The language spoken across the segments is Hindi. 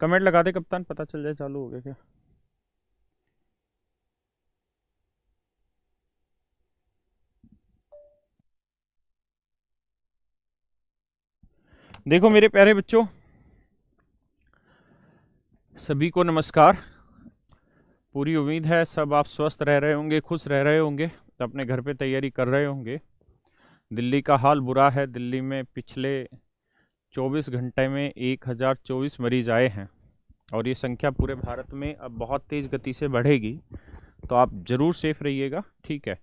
कमेंट लगा दे कप्तान, पता चल जाए चालू हो गया क्या। देखो मेरे प्यारे बच्चों, सभी को नमस्कार। पूरी उम्मीद है सब आप स्वस्थ रह रहे होंगे, खुश रह रहे होंगे, अपने घर पे तैयारी कर रहे होंगे। दिल्ली का हाल बुरा है। दिल्ली में पिछले 24 घंटे में 1024 मरीज आए हैं और ये संख्या पूरे भारत में अब बहुत तेज़ गति से बढ़ेगी। तो आप ज़रूर सेफ रहिएगा, ठीक है।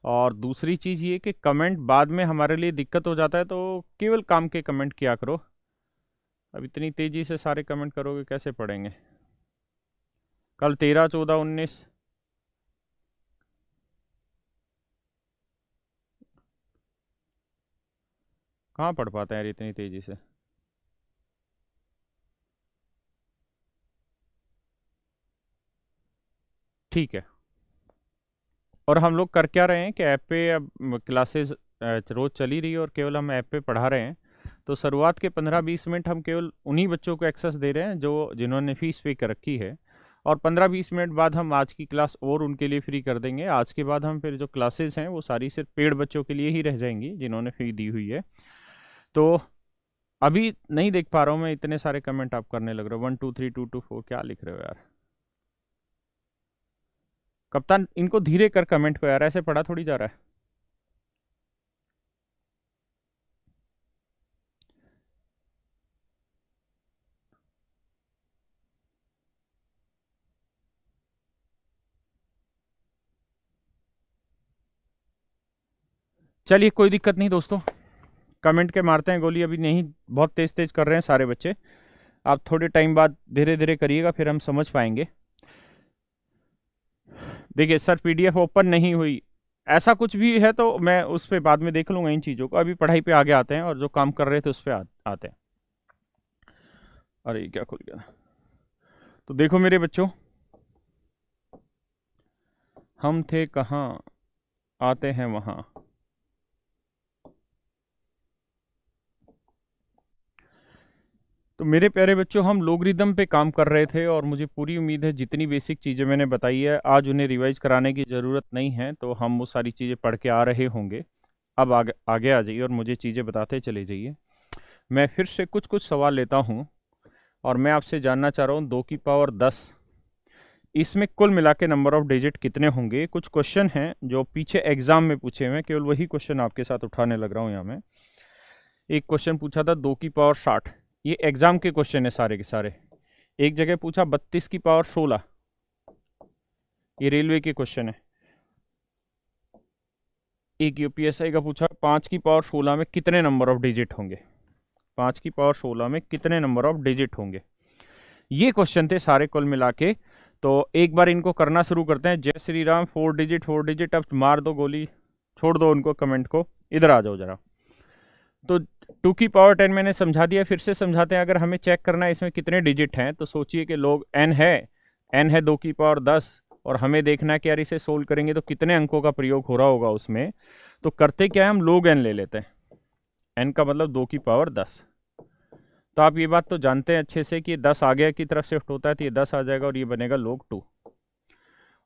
और दूसरी चीज़ ये कि कमेंट बाद में हमारे लिए दिक्कत हो जाता है, तो केवल काम के कमेंट किया करो। अब इतनी तेज़ी से सारे कमेंट करोगे कैसे पढ़ेंगे। कल 13, 14, 19 कहाँ पढ़ पाते हैं यार इतनी तेज़ी से। ठीक है। और हम लोग कर क्या रहे हैं कि ऐप पे अब क्लासेस रोज़ चली रही है और केवल हम ऐप पे पढ़ा रहे हैं। तो शुरुआत के 15-20 मिनट हम केवल उन्हीं बच्चों को एक्सेस दे रहे हैं जो जिन्होंने फ़ीस पे कर रखी है। और 15-20 मिनट बाद हम आज की क्लास और उनके लिए फ्री कर देंगे। आज के बाद हम फिर जो क्लासेस हैं वो सारी सिर्फ पेड बच्चों के लिए ही रह जाएंगी जिन्होंने फ़ी दी हुई है। तो अभी नहीं देख पा रहा हूँ मैं, इतने सारे कमेंट आप करने लग रहे हो। 1 2 3 2 2 4 क्या लिख रहे हो यार। कप्तान इनको धीरे कर कमेंट को यार, ऐसे पढ़ा थोड़ी जा रहा है। चलिए कोई दिक्कत नहीं दोस्तों, कमेंट के मारते हैं गोली। अभी नहीं, बहुत तेज तेज कर रहे हैं सारे बच्चे। आप थोड़े टाइम बाद धीरे धीरे करिएगा, फिर हम समझ पाएंगे। देखिए सर, पीडीएफ ओपन नहीं हुई, ऐसा कुछ भी है तो मैं उस पर बाद में देख लूंगा इन चीज़ों को। अभी पढ़ाई पे आगे आते हैं और जो काम कर रहे थे उस पर आते हैं। अरे क्या खुल गया। तो देखो मेरे बच्चों, हम थे कहाँ, आते हैं वहाँ। तो मेरे प्यारे बच्चों, हम लोगरिदम पे काम कर रहे थे और मुझे पूरी उम्मीद है जितनी बेसिक चीज़ें मैंने बताई है आज उन्हें रिवाइज कराने की ज़रूरत नहीं है। तो हम वो सारी चीज़ें पढ़ के आ रहे होंगे। अब आगे आगे आ जाइए और मुझे चीज़ें बताते चले जाइए। मैं फिर से कुछ कुछ सवाल लेता हूँ और मैं आपसे जानना चाह रहा हूँ 2 की पावर 10 इसमें कुल मिला के नंबर ऑफ डिजिट कितने होंगे। कुछ क्वेश्चन हैं जो पीछे एग्जाम में पूछे हुए हैं, केवल वही क्वेश्चन आपके साथ उठाने लग रहा हूँ यहाँ में। एक क्वेश्चन पूछा था 2 की पावर 60, ये एग्जाम के क्वेश्चन है सारे के सारे। एक जगह पूछा 32 की पावर 16, ये रेलवे के क्वेश्चन है। एक यूपीएसआई का पूछा 5 की पावर 16 में कितने नंबर ऑफ डिजिट होंगे। 5 की पावर 16 में कितने नंबर ऑफ डिजिट होंगे, ये क्वेश्चन थे सारे कुल मिला के। तो एक बार इनको करना शुरू करते हैं। जय श्री राम, 4 डिजिट 4 डिजिट। अब मार दो गोली, छोड़ दो उनको कमेंट को, इधर आ जाओ जरा। तो 2 की पावर 10 मैंने समझा दिया, फिर से समझाते हैं। अगर हमें चेक करना है इसमें कितने डिजिट हैं, तो सोचिए कि लोग एन है 2 की पावर 10 और हमें देखना है कि यार इसे सोल्व करेंगे तो कितने अंकों का प्रयोग हो रहा होगा उसमें। तो करते क्या है, हम लोग एन ले लेते हैं। एन का मतलब 2 की पावर 10। तो आप ये बात तो जानते हैं अच्छे से कि 10 आगे की तरफ शिफ्ट होता है तो ये 10 आ जाएगा और ये बनेगा log 2।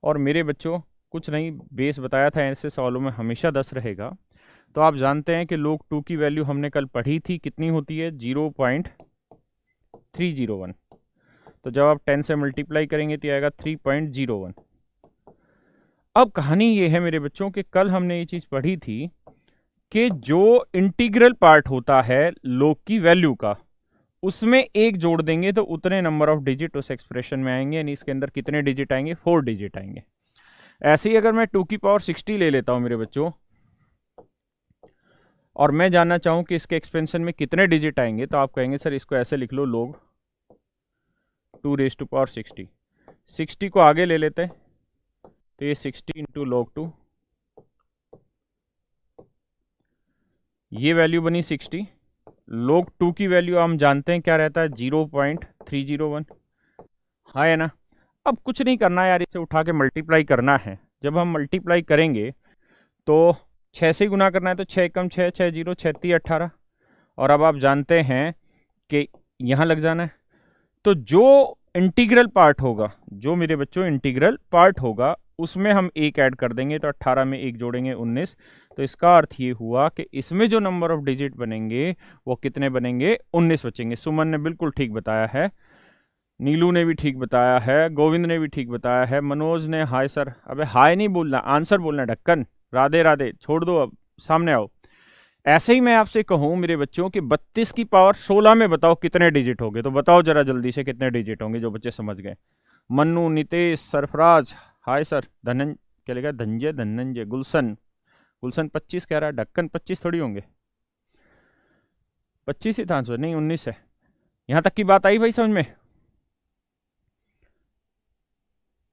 और मेरे बच्चों, कुछ नहीं, बेस बताया था ऐसे सवालों में हमेशा 10 रहेगा। तो आप जानते हैं कि log 2 की वैल्यू हमने कल पढ़ी थी, कितनी होती है, 0.301। तो जब आप 10 से मल्टीप्लाई करेंगे तो आएगा 3.01। अब कहानी ये है मेरे बच्चों कि कल हमने ये चीज़ पढ़ी थी कि जो इंटीग्रल पार्ट होता है log की वैल्यू का, उसमें एक जोड़ देंगे तो उतने नंबर ऑफ डिजिट उस एक्सप्रेशन में आएंगे। यानी इसके अंदर कितने डिजिट आएंगे, 4 डिजिट आएंगे। ऐसे ही अगर मैं 2 की पावर 60 ले लेता हूं मेरे बच्चों, और मैं जानना चाहूं कि इसके एक्सपेंशन में कितने डिजिट आएंगे, तो आप कहेंगे सर इसको ऐसे लिख लो, log 2 रेज टू पावर 60। 60 को आगे ले लेते हैं तो ये 60 इंटू log 2, ये वैल्यू बनी 60। log 2 की वैल्यू हम जानते हैं क्या रहता है, 0.301। हाँ है ना। अब कुछ नहीं करना है यार, इसे उठा के मल्टीप्लाई करना है। जब हम मल्टीप्लाई करेंगे तो 6 से गुना करना है, तो 6 कम 6, 6 जीरो 36 18। और अब आप जानते हैं कि यहाँ लग जाना है तो जो इंटीग्रल पार्ट होगा, जो मेरे बच्चों इंटीग्रल पार्ट होगा, उसमें हम एक ऐड कर देंगे, तो 18 में एक जोड़ेंगे 19। तो इसका अर्थ ये हुआ कि इसमें जो नंबर ऑफ डिजिट बनेंगे वो कितने बनेंगे, 19 बचेंगे। सुमन ने बिल्कुल ठीक बताया है, नीलू ने भी ठीक बताया है, गोविंद ने भी ठीक बताया है, मनोज ने हाय सर, अबे हाय नहीं बोलना, आंसर बोलना, ढक्कन, राधे राधे छोड़ दो, अब सामने आओ। ऐसे ही मैं आपसे कहूं मेरे बच्चों कि 32 की पावर 16 में बताओ कितने डिजिट होंगे, तो बताओ जरा जल्दी से कितने डिजिट होंगे, जो बच्चे समझ गए। मन्नू, नितेश, सरफराज, हाय सर, धनंजय, क्या लिखा, धनंजय, धनंजय, गुलशन, गुलशन 25 कह रहा है, ढक्कन 25 थोड़ी होंगे, 25 ही था आंसर, नहीं 19 है। यहां तक की बात आई भाई समझ में?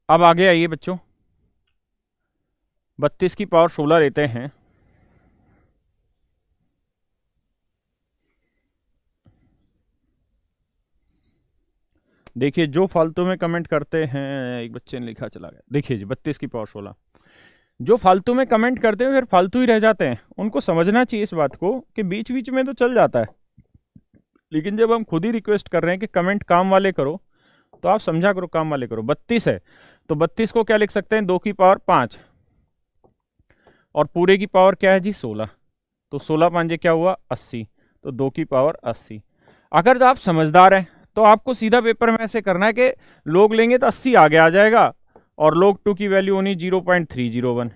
अब आगे आइए बच्चों, 32 की पावर 16 लेते हैं। देखिए जो फालतू में कमेंट करते हैं, एक बच्चे ने लिखा चला गया, देखिए जी 32 की पावर 16, जो फालतू में कमेंट करते हैं फिर फालतू ही रह जाते हैं। उनको समझना चाहिए इस बात को कि बीच बीच में तो चल जाता है, लेकिन जब हम खुद ही रिक्वेस्ट कर रहे हैं कि कमेंट काम वाले करो, तो आप समझा करो, काम वाले करो। 32 है तो 32 को क्या लिख सकते हैं, 2 की पावर 5, और पूरे की पावर क्या है जी 16, तो 16 पांजे क्या हुआ 80, तो 2 की पावर 80। अगर आप समझदार हैं तो आपको सीधा पेपर में ऐसे करना है कि लोग लेंगे तो 80 आगे आ जाएगा, और लोग 2 की वैल्यू होनी 0.301,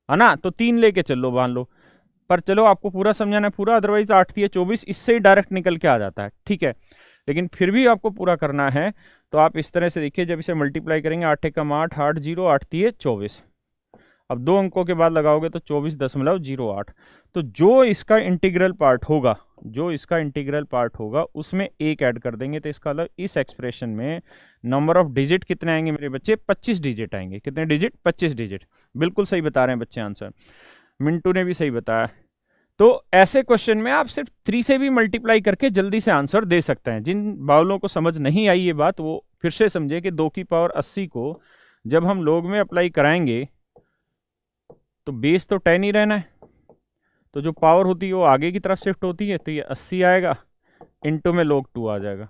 है ना, तो 3 लेके चलो, मान लो। पर चलो आपको पूरा समझाना है पूरा, अदरवाइज 8 3 24, इससे ही डायरेक्ट निकल के आ जाता है, ठीक है। लेकिन फिर भी आपको पूरा करना है, तो आप इस तरह से देखिए, जब इसे मल्टीप्लाई करेंगे 8 एकम 8, 8 0, 8 3 24, अब 2 अंकों के बाद लगाओगे तो 24.08। तो जो इसका इंटीग्रल पार्ट होगा, जो इसका इंटीग्रल पार्ट होगा उसमें एक ऐड कर देंगे, तो इसका मतलब इस एक्सप्रेशन में नंबर ऑफ डिजिट कितने आएंगे मेरे बच्चे, 25 डिजिट आएंगे। कितने डिजिट, 25 डिजिट, बिल्कुल सही बता रहे हैं बच्चे आंसर, मिंटू ने भी सही बताया। तो ऐसे क्वेश्चन में आप सिर्फ 3 से भी मल्टीप्लाई करके जल्दी से आंसर दे सकते हैं। जिन बावलों को समझ नहीं आई ये बात, वो फिर से समझे कि 2 की पावर 80 को जब हम लोग में अप्लाई कराएंगे तो बेस तो 10 ही रहना है, तो जो पावर होती है वो आगे की तरफ शिफ्ट होती है, तो ये 80 आएगा, इनटू में log 2 आ जाएगा।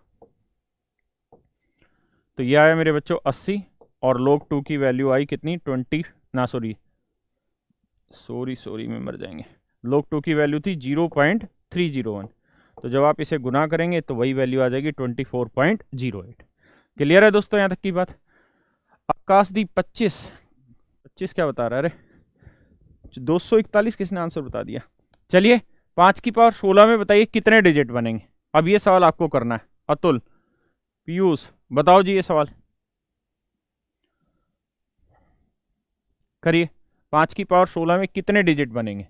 तो ये आया मेरे बच्चों 80, और log 2 की वैल्यू आई कितनी 20 ना, सॉरी में मर जाएंगे, log 2 की वैल्यू थी 0.301, तो जब आप इसे गुना करेंगे तो वही वैल्यू आ जाएगी 24.08। क्लियर है दोस्तों यहाँ तक की बात? आकाशदीप 25 क्या बता रहा है, अरे 241 किसने आंसर बता दिया। चलिए 5 की पावर 16 में बताइए कितने डिजिट बनेंगे, अब ये सवाल आपको करना है। अतुल, पीयूष, बताओ जी ये सवाल करिए, 5 की पावर 16 में कितने डिजिट बनेंगे।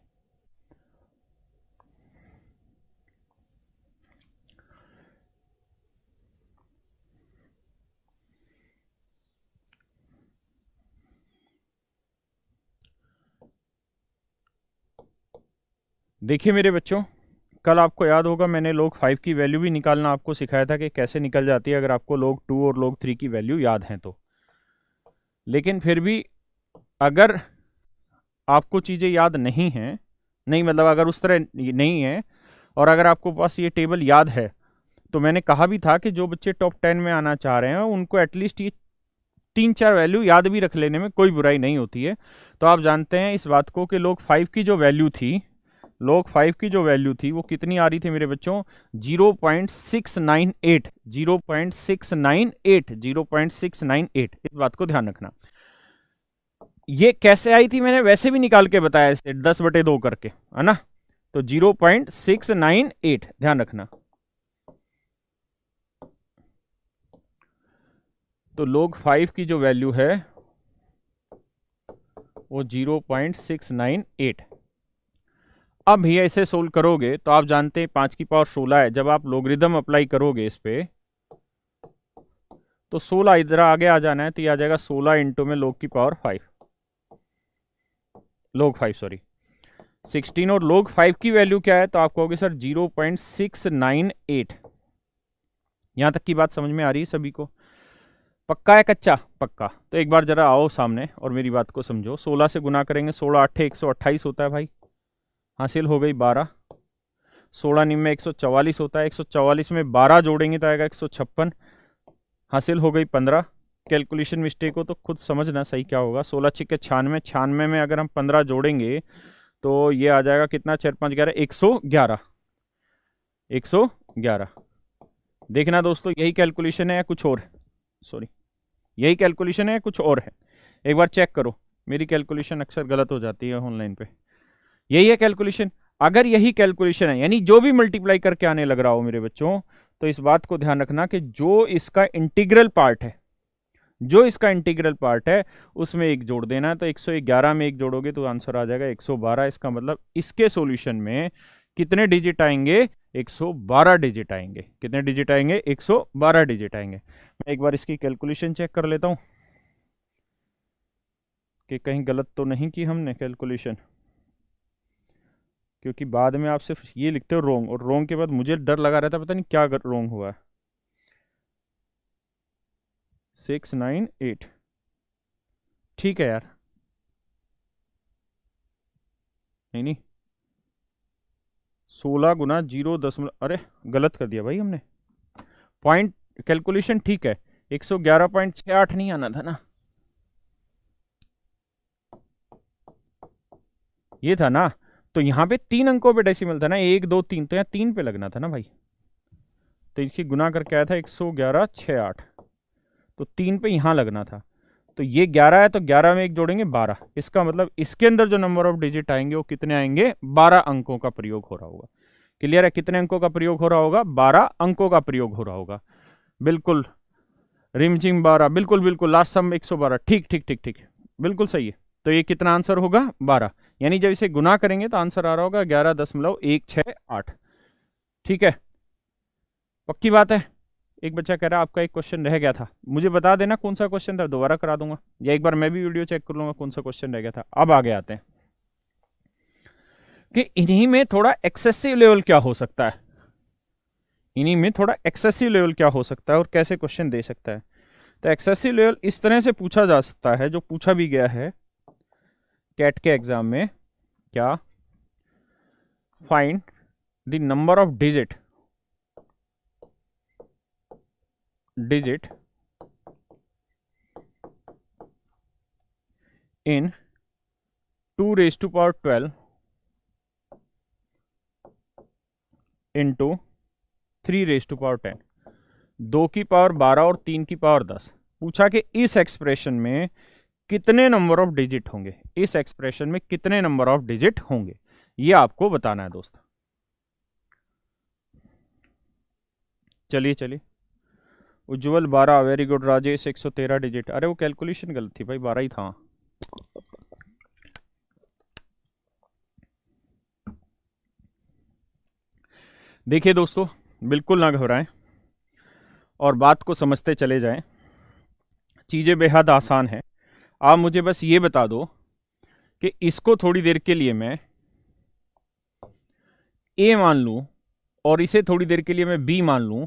देखिए मेरे बच्चों, कल आपको याद होगा मैंने log 5 की वैल्यू भी निकालना आपको सिखाया था कि कैसे निकल जाती है अगर आपको log 2 और log 3 की वैल्यू याद है तो। लेकिन फिर भी अगर आपको चीज़ें याद नहीं हैं, नहीं मतलब अगर उस तरह नहीं है, और अगर आपको पास ये टेबल याद है, तो मैंने कहा भी था कि जो बच्चे टॉप 10 में आना चाह रहे हैं उनको एटलीस्ट ये 3-4 वैल्यू याद भी रख लेने में कोई बुराई नहीं होती है। तो आप जानते हैं इस बात को कि log 5 की जो वैल्यू थी, log 5 की जो वैल्यू थी वो कितनी आ रही थी मेरे बच्चों, 0.698, 0.698, 0.698, इस बात को ध्यान रखना। ये कैसे आई थी मैंने वैसे भी निकाल के बताया इसे 10/2 करके, है ना, तो 0.698 ध्यान रखना। तो log 5 की जो वैल्यू है वो 0.698। अब भैया इसे सोल्व करोगे तो आप जानते हैं 5 की पावर 16 है, जब आप लोगरिदम अप्लाई करोगे इस पे तो 16 इधर आगे आ जाना है, तो ये आ जाएगा 16 इंटू में log की पावर 5, log 5 सॉरी 16, और log 5 की वैल्यू क्या है, तो आप कहोगे सर 0.698। यहां तक की बात समझ में आ रही है सभी को? पक्का है कच्चा? पक्का। तो एक बार जरा आओ सामने और मेरी बात को समझो। 16 से गुना करेंगे, 16 8 128 होता है भाई, हासिल हो गई 12। 16 निम में 144 होता है, 144 में 12 जोड़ेंगे तो आएगा 156, हासिल हो गई 15। कैलकुलेशन मिस्टेक हो तो खुद समझना सही क्या होगा। 16 छिक्के 96, 96 में अगर हम 15 जोड़ेंगे तो ये आ जाएगा कितना, 4 5 11, 111, 111। देखना दोस्तों, यही कैलकुलेशन है या कुछ और है? सॉरी, यही कैलकुलेशन है या कुछ और है? एक बार चेक करो, मेरी कैलकुलेशन अक्सर गलत हो जाती है ऑनलाइन पे। यही है कैलकुलेशन? अगर यही कैलकुलेशन है, यानी जो भी मल्टीप्लाई करके आने लग रहा हो मेरे बच्चों, तो इस बात को ध्यान रखना कि जो इसका इंटीग्रल पार्ट है, जो इसका इंटीग्रल पार्ट है उसमें एक जोड़ देना है। तो 111 में एक जोड़ोगे तो आंसर आ जाएगा 112। इसका मतलब इसके सॉल्यूशन में कितने डिजिट आएंगे? 112 डिजिट आएंगे। कितने डिजिट आएंगे? 112 डिजिट आएंगे। मैं एक बार इसकी कैलकुलेशन चेक कर लेता हूं कि कहीं गलत तो नहीं की हमने कैलकुलेशन, क्योंकि बाद में आप सिर्फ ये लिखते हो रोंग, और रोंग के बाद मुझे डर लगा रहता है पता नहीं क्या रोंग हुआ है। 698, ठीक है यार, नहीं 16 गुना 0 अरे गलत कर दिया भाई हमने। पॉइंट कैलकुलेशन ठीक है, 111.68 नहीं आना था ना, ये था ना। तो यहाँ पे 3 अंकों पे डेसिमल था ना, 1 2 3, तो यहाँ 3 पे लगना था ना भाई। तो इसकी गुना करके आया था 111.68, तो 3 पे यहाँ लगना था। तो ये 11 है, तो 11 में एक जोड़ेंगे 12। इसका मतलब इसके अंदर जो नंबर ऑफ डिजिट आएंगे वो कितने आएंगे? 12 अंकों का प्रयोग हो रहा होगा। क्लियर है? कितने अंकों का प्रयोग हो रहा होगा? 12 अंकों का प्रयोग हो रहा होगा। बिल्कुल रिमझिम 12, बिल्कुल बिल्कुल, लास्ट सम 112, ठीक ठीक ठीक ठीक, बिल्कुल सही है। तो ये कितना आंसर होगा? 12। यानी जब इसे गुना करेंगे तो आंसर आ रहा होगा 11.168। ठीक है, पक्की बात है। एक बच्चा कह रहा है आपका एक क्वेश्चन रह गया था, मुझे बता देना कौन सा क्वेश्चन था, दोबारा करा दूंगा, या एक बार मैं भी वीडियो चेक कर लूंगा कौन सा क्वेश्चन रह गया था। अब आगे आते हैं कि इन्हीं में थोड़ा एक्सेसिव लेवल क्या हो सकता है, इन्हीं में थोड़ा एक्सेसिव लेवल क्या हो सकता है और कैसे क्वेश्चन दे सकता है। तो एक्सेसिव लेवल इस तरह से पूछा जा सकता है, जो पूछा भी गया है कैट के एग्जाम में, क्या? Find the number of digit in 2⁻12 into 3⁻10, 2 की पावर 12 और 3 की पावर 10। पूछा कि इस एक्सप्रेशन में कितने नंबर ऑफ डिजिट होंगे, इस एक्सप्रेशन में कितने नंबर ऑफ डिजिट होंगे, ये आपको बताना है दोस्त। चलिए चलिए, उज्जवल 12, वेरी गुड। राजेश 113 डिजिट, अरे वो कैलकुलेशन गलत थी भाई, 12 ही था। देखिए दोस्तों, बिल्कुल ना घबराएं और बात को समझते चले जाएं, चीज़ें बेहद आसान है। आप मुझे बस ये बता दो कि इसको थोड़ी देर के लिए मैं ए मान लूं और इसे थोड़ी देर के लिए मैं बी मान लूं,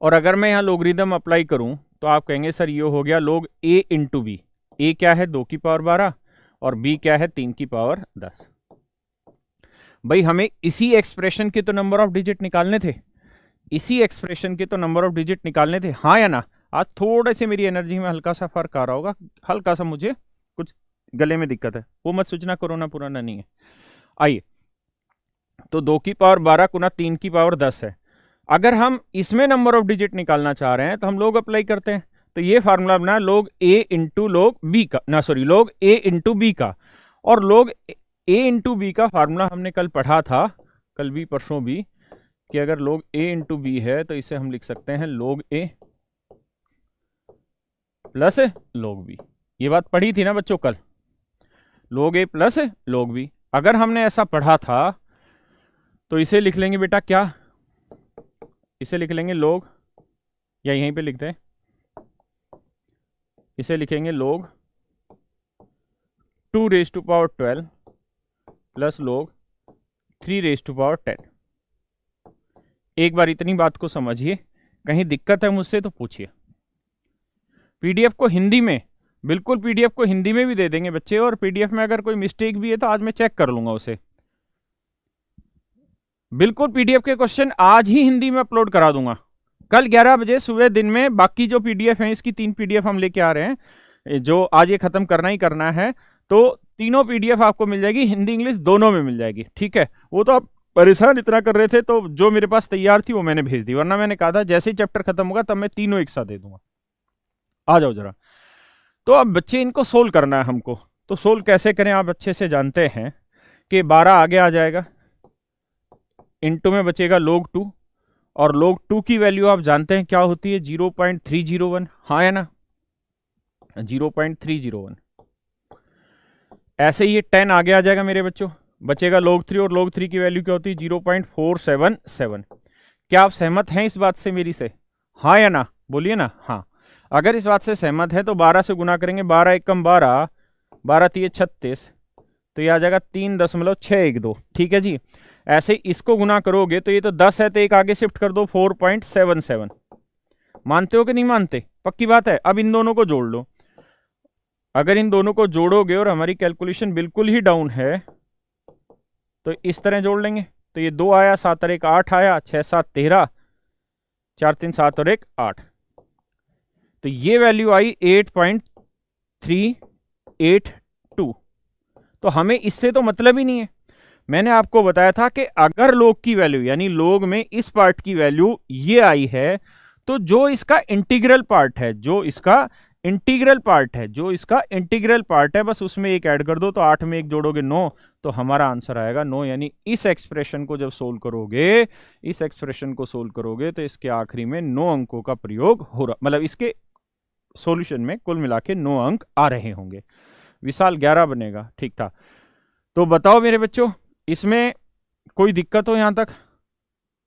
और अगर मैं यहाँ लोगरिदम अप्लाई करूं तो आप कहेंगे सर ये हो गया लोग ए इंटू बी। ए क्या है? 2 की पावर 12 और बी क्या है? 3 की पावर 10। भाई हमें इसी एक्सप्रेशन के तो नंबर ऑफ डिजिट निकालने थे, इसी एक्सप्रेशन के तो नंबर ऑफ डिजिट निकालने थे, हाँ या ना? आज थोड़े से मेरी एनर्जी में हल्का सा फर्क आ रहा होगा, हल्का सा मुझे कुछ गले में दिक्कत है, वो मत सोचना कोरोना पुराना नहीं है। आइए, तो 2 की पावर 12 गुना 3 की पावर 10 है। अगर हम इसमें नंबर ऑफ डिजिट निकालना चाह रहे हैं तो हम लोग अप्लाई करते हैं। तो ये फार्मूला बना लोग ए इंटू लोग बी का, ना सॉरी, लोग ए इंटू बी का। और लोग ए इंटू बी का फार्मूला हमने कल पढ़ा था, कल भी परसों भी, कि अगर लोग ए इंटू बी है तो इसे हम लिख सकते हैं लोग ए प्लस लोग बी। ये बात पढ़ी थी ना बच्चों कल, लोग ए प्लस लोग बी। अगर हमने ऐसा पढ़ा था तो इसे लिख लेंगे बेटा क्या? इसे लिख लेंगे लोग, या यहीं पे लिखते हैं, इसे लिखेंगे लोग 2⁻12 प्लस लोग 3⁻10। एक बार इतनी बात को समझिए, कहीं दिक्कत है मुझसे तो पूछिए। पीडीएफ को हिंदी में, बिल्कुल पीडीएफ को हिंदी में भी दे देंगे बच्चे, और पीडीएफ में अगर कोई मिस्टेक भी है तो आज मैं चेक कर लूंगा उसे। बिल्कुल पीडीएफ के क्वेश्चन आज ही हिंदी में अपलोड करा दूंगा, कल 11 बजे सुबह दिन में बाकी जो पीडीएफ है, इसकी 3 पीडीएफ हम लेके आ रहे हैं, जो आज ये खत्म करना ही करना है, तो तीनों पीडीएफ आपको मिल जाएगी, हिंदी इंग्लिश दोनों में मिल जाएगी, ठीक है। वो तो आप परेशान इतना कर रहे थे, तो जो मेरे पास तैयार थी वो मैंने भेज दी, वरना मैंने कहा था जैसे ही चैप्टर खत्म होगा तब मैं तीनों एक साथ दे दूंगा। आ जाओ जरा। तो अब बच्चे इनको सोल्व करना है हमको, तो सोल्व कैसे करें आप अच्छे से जानते हैं कि 12 आगे आ जाएगा, इनटू में बचेगा log 2, और log 2 की वैल्यू आप जानते हैं क्या होती है, 0.301, हाँ है ना, 0.301। ऐसे ही ये 10 आगे आ जाएगा मेरे बच्चों, बचेगा log 3, और log 3 की वैल्यू क्या होती है, 0.477। क्या आप सहमत हैं इस बात से मेरी से, हाँ या ना, बोलिए ना हाँ। अगर इस बात से सहमत है तो 12 से गुना करेंगे, 12 एकम 12, 12 3 36, तो ये आ जाएगा 3.612, ठीक है जी। ऐसे इसको गुना करोगे तो ये तो 10 है, तो एक आगे शिफ्ट कर दो, 4.77। मानते हो कि नहीं मानते, पक्की बात है। अब इन दोनों को जोड़ लो, अगर इन दोनों को जोड़ोगे और हमारी कैलकुलेशन बिल्कुल ही डाउन है तो इस तरह जोड़ लेंगे, तो ये 2 आया, 7 और 1 8 आया, 6 7 13, 4 3 7 और 1 8, तो ये वैल्यू आई 8.382। तो हमें इससे तो मतलब ही नहीं है। मैंने आपको बताया था कि अगर log की वैल्यू, यानी log में इस पार्ट की वैल्यू ये आई है, तो जो इसका इंटीग्रल पार्ट है, जो इसका इंटीग्रल पार्ट है, बस उसमें एक ऐड कर दो, तो 8 में 1 जोड़ोगे 9, तो हमारा आंसर आएगा 9। यानी इस एक्सप्रेशन को जब सोल्व करोगे, तो इसके आखिरी में 9 अंकों का प्रयोग हो रहा, मतलब इसके सॉल्यूशन में कुल मिला के 9 अंक आ रहे होंगे। विशाल 11 बनेगा, ठीक था। तो बताओ मेरे बच्चों, इसमें कोई दिक्कत हो यहां तक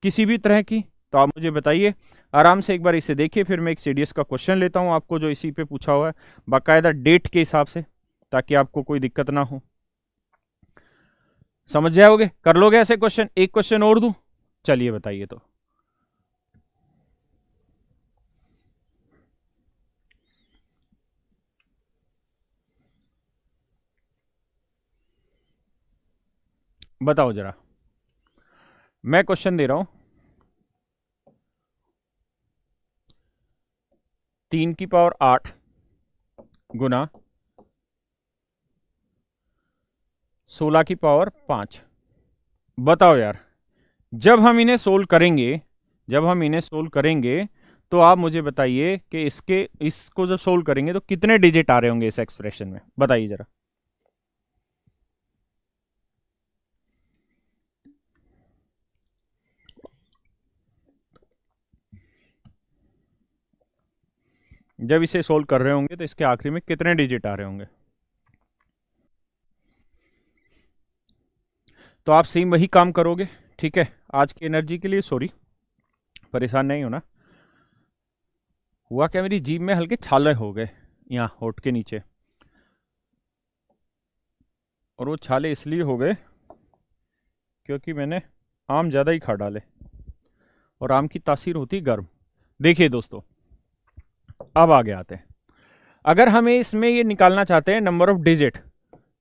किसी भी तरह की, तो आप मुझे बताइए। आराम से एक बार इसे देखिए, फिर मैं एक सीडीएस का क्वेश्चन लेता हूं आपको जो इसी पे पूछा हुआ है, बाकायदा डेट के हिसाब से, ताकि आपको कोई दिक्कत ना हो। समझ जाओगे, कर लोगे ऐसे क्वेश्चन? एक क्वेश्चन और दूं, चलिए बताइए। तो बताओ जरा, मैं क्वेश्चन दे रहा हूं, 3 की पावर 8 गुना 16 की पावर 5। बताओ यार, जब हम इन्हें सोल्व करेंगे, तो आप मुझे बताइए कि इसको जब सोल्व करेंगे तो कितने डिजिट आ रहे होंगे इस एक्सप्रेशन में, बताइए जरा। जब इसे सोल्व कर रहे होंगे तो इसके आखिरी में कितने डिजिट आ रहे होंगे? तो आप सेम वही काम करोगे, ठीक है। आज की एनर्जी के लिए सॉरी, परेशान नहीं होना। हुआ क्या, मेरी जीभ में हल्के छाले हो गए यहाँ होठ के नीचे, और वो छाले इसलिए हो गए क्योंकि मैंने आम ज़्यादा ही खा डाले, और आम की तासीर होती गर्म। देखिए दोस्तों, अब आगे आते हैं। अगर हमें इसमें ये निकालना चाहते हैं नंबर ऑफ डिजिट,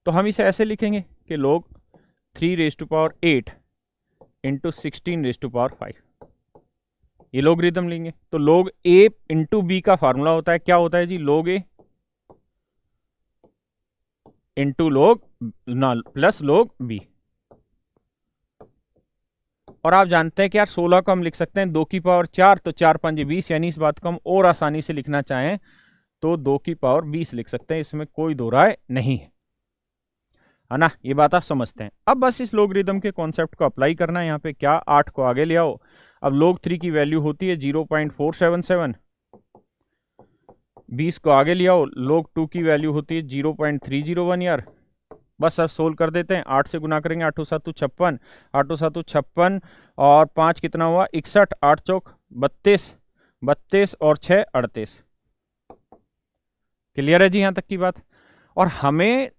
तो हम इसे ऐसे लिखेंगे कि log 3⁸ इंटू 16⁵ ये लोगरिथम लेंगे। तो log a इंटू बी का फार्मूला होता है, क्या होता है जी, log a into log plus log b। और आप जानते हैं कि यार 16 को हम लिख सकते हैं 2 की पावर 4, तो 4 5 20, यानी इस बात को हम और आसानी से लिखना चाहें तो 2 की पावर 20 लिख सकते हैं, इसमें कोई दो राय नहीं है ना। ये बात आप समझते हैं। अब बस इस लोगरिथम के कॉन्सेप्ट को अप्लाई करना है यहाँ पे। क्या, 8 को आगे ले आओ। अब log 3 की वैल्यू होती है 0.477, 20 को आगे ले आओ, log 2 की वैल्यू होती है 0.301 यार। बस अब सोल्व कर देते हैं, 8 से गुना करेंगे, 8 7 56, 8 7 56, और 5 कितना हुआ 61, 8 चौक 32, 32 और 6 38। क्लियर है जी यहाँ तक की बात? और हमें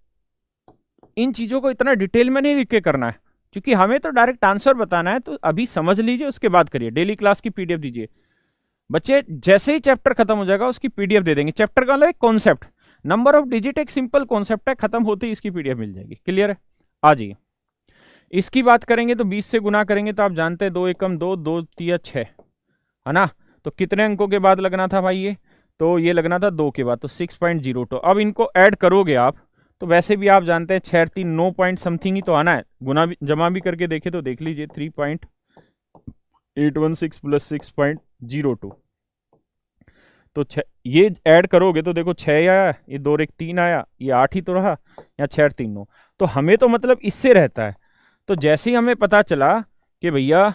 इन चीज़ों को इतना डिटेल में नहीं लिख के करना है, क्योंकि हमें तो डायरेक्ट आंसर बताना है। तो अभी समझ लीजिए, उसके बाद करिए। डेली क्लास की पीडीएफ दीजिए बच्चे, जैसे ही चैप्टर खत्म हो जाएगा उसकी पीडीएफ दे देंगे। चैप्टर का मतलब एक कॉन्सेप्ट, नंबर ऑफ डिजिट एक सिंपल कॉन्सेप्ट है, खत्म होते ही इसकी पीडीएफ मिल जाएगी। क्लियर है? आ जाइए। इसकी बात करेंगे तो 20 से गुना करेंगे, तो आप जानते हैं 2 एकम 2, 2 तिया 6, है ना। तो कितने अंकों के बाद लगना था भाई ये? तो ये लगना था 2 के बाद, तो 6.02। अब इनको ऐड करोगे आप तो वैसे भी आप जानते हैं 6 3 9 पॉइंट समथिंग ही तो आना है। गुना भी जमा भी करके देखे तो देख लीजिए 3.816 प्लस 6.02, तो ये ऐड करोगे तो देखो 6 आया, ये 2 एक 3 आया, ये 8 ही तो रहा, या 6 3 9। तो हमें तो मतलब इससे रहता है। तो जैसे ही हमें पता चला कि भैया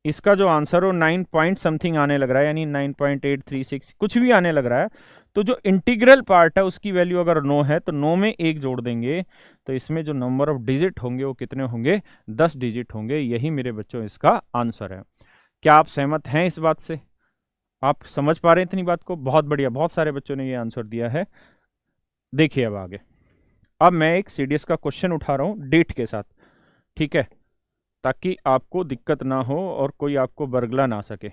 इसका जो आंसर हो 9 पॉइंट समथिंग आने लग रहा है, यानी 9.836 कुछ भी आने लग रहा है, तो जो इंटीग्रल पार्ट है उसकी वैल्यू अगर 9 है तो 9 में 1 जोड़ देंगे, तो इसमें जो नंबर ऑफ डिजिट होंगे वो कितने होंगे? 10 डिजिट होंगे। यही मेरे बच्चों इसका आंसर है। क्या आप सहमत हैं इस बात से? आप समझ पा रहे हैं इतनी बात को? बहुत बढ़िया, बहुत सारे बच्चों ने ये आंसर दिया है। देखिए अब आगे, अब मैं एक सीडीएस का क्वेश्चन उठा रहा हूं डेट के साथ, ठीक है, ताकि आपको दिक्कत ना हो और कोई आपको बरगला ना सके।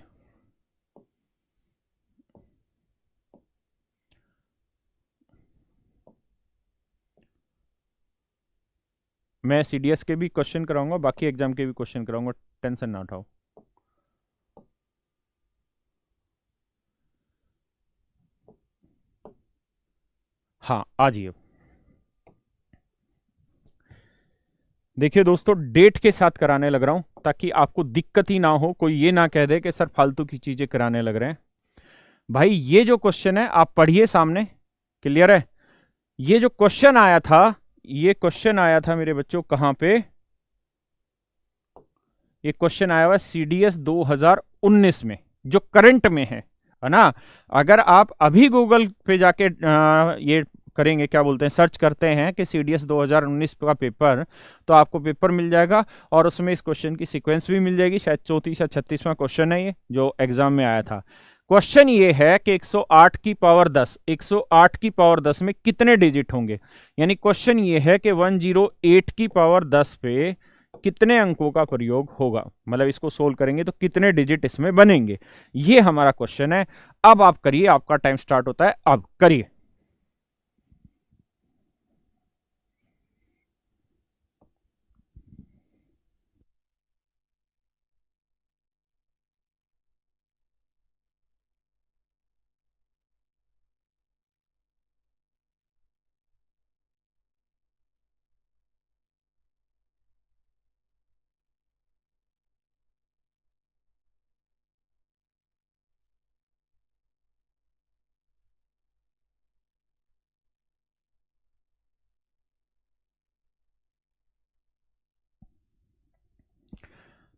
मैं सीडीएस के भी क्वेश्चन कराऊंगा, बाकी एग्जाम के भी क्वेश्चन कराऊंगा, टेंशन ना उठाओ। हाँ आ जाइए। देखिए दोस्तों, डेट के साथ कराने लग रहा हूं ताकि आपको दिक्कत ही ना हो, कोई ये ना कह दे कि सर फालतू की चीजें कराने लग रहे हैं। भाई ये जो क्वेश्चन है आप पढ़िए सामने, क्लियर है? ये जो क्वेश्चन आया था, ये क्वेश्चन आया था मेरे बच्चों कहां पे? ये क्वेश्चन आया हुआ सीडीएस 2019 में, जो करंट में है ना। अगर आप अभी गूगल पे जाके ये करेंगे, क्या बोलते हैं, सर्च करते हैं कि सीडीएस 2019 का पेपर, तो आपको पेपर मिल जाएगा और उसमें इस क्वेश्चन की सीक्वेंस भी मिल जाएगी। शायद 34 या 36वां क्वेश्चन है ये जो एग्जाम में आया था। क्वेश्चन ये है कि 108 की पावर 10, 108 की पावर 10 में कितने डिजिट होंगे? यानी क्वेश्चन ये है कि 108 की पावर 10 पे कितने अंकों का प्रयोग होगा, मतलब इसको सोल्व करेंगे तो कितने डिजिट इसमें बनेंगे, ये हमारा क्वेश्चन है। अब आप करिए, आपका टाइम स्टार्ट होता है, अब करिए।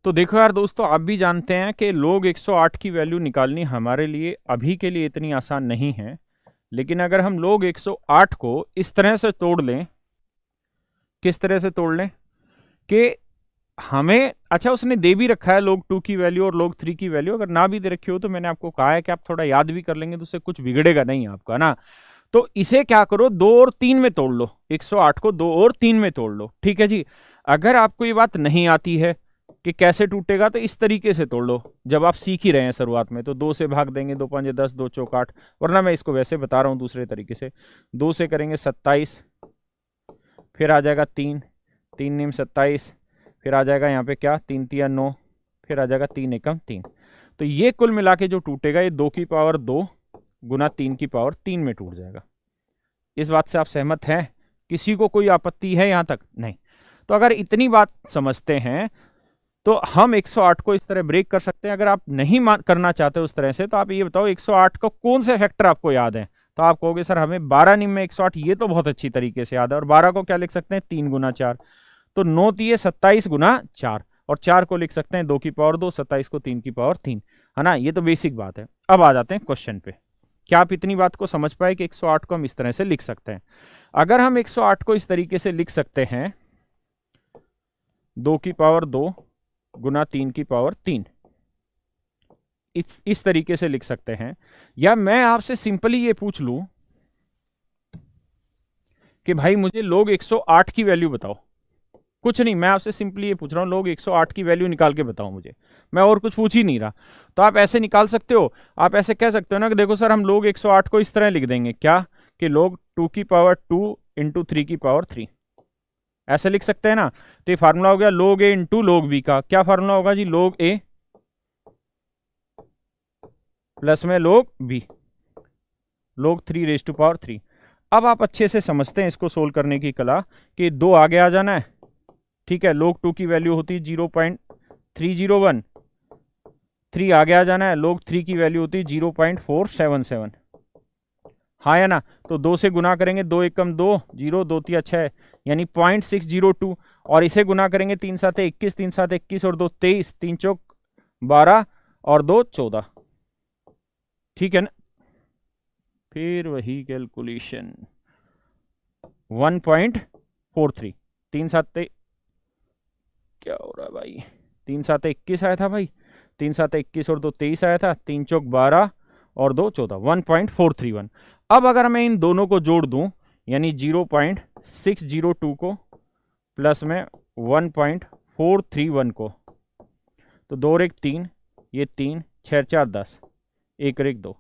तो देखो यार दोस्तों, आप भी जानते हैं कि लोग 108 की वैल्यू निकालनी हमारे लिए अभी के लिए इतनी आसान नहीं है। लेकिन अगर हम लोग 108 को इस तरह से तोड़ लें, किस तरह से तोड़ लें कि हमें, अच्छा उसने दे भी रखा है लोग 2 की वैल्यू और लोग 3 की वैल्यू, अगर ना भी दे रखी हो तो मैंने आपको कहा है कि आप थोड़ा याद भी कर लेंगे तो उससे कुछ बिगड़ेगा नहीं आपका ना। तो इसे क्या करो, 2 और 3 में तोड़ लो, 108 को 2 और 3 में तोड़ लो, ठीक है जी। अगर आपको ये बात नहीं आती है कि कैसे टूटेगा, तो इस तरीके से तोड़ लो। जब आप सीख ही रहे हैं शुरुआत में, तो 2 से भाग देंगे, 2 पंजे 10, 2 चौक 8, वरना मैं इसको वैसे बता रहा हूं दूसरे तरीके से। 2 से करेंगे 27, फिर आ जाएगा 3, 3 नीम 27, फिर आ जाएगा यहाँ पे क्या, 3 तिया 9, फिर आ जाएगा 3 एकम 3। तो ये कुल मिला के जो टूटेगा ये 2 की पावर 2 गुना 3 की पावर 3 में टूट जाएगा। इस बात से आप सहमत हैं? किसी को कोई आपत्ति है यहां तक? नहीं। तो अगर इतनी बात समझते हैं तो हम 108 को इस तरह ब्रेक कर सकते हैं। अगर आप नहीं करना चाहते उस तरह से, तो आप ये बताओ 108 को कौन से फैक्टर आपको याद है? तो आप कहोगे सर हमें 12 निम में 108, ये तो बहुत अच्छी तरीके से याद है। और 12 को क्या लिख सकते हैं, 3 गुना 4, तो 9 तिये 27 गुना 4, और 4 को लिख सकते हैं 2 की पावर 2, 27 को 3 की पावर 3, है ना। ये तो बेसिक बात है। अब आ जाते हैं क्वेश्चन पे। क्या आप इतनी बात को समझ पाए कि 108 को हम इस तरह से लिख सकते हैं? अगर हम 108 को इस तरीके से लिख सकते हैं, 2 की पावर 2 गुना 3 की पावर 3, इस तरीके से लिख सकते हैं। या मैं आपसे सिंपली ये पूछ लूं कि भाई मुझे लोग 108 की वैल्यू बताओ, कुछ नहीं, मैं आपसे सिंपली ये पूछ रहा हूं, लोग 108 की वैल्यू निकाल के बताओ मुझे, मैं और कुछ पूछ ही नहीं रहा। तो आप ऐसे निकाल सकते हो, आप ऐसे कह सकते हो ना कि देखो सर हम लोग 108 को इस तरह लिख देंगे, क्या कि लोग 2 की पावर 2 इंटू 3 की पावर 3, ऐसे लिख सकते हैं ना। तो ये फार्मूला हो गया लोग ए इंटू लोग बी का। क्या फार्मूला होगा जी, लोग ए प्लस में log b, log 3⁻3। अब आप अच्छे से समझते हैं इसको सोल्व करने की कला कि 2 आगे आ जाना है, ठीक है। log 2 की वैल्यू होती है 0.301, 3 आगे आ जाना है, log 3 की वैल्यू होती है 0.477, हाँ या ना। तो 2 से गुना करेंगे, 2 एकम 2, 0, 2 तिया 6, यानी 0.602। और इसे गुना करेंगे 3 7 21, 3 7 21 और 2 23, 3 चौक 12 और 2 14, ठीक है ना। फिर वही कैलकुलेशन 1.43, 3 7 क्या हो रहा है भाई, 3 7 21 आया था भाई, 3 7 21 और 2 23 आया था, 3 चौक 12 और 2 14, 1.431। अब अगर मैं इन दोनों को जोड़ दूं, यानी 0.602 को प्लस में 1.431 को, तो 2 और 1 3, ये 3, 6 4 10, 1 और 1 2,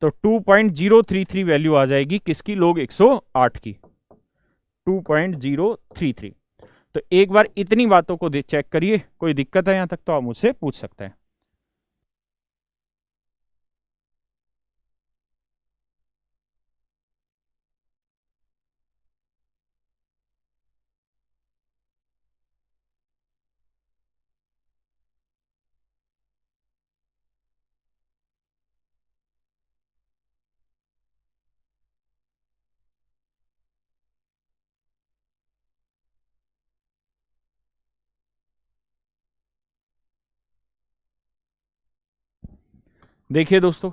तो 2.033 वैल्यू आ जाएगी किसकी, log 108 की, 2.033। तो एक बार इतनी बातों को चेक करिए, कोई दिक्कत है यहां तक तो आप मुझसे पूछ सकते हैं। देखिए दोस्तों,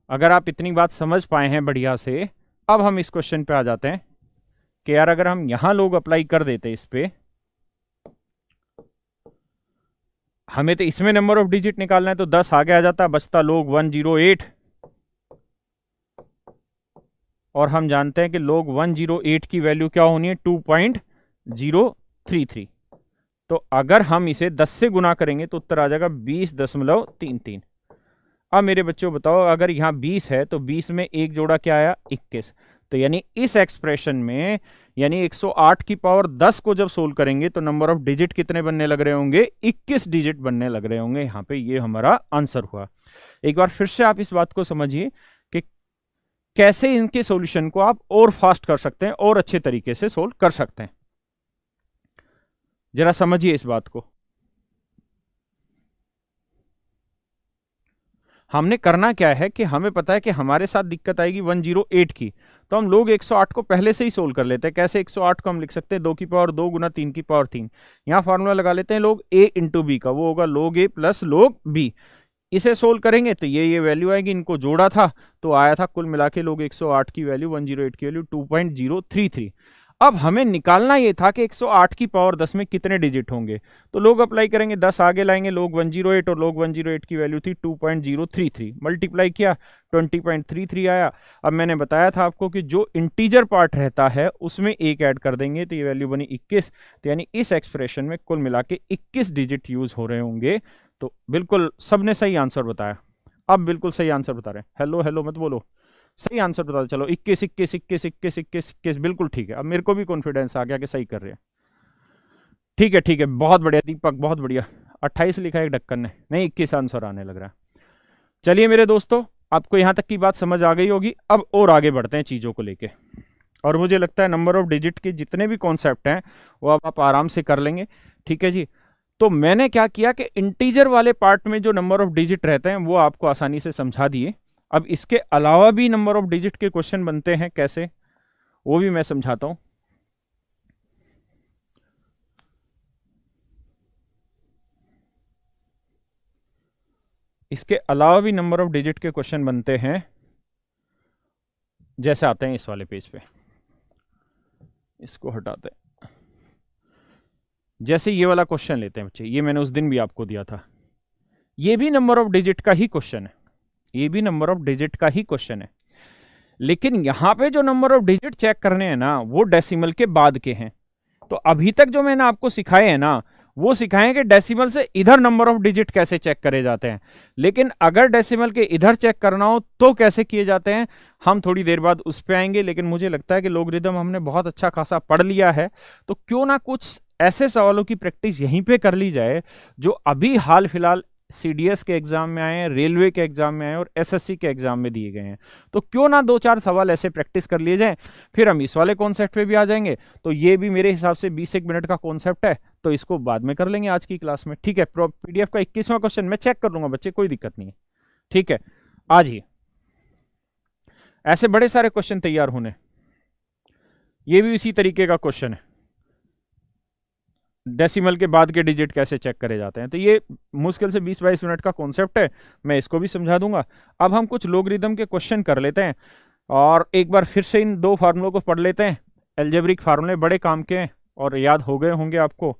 अगर आप इतनी बात समझ पाए हैं बढ़िया से, अब हम इस क्वेश्चन पे आ जाते हैं कि यार अगर हम यहां लोग अप्लाई कर देते इस पे, हमें तो इसमें नंबर ऑफ डिजिट निकालना है, तो 10 आगे आ जाता, बचता log 108, और हम जानते हैं कि log 108 की वैल्यू क्या होनी है, 2.033। तो अगर हम इसे 10 से गुना करेंगे तो उत्तर आ जाएगा 20.33। अब मेरे बच्चों बताओ, अगर यहाँ 20 है तो 20 में एक जोड़ा क्या आया, 21। तो यानी इस एक्सप्रेशन में, यानी 108 की पावर 10 को जब सोल्व करेंगे तो नंबर ऑफ डिजिट कितने बनने लग रहे होंगे, 21 डिजिट बनने लग रहे होंगे। यहाँ पे ये हमारा आंसर हुआ। एक बार फिर से आप इस बात को समझिए कि कैसे इनके सॉल्यूशन को आप और फास्ट कर सकते हैं और अच्छे तरीके से सोल्व कर सकते हैं। जरा समझिए इस बात को। हमने करना क्या है कि हमें पता है कि हमारे साथ दिक्कत आएगी 108 की, तो हम लोग 108 को पहले से ही सोल्व कर लेते हैं। कैसे, 108 को हम लिख सकते हैं 2 की पावर 2 गुना 3 की पावर 3। यहाँ फार्मूला लगा लेते हैं log a इंटू बी का, वो होगा log a plus log b। इसे सोल्व करेंगे तो ये वैल्यू आएगी, इनको जोड़ा था तो आया था कुल मिला के log 108 की वैल्यू, 108 की वैल्यू 2.033। अब हमें निकालना ये था कि 108 की पावर 10 में कितने डिजिट होंगे, तो लोग अप्लाई करेंगे, 10 आगे लाएंगे, log 108, और log 108 की वैल्यू थी 2.033, मल्टीप्लाई किया 20.33 आया। अब मैंने बताया था आपको कि जो इंटीजर पार्ट रहता है उसमें एक ऐड कर देंगे तो ये वैल्यू बनी 21। तो यानी इस एक्सप्रेशन में कुल मिला के 21 डिजिट यूज हो रहे होंगे। तो बिल्कुल सबने सही आंसर बताया, अब बिल्कुल सही आंसर बता रहे हैं। हेलो हेलो मत बोलो, सही आंसर बता दो। चलो 21 21 21 21 21 21, बिल्कुल ठीक है। अब मेरे को भी कॉन्फिडेंस आ गया कि सही कर रहे हैं। ठीक है, बहुत बढ़िया दीपक, बहुत बढ़िया। 28 लिखा है ढक्कन ने, नहीं 21 आंसर आने लग रहा है। चलिए मेरे दोस्तों, आपको यहां तक की बात समझ आ गई होगी। अब और आगे बढ़ते हैं चीजों को लेके, और मुझे लगता है नंबर ऑफ डिजिट के जितने भी कॉन्सेप्ट हैं वो अब आप आराम से कर लेंगे। ठीक है जी। तो मैंने क्या किया कि इंटीजर वाले पार्ट में जो नंबर ऑफ डिजिट रहते हैं वो आपको आसानी से समझा दिए। अब इसके अलावा भी नंबर ऑफ डिजिट के क्वेश्चन बनते हैं कैसे, वो भी मैं समझाता हूं। इसके अलावा भी नंबर ऑफ डिजिट के क्वेश्चन बनते हैं, जैसे आते हैं इस वाले पेज पे, इसको हटाते हैं। जैसे ये वाला क्वेश्चन लेते हैं बच्चे, ये मैंने उस दिन भी आपको दिया था। ये भी नंबर ऑफ डिजिट का ही क्वेश्चन है, ये भी नंबर ऑफ डिजिट का ही क्वेश्चन है, लेकिन यहां पे जो नंबर ऑफ डिजिट चेक करने हैं ना वो डेसिमल के बाद के हैं। तो अभी तक जो मैंने आपको सिखाए हैं ना वो सिखाएं कि डेसिमल से इधर नंबर ऑफ डिजिट कैसे चेक करे जाते हैं, लेकिन अगर डेसिमल के इधर चेक करना हो तो कैसे किए जाते हैं, हम थोड़ी देर बाद उस पे आएंगे। लेकिन मुझे लगता है कि लॉगरिदम हमने बहुत अच्छा खासा पढ़ लिया है, तो क्यों ना कुछ ऐसे सवालों की प्रैक्टिस यहीं पे कर ली जाए जो अभी हाल फिलहाल सीडीएस के एग्जाम में आए हैं, रेलवे के एग्जाम में आए हैं और एसएससी के एग्जाम में दिए गए हैं। तो क्यों ना 2-4 सवाल ऐसे प्रैक्टिस कर लिए जाएं, फिर हम इस वाले कॉन्सेप्ट पे भी आ जाएंगे। तो ये भी मेरे हिसाब से 20 मिनट का कॉन्सेप्ट है, तो इसको बाद में कर लेंगे आज की क्लास में। ठीक है, पीडीएफ का 21वां क्वेश्चन मैं चेक कर लूंगा बच्चे, कोई दिक्कत नहीं है। ठीक है, आज ही ऐसे बड़े सारे क्वेश्चन तैयार होने, ये भी इसी तरीके का क्वेश्चन है, डेसिमल के बाद के डिजिट कैसे चेक करे जाते हैं। तो ये मुश्किल से 20-22 मिनट का कॉन्सेप्ट है, मैं इसको भी समझा दूंगा। अब हम कुछ लोगरिदम के क्वेश्चन कर लेते हैं और एक बार फिर से इन 2 फार्मूलों को पढ़ लेते हैं। एल्जेब्रिक फार्मूले बड़े काम के हैं और याद हो गए होंगे आपको,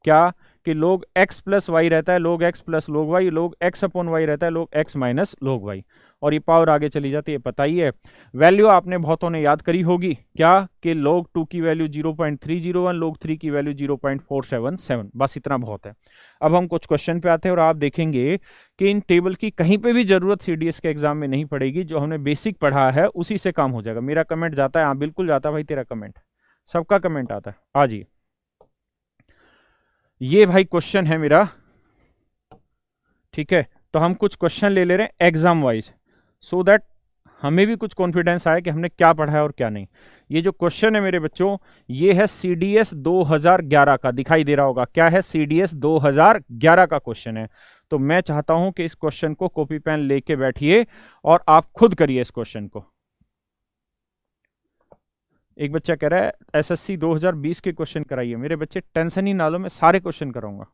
क्या कि log x प्लस वाई रहता है log x plus log y, log x upon y रहता है log x minus log y, और ये पावर आगे चली जाती है। पता ही है, वैल्यू आपने बहुतों ने याद करी होगी, क्या कि log 2 की वैल्यू 0.301, log 3 की वैल्यू 0.477, बस इतना बहुत है। अब हम कुछ क्वेश्चन पे आते हैं और आप देखेंगे कि इन टेबल की कहीं पे भी जरूरत सीडीएस के एग्जाम में नहीं पड़ेगी, जो हमने बेसिक पढ़ा है उसी से काम हो जाएगा। मेरा कमेंट जाता है? हाँ बिल्कुल जाता है भाई, तेरा कमेंट, सबका कमेंट आता है। आ जाइए, ये भाई क्वेश्चन है मेरा। ठीक है, तो हम कुछ क्वेश्चन ले ले रहे हैं एग्जाम वाइज, सो दैट हमें भी कुछ कॉन्फिडेंस आए कि हमने क्या पढ़ा है और क्या नहीं। ये जो क्वेश्चन है मेरे बच्चों, ये है सीडीएस 2011 का, दिखाई दे रहा होगा क्या है, सीडीएस 2011 का क्वेश्चन है। तो मैं चाहता हूं कि इस क्वेश्चन को कॉपी पेन लेके बैठिए और आप खुद करिए इस क्वेश्चन को। एक बच्चा कह रहा है एसएससी 2020 के क्वेश्चन कराइए। मेरे बच्चे टेंशन ही ना लो, मैं सारे क्वेश्चन कराऊंगा,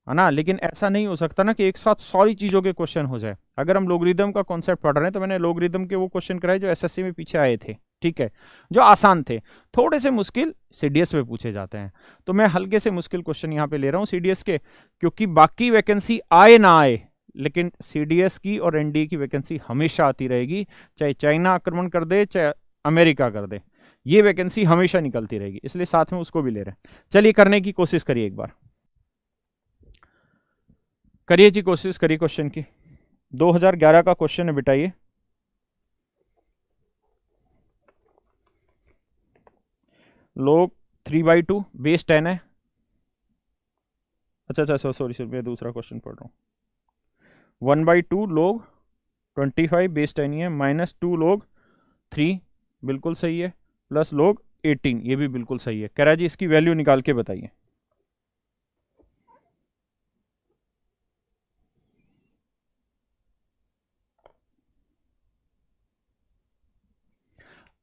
है ना। लेकिन ऐसा नहीं हो सकता ना कि एक साथ सारी चीजों के क्वेश्चन हो जाए। अगर हम लोगरिदम का कॉन्सेप्ट पढ़ रहे हैं तो मैंने लोगरिदम के वो क्वेश्चन कराए जो एसएससी में पीछे आए थे, ठीक है, जो आसान थे। थोड़े से मुश्किल सीडीएस में पूछे जाते हैं, तो मैं हल्के से मुश्किल क्वेश्चन यहाँ पे ले रहा हूँ सीडीएस के, क्योंकि बाकी वैकेंसी आए ना आए, लेकिन सीडीएस की और एनडीए की वैकेंसी हमेशा आती रहेगी, चाहे चाइना आक्रमण कर दे चाहे अमेरिका कर दे, ये वैकेंसी हमेशा निकलती रहेगी, इसलिए साथ में उसको भी ले रहे हैं। चलिए करने की कोशिश करिए, एक बार करिए जी, कोशिश करिए क्वेश्चन की। 2011 का क्वेश्चन है बेटा ये। log 3/2 बेस 10 है। अच्छा सॉरी मैं दूसरा क्वेश्चन पढ़ रहा हूँ। 1/2 log 25 बेस 10 ही है, माइनस 2 log 3 बिल्कुल सही है, प्लस log 18 ये भी बिल्कुल सही है। कह रहा है जी इसकी वैल्यू निकाल के बताइए।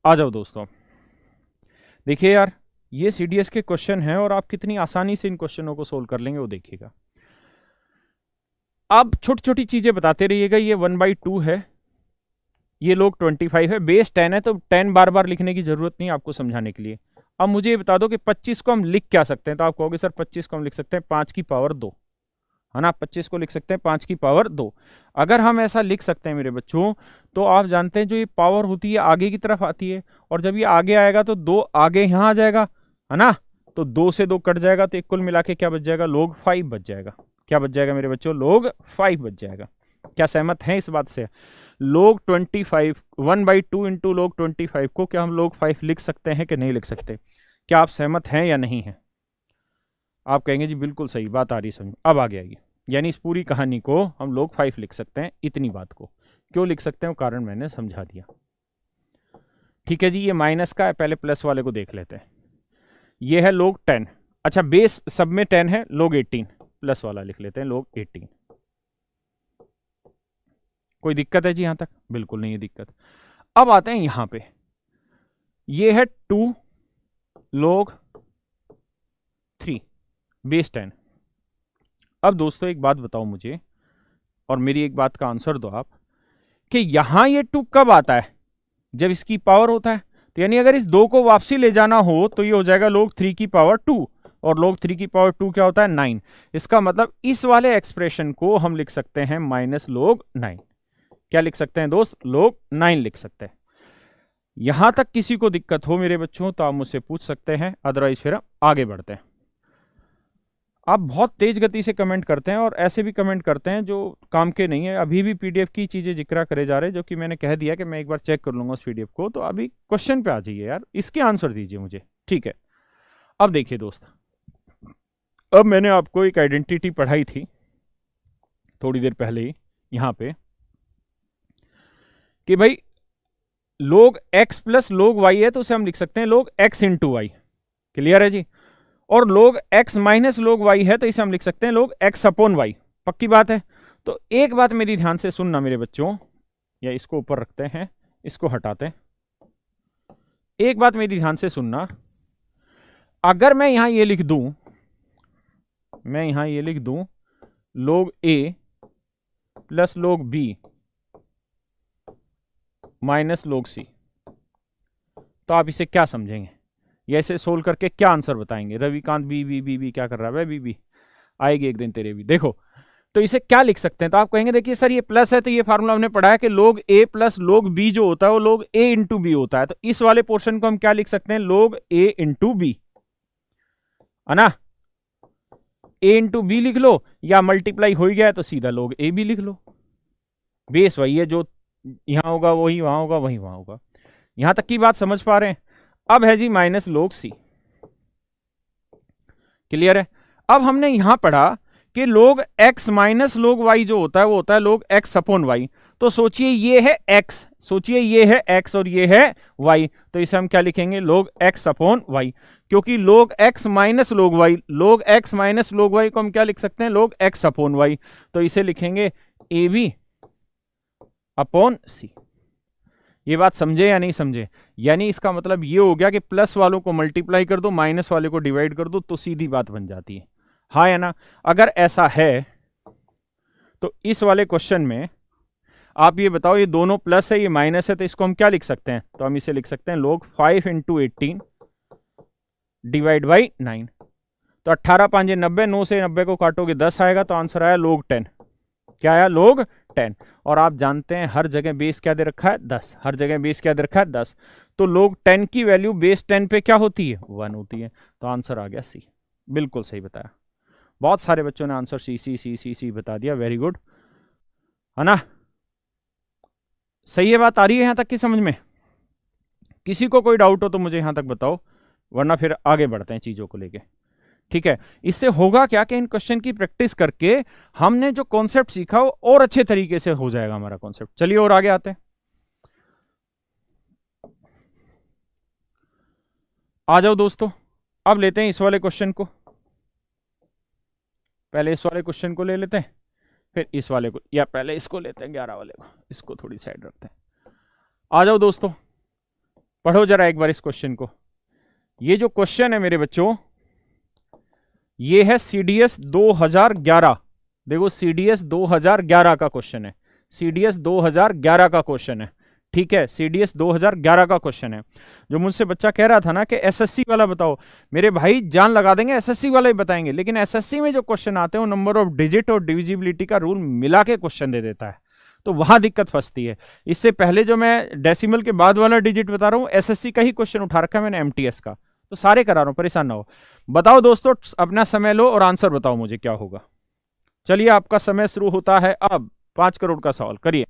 आ जाओ दोस्तों, देखिए यार ये सीडीएस के क्वेश्चन हैं और आप कितनी आसानी से इन क्वेश्चनों को सोल्व कर लेंगे वो देखिएगा। अब छोटी छोटी चीजें बताते रहिएगा। ये 1/2 है, ये log 25 है, बेस 10 है, तो 10 बार बार लिखने की जरूरत नहीं आपको समझाने के लिए। अब मुझे ये बता दो कि 25 को हम लिख क्या सकते हैं, तो आप कहोगे सर 25 को हम लिख सकते हैं 5 की पावर 2, है ना। 25 को लिख सकते हैं 5 की पावर 2। अगर हम ऐसा लिख सकते हैं मेरे बच्चों, तो आप जानते हैं जो ये पावर होती है आगे की तरफ आती है, और जब ये आगे आएगा तो 2 आगे यहाँ आ जाएगा, है ना। तो 2 से 2 कट जाएगा, तो कुल मिला के क्या बच जाएगा, log 5 बच जाएगा। क्या बच जाएगा मेरे बच्चों, log 5 बच जाएगा। क्या सहमत हैं इस बात से? log 25 1/2 इंटू log 25 को क्या हम log 5 लिख सकते हैं कि नहीं लिख सकते? क्या आप सहमत हैं या नहीं हैं? आप कहेंगे जी बिल्कुल सही बात आ रही समझ, अब आ गया ये। यानी इस पूरी कहानी को हम log 5 लिख सकते हैं। इतनी बात को क्यों लिख सकते हैं, कारण मैंने समझा दिया। ठीक है जी, ये माइनस का है, पहले प्लस वाले को देख लेते हैं। ये है log 10, अच्छा बेस सब में 10 है, log 18, प्लस वाला लिख लेते हैं log 18। कोई दिक्कत है जी यहां तक? बिल्कुल नहीं है दिक्कत। अब आते हैं यहां पे, ये है 2 log 3 बेस 10। अब दोस्तों एक बात बताओ मुझे, और मेरी एक बात का आंसर दो आप, कि यहां ये 2 कब आता है, जब इसकी पावर होता है। तो यानी अगर इस 2 को वापसी ले जाना हो तो ये हो जाएगा log 3 की पावर 2, और log 3 की पावर 2 क्या होता है, 9। इसका मतलब इस वाले एक्सप्रेशन को हम लिख सकते हैं माइनस log 9। क्या लिख सकते हैं दोस्त, log 9 लिख सकते हैं। यहां तक किसी को दिक्कत हो मेरे बच्चों तो आप मुझसे पूछ सकते हैं, अदरवाइज फिर हम आगे बढ़ते हैं। आप बहुत तेज गति से कमेंट करते हैं और ऐसे भी कमेंट करते हैं जो काम के नहीं है। अभी भी पीडीएफ की चीजें जिक्र करे जा रहे हैं, जो कि मैंने कह दिया कि मैं एक बार चेक कर लूंगा उस पीडीएफ को। तो अभी क्वेश्चन पे आ जाइए यार, इसके आंसर दीजिए मुझे, ठीक है। अब देखिए दोस्त, अब मैंने आपको एक आइडेंटिटी पढ़ाई थी थोड़ी देर पहले ही यहां पे कि भाई log x plus log y है तो उसे हम लिख सकते हैं log x into y. Clear है जी। और log x minus log y है तो इसे हम लिख सकते हैं log x अपॉन y। पक्की बात है। तो एक बात मेरी ध्यान से सुनना मेरे बच्चों, या इसको ऊपर रखते हैं, इसको हटाते हैं। एक बात मेरी ध्यान से सुनना, अगर मैं यहां ये लिख दूं, मैं यहां ये लिख दूं log a plus log b minus log c, तो आप इसे क्या समझेंगे? या इसे सोल्व करके क्या आंसर बताएंगे? Ravikant B B B B क्या कर रहा है? बी बी आएगी एक दिन तेरे भी। देखो तो इसे क्या लिख सकते हैं? तो आप कहेंगे देखिए सर ये प्लस है तो ये फार्मूला हमने पढ़ा है कि log a plus log b जो होता है वो log a इंटू बी होता है। तो इस वाले पोर्शन को हम क्या लिख सकते हैं? log a इंटू बी, है ना। a इंटू बी लिख लो, या मल्टीप्लाई हो ही गया है तो सीधा log a भी लिख लो। बेस वही है, जो यहां होगा वही वहां होगा, वही वहां होगा। यहां तक की बात समझ पा रहे हैं? अब है जी माइनस log c। क्लियर है। अब हमने यहां पढ़ा कि log x minus log y जो होता है वो होता है log x अपॉन y। तो सोचिए ये है x, सोचिए ये है x और ये है y, तो इसे हम क्या लिखेंगे? log x upon y। क्योंकि log x minus log y, log x minus log y को हम क्या लिख सकते हैं? log x upon y। तो इसे लिखेंगे ab अपॉन c। ये बात समझे या नहीं समझे? यानी इसका मतलब ये हो गया कि प्लस वालों को मल्टीप्लाई कर दो, माइनस वाले को डिवाइड कर दो, तो सीधी बात बन जाती है। हाँ या ना? अगर ऐसा है तो इस वाले क्वेश्चन में आप ये बताओ, ये दोनों प्लस है ये माइनस है, तो इसको हम क्या लिख सकते हैं? तो हम इसे लिख सकते हैं log 5 इंटू 18 डिवाइड बाई 9। तो 18 5 90, 9 से 90 को काटोगे 10 आएगा, तो आंसर आया log 10। क्या आया? log 10। और आप जानते हैं हर जगह बेस क्या दे रखा है? 10। हर जगह बेस क्या दे रखा है? 10। तो log 10 की वैल्यू बेस 10 पे क्या होती है? 1 होती है। तो आंसर आ गया सी। बिल्कुल सही बताया। बहुत सारे बच्चों ने आंसर सी सी सी सी सी बता दिया। वेरी गुड, है ना। सही है, बात आ रही है यहां तक की समझ में? किसी को कोई डाउट हो तो मुझे यहां तक बताओ, वरना फिर आगे बढ़ते हैं चीजों को लेके। ठीक है। इससे होगा क्या कि इन क्वेश्चन की प्रैक्टिस करके हमने जो कॉन्सेप्ट सीखा वो और अच्छे तरीके से हो जाएगा हमारा कॉन्सेप्ट। चलिए और आगे आते हैं। आ जाओ दोस्तों, अब लेते हैं इस वाले क्वेश्चन को। पहले इस वाले क्वेश्चन को ले लेते हैं, फिर इस वाले को, या पहले इसको लेते हैं 11 वाले को, इसको थोड़ी साइड रखते हैं। आ जाओ दोस्तों, पढ़ो जरा एक बार इस क्वेश्चन को। ये जो क्वेश्चन है मेरे बच्चों, ये है सीडीएस 2011। देखो सीडीएस 2011 का क्वेश्चन है, सीडीएस 2011 का क्वेश्चन है। ठीक है, सीडीएस 2011 का क्वेश्चन है। जो मुझसे बच्चा कह रहा था ना कि एसएससी वाला बताओ, मेरे भाई जान लगा देंगे, एसएससी वाला ही बताएंगे। लेकिन एसएससी में जो क्वेश्चन आते हैं वो नंबर ऑफ डिजिट और डिविजिबिलिटी का रूल मिला के क्वेश्चन दे देता है, तो वहां दिक्कत फंसती है। इससे पहले जो मैं डेसिमल के बाद वाला डिजिट बता रहा हूँ, एसएससी का ही क्वेश्चन उठा रखा है मैंने, एमटीएस का। तो सारे करा रहा हूं, परेशान ना हो। बताओ दोस्तों, अपना समय लो और आंसर बताओ मुझे क्या होगा। चलिए आपका समय शुरू होता है अब। 5 करोड़ का सवाल करिए।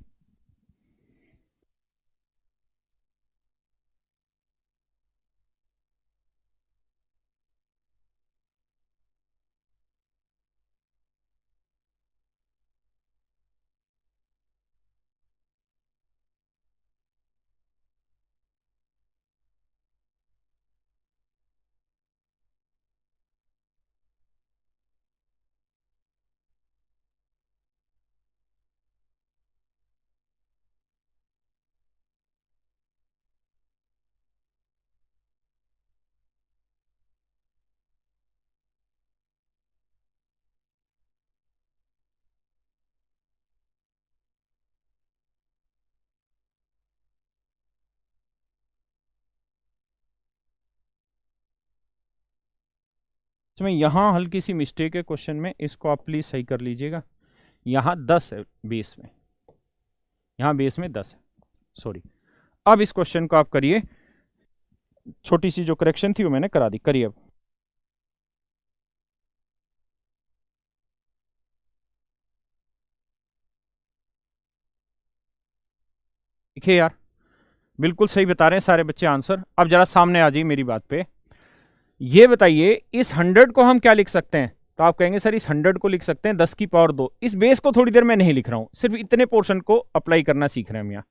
इसमें यहाँ हल्की सी मिस्टेक है क्वेश्चन में, इसको आप प्लीज सही कर लीजिएगा। यहाँ 10 है बेस में, यहाँ बेस में 10 है, सॉरी। अब इस क्वेश्चन को आप करिए, छोटी सी जो करेक्शन थी वो मैंने करा दी, करिए अब। देखिए यार, बिल्कुल सही बता रहे हैं सारे बच्चे आंसर। अब जरा सामने आ जाइए मेरी बात पे। ये बताइए इस 100 को हम क्या लिख सकते हैं? तो आप कहेंगे सर इस 100 को लिख सकते हैं 10 की पावर 2। इस बेस को थोड़ी देर में नहीं लिख रहा हूं, सिर्फ इतने पोर्शन को अप्लाई करना सीख रहे हैं हम यहाँ।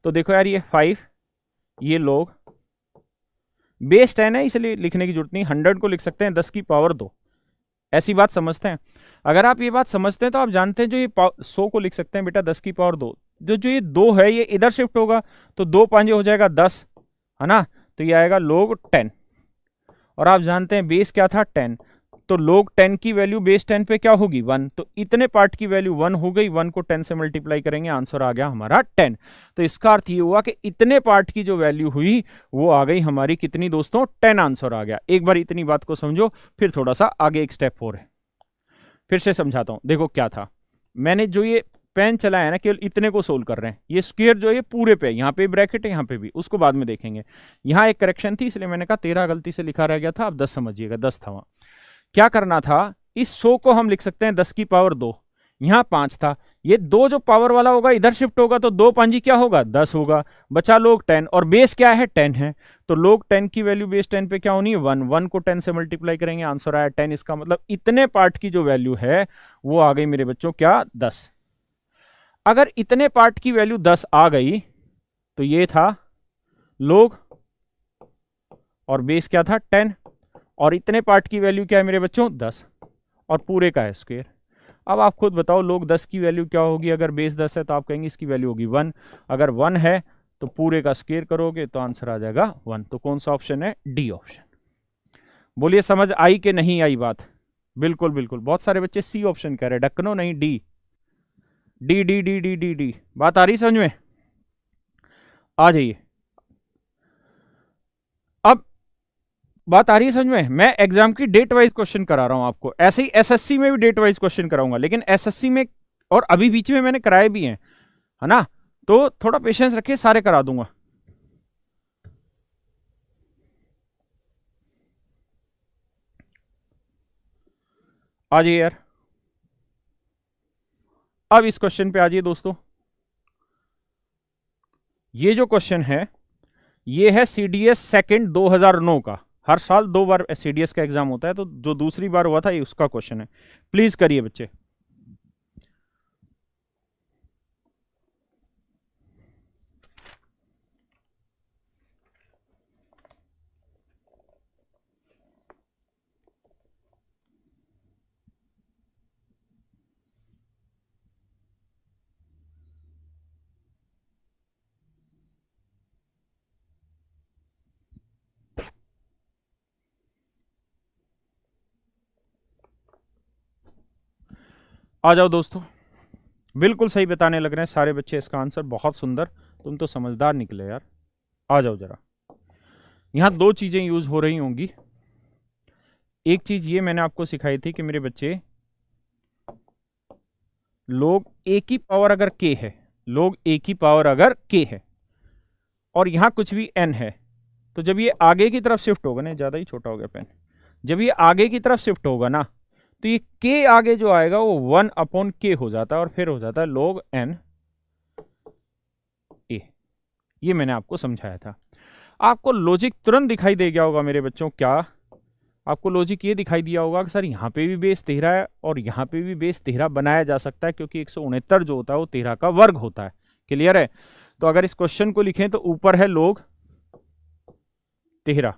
तो देखो यार, ये 5, ये लोग बेस 10 है इसलिए लिखने की जरूरत नहीं, 100 को लिख सकते हैं 10 की पावर 2। ऐसी बात समझते हैं? अगर आप ये बात समझते हैं तो आप जानते हैं जो ये 100 को लिख सकते हैं बेटा 10 की पावर 2। जो ये 2 है ये इधर शिफ्ट होगा तो 2 5 हो जाएगा 10, है ना, तो ये आएगा लोग 10। और आप जानते हैं बेस क्या था 10, तो लोग 10 की वैल्यू बेस 10 पे क्या होगी 1, तो इतने पार्ट की वैल्यू 1 हो गई, 1 को 10 से मल्टीप्लाई करेंगे, आंसर आ गया हमारा 10। तो इसका अर्थ ये हुआ कि इतने पार्ट की जो वैल्यू हुई वो आ गई हमारी कितनी दोस्तों, 10 आंसर आ गया। एक बार इतनी बात को समझो, फिर थोड़ा सा आगे एक स्टेप और है, फिर से समझाता हूं। देखो क्या था, मैंने जो ये पेन चलाया है ना, केवल इतने को सोल्व कर रहे हैं। ये स्क्वायर जो है पूरे पे, यहाँ पे ब्रैकेट है, यहाँ पे भी, उसको बाद में देखेंगे। यहाँ एक करेक्शन थी इसलिए मैंने कहा 13 गलती से लिखा रह गया था, आप 10 समझिएगा, 10 था वहां। क्या करना था, इस 100 को हम लिख सकते हैं 10 की पावर 2, यहाँ 5 था, ये 2 जो पावर वाला होगा इधर शिफ्ट होगा तो 2 5 क्या होगा 10 होगा, बचा लोग 10, और बेस क्या है 10 है, तो लोग 10 की वैल्यू बेस 10 पे क्या होनी है 1, 1 को 10 से मल्टीप्लाई करेंगे, आंसर आया 10। इसका मतलब इतने पार्ट की जो वैल्यू है वो आ गई मेरे बच्चों क्या 10। अगर इतने पार्ट की वैल्यू 10 आ गई तो ये था लोग और बेस क्या था 10, और इतने पार्ट की वैल्यू क्या है मेरे बच्चों 10, और पूरे का है स्क्वायर। अब आप खुद बताओ लोग 10 की वैल्यू क्या होगी, अगर बेस 10 है तो आप कहेंगे इसकी वैल्यू होगी 1, अगर 1 है तो पूरे का स्क्वायर करोगे तो आंसर आ जाएगा 1। तो कौन सा ऑप्शन है, डी ऑप्शन। बोलिए समझ आई कि नहीं आई बात? बिल्कुल बिल्कुल, बहुत सारे बच्चे सी ऑप्शन कह रहे हैं, ढक्कनो नहीं, D D D D D D D. बात आ रही समझ में? आ जाइए। अब बात आ रही है समझ में? मैं एग्जाम की डेट वाइज क्वेश्चन करा रहा हूं आपको, ऐसे ही एसएससी में भी डेट वाइज क्वेश्चन कराऊंगा, लेकिन एसएससी में और अभी बीच में मैंने कराए भी हैं, है ना, तो थोड़ा पेशेंस रखिए, सारे करा दूंगा। आ जाइए यार, अब इस क्वेश्चन पे आ जाइए दोस्तों। ये जो क्वेश्चन है ये है सीडीएस सेकंड 2009 का। हर साल 2 बार सीडीएस का एग्जाम होता है, तो जो दूसरी बार हुआ था ये उसका क्वेश्चन है। प्लीज करिए बच्चे। आ जाओ दोस्तों, बिल्कुल सही बताने लग रहे हैं सारे बच्चे इसका आंसर, बहुत सुंदर, तुम तो समझदार निकले यार। आ जाओ जरा, यहां 2 चीजें यूज हो रही होंगी। एक चीज ये मैंने आपको सिखाई थी कि मेरे बच्चे लोग ए की पावर अगर के है, लोग ए की पावर अगर के है और यहां कुछ भी एन है, तो जब ये आगे की तरफ शिफ्ट होगा ना, ज्यादा ही छोटा हो गया पेन, जब ये आगे की तरफ शिफ्ट होगा ना तो ये के आगे जो आएगा वो 1 अपॉन के हो जाता है और फिर हो जाता है log n a। ये मैंने आपको समझाया था। आपको लॉजिक तुरंत दिखाई दे गया होगा मेरे बच्चों। क्या आपको लॉजिक ये दिखाई दिया होगा कि सर यहाँ पे भी बेस 13 है और यहाँ पे भी बेस 13 बनाया जा सकता है, क्योंकि 169 जो होता है वो 13 का वर्ग होता है। क्लियर है? तो अगर इस क्वेश्चन को लिखें तो ऊपर है log 13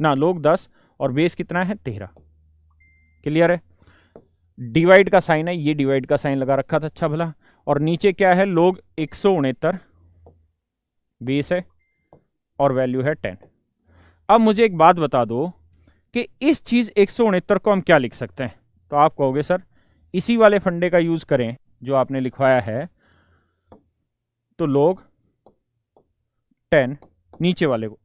ना, log 10 और बेस कितना है 13। क्लियर है? डिवाइड का साइन है, ये डिवाइड का साइन लगा रखा था अच्छा भला, और नीचे क्या है log 169 बेस है और वैल्यू है 10। अब मुझे एक बात बता दो कि इस चीज 169 को हम क्या लिख सकते हैं? तो आप कहोगे सर इसी वाले फंडे का यूज करें जो आपने लिखवाया है, तो log 10 नीचे वाले को,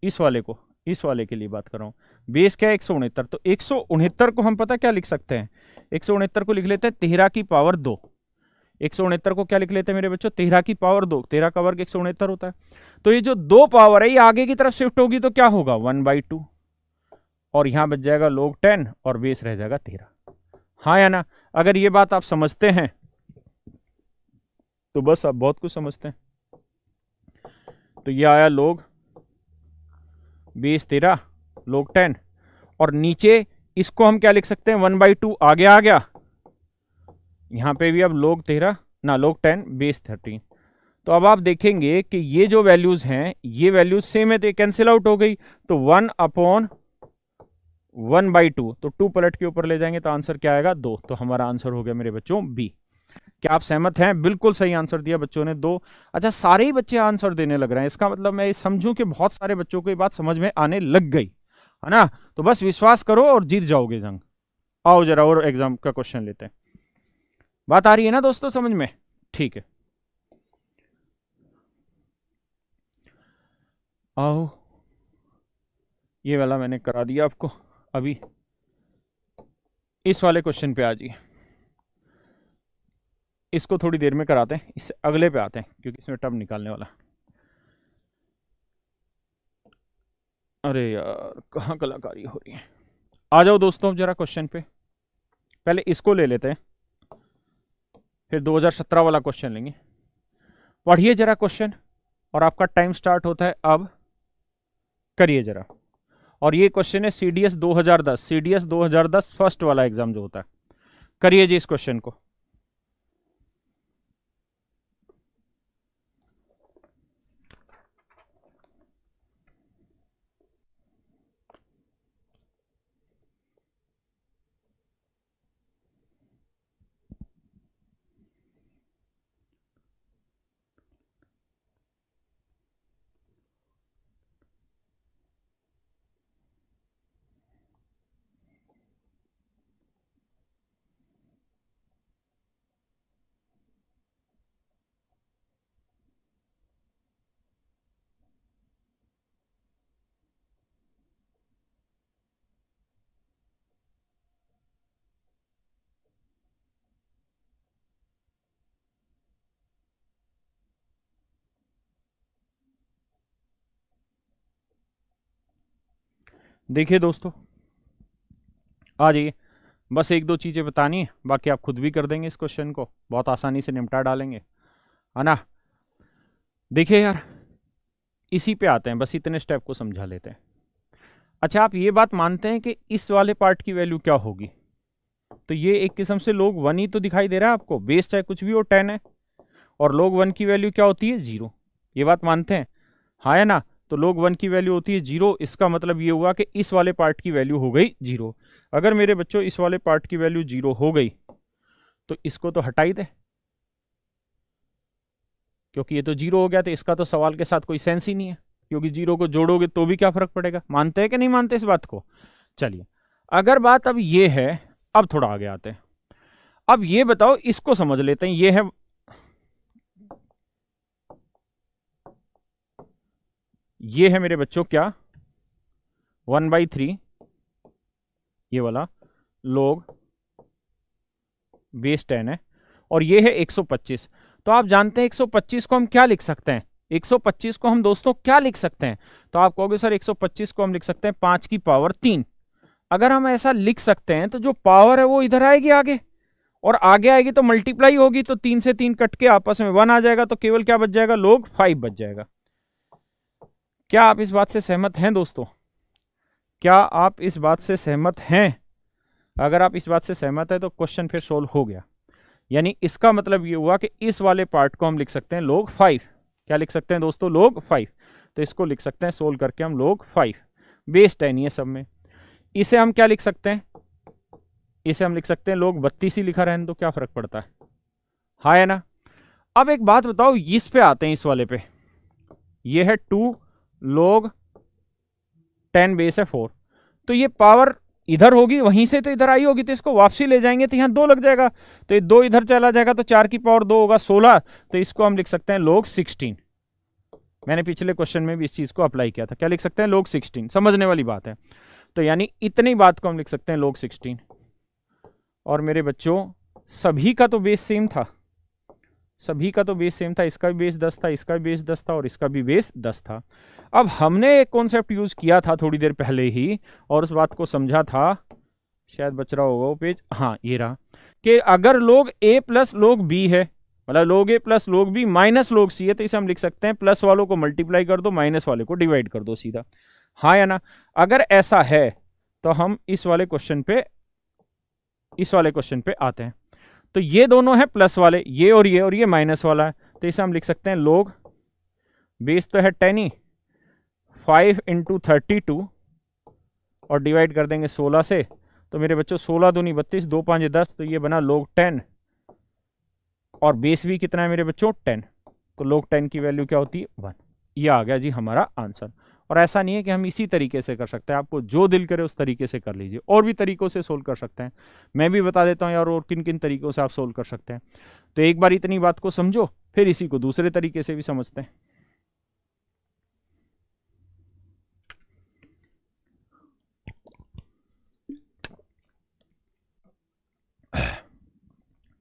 इस वाले के लिए बात कर रहा हूं, बेस क्या है 169, तो 169 को हम पता क्या लिख सकते हैं, 169 को लिख लेते हैं 13 की पावर 2। 169 को क्या लिख लेते हैं मेरे बच्चों, 13 की पावर 2, 13 का वर्ग 169 होता है। तो ये जो 2 पावर है ये आगे की तरफ शिफ्ट होगी तो क्या होगा 1/2, और यहां बच जाएगा log 10 और बेस रह जाएगा 13। हाँ या ना? अगर ये बात आप समझते हैं तो बस आप बहुत कुछ समझते हैं। तो ये आया log बेस 13 log 10 और नीचे इसको हम क्या लिख सकते हैं, 1/2 आगे आ गया, यहां पे भी अब log 13 ना log 10 बेस 13। तो अब आप देखेंगे कि ये जो वैल्यूज हैं ये वैल्यूज सेम है तो ये कैंसिल आउट हो गई, तो 1/1/2, तो 2 पलट के ऊपर ले जाएंगे तो आंसर क्या आएगा, 2। तो हमारा आंसर हो गया मेरे बच्चों बी। क्या आप सहमत हैं? बिल्कुल सही आंसर दिया बच्चों ने, 2। अच्छा, सारे ही बच्चे आंसर देने लग रहे हैं, इसका मतलब मैं समझूं कि बहुत सारे बच्चों को ये बात समझ में आने लग गई है ना। तो बस विश्वास करो और जीत जाओगे जंग। आओ जरा और एग्जाम का क्वेश्चन लेते हैं। बात आ रही है ना दोस्तों समझ में? ठीक है, आओ, ये वाला मैंने करा दिया आपको। अभी इस वाले क्वेश्चन पे आ जाइए, इसको थोड़ी देर में कराते हैं, इससे अगले पे आते हैं क्योंकि इसमें टर्म निकालने वाला। अरे यार कहाँ कलाकारी हो रही है। आ जाओ दोस्तों जरा क्वेश्चन पे, पहले इसको ले लेते हैं फिर 2017 वाला क्वेश्चन लेंगे। पढ़िए जरा क्वेश्चन और आपका टाइम स्टार्ट होता है अब, करिए जरा। और ये क्वेश्चन है CDS 2010 फर्स्ट वाला एग्जाम जो होता है। करिए जी इस क्वेश्चन को। देखिए दोस्तों, आ जाइए, बस एक दो चीज़ें बतानी है, बाकी आप खुद भी कर देंगे, इस क्वेश्चन को बहुत आसानी से निपटा डालेंगे, है ना। देखिए यार, इसी पे आते हैं, बस इतने स्टेप को समझा लेते हैं। अच्छा, आप ये बात मानते हैं कि इस वाले पार्ट की वैल्यू क्या होगी? तो ये एक किस्म से log 1 ही तो दिखाई दे रहा है आपको, बेस चाहे कुछ भी हो 10 है, और log 1 की वैल्यू क्या होती है, 0। ये बात मानते हैं, हाँ है ना। तो log 1 की वैल्यू होती है 0, इसका मतलब ये हुआ कि इस वाले पार्ट की वैल्यू हो गई 0। अगर मेरे बच्चों इस वाले पार्ट की वैल्यू 0 हो गई तो इसको तो हटा ही दे, क्योंकि ये तो 0 हो गया, तो इसका तो सवाल के साथ कोई सेंस ही नहीं है, क्योंकि 0 को जोड़ोगे तो भी क्या फर्क पड़ेगा। मानते हैं कि नहीं मानते इस बात को? चलिए, अगर बात अब ये है, अब थोड़ा आगे आते हैं। अब ये बताओ, इसको समझ लेते हैं। ये है मेरे बच्चों क्या, 1/3 ये वाला log बेस 10 है, और ये है 125। तो आप जानते हैं 125 को हम क्या लिख सकते हैं? 125 को हम दोस्तों क्या लिख सकते हैं? तो आप कहोगे सर 125 को हम लिख सकते हैं 5 की पावर 3। अगर हम ऐसा लिख सकते हैं तो जो पावर है वो इधर आएगी आगे, और आगे आएगी तो मल्टीप्लाई होगी, तो 3 से 3 कट के आपस में 1 आ जाएगा, तो केवल क्या बच जाएगा, log 5 बच जाएगा। क्या आप इस बात से सहमत हैं दोस्तों? क्या आप इस बात से सहमत हैं? अगर आप इस बात से सहमत है तो क्वेश्चन फिर सोल्व हो गया। यानी इसका मतलब ये हुआ कि इस वाले पार्ट को हम लिख सकते हैं log 5। क्या लिख सकते हैं दोस्तों, log 5। तो इसको लिख सकते हैं सोल्व करके हम log 5, बेस 10 ये सब में। इसे हम क्या लिख सकते हैं, इसे हम लिख सकते हैं log 32 ही लिखा रहने दो, क्या फर्क पड़ता है, हाँ है ना। अब एक बात बताओ, इस पे आते हैं, इस वाले पे। ये है 2 log 10 बेस है 4, तो ये पावर इधर होगी, वहीं से तो इधर आई होगी, तो इसको वापसी ले जाएंगे तो यहाँ 2 लग जाएगा, तो ये 2 इधर चला जाएगा, तो 4 की पावर 2 होगा 16। तो इसको हम लिख सकते हैं log 16। मैंने पिछले क्वेश्चन में भी इस चीज को अप्लाई किया था। क्या लिख सकते हैं, log 16। समझने वाली बात है। तो यानी इतनी बात को हम लिख सकते हैं log 16। और मेरे बच्चों, सभी का तो बेस सेम था, सभी का तो बेस सेम था, इसका भी बेस 10 था, इसका भी बेस 10 था, और इसका भी बेस 10 था। अब हमने एक कॉन्सेप्ट यूज किया था थोड़ी देर पहले ही, और उस बात को समझा था, शायद बच रहा होगा वो पेज, हाँ ये रहा, कि अगर log a plus log b है, मतलब log a plus log b minus log c है, तो इसे हम लिख सकते हैं प्लस वालों को मल्टीप्लाई कर दो, माइनस वाले को डिवाइड कर दो सीधा, हाँ या ना। अगर ऐसा है तो हम इस वाले क्वेश्चन पे आते हैं। तो ये दोनों है प्लस वाले, ये और ये माइनस वाला है, तो इसे हम लिख सकते हैं लोग, बेस तो है 10 ही, 5 इंटू 32 और डिवाइड कर देंगे 16 से, तो मेरे बच्चों 16 दूनी 32, 2 5 10, तो ये बना लोग 10 और बेस भी कितना है मेरे बच्चों 10, तो लोग 10 की वैल्यू क्या होती है 1। ये आ गया जी हमारा आंसर। और ऐसा नहीं है कि हम इसी तरीके से कर सकते हैं, आपको जो दिल करे उस तरीके से कर लीजिए, और भी तरीकों से सोल्व कर सकते हैं, मैं भी बता देता हूँ यार और किन किन तरीकों से आप सोल्व कर सकते हैं। तो एक बार इतनी बात को समझो, फिर इसी को दूसरे तरीके से भी समझते हैं।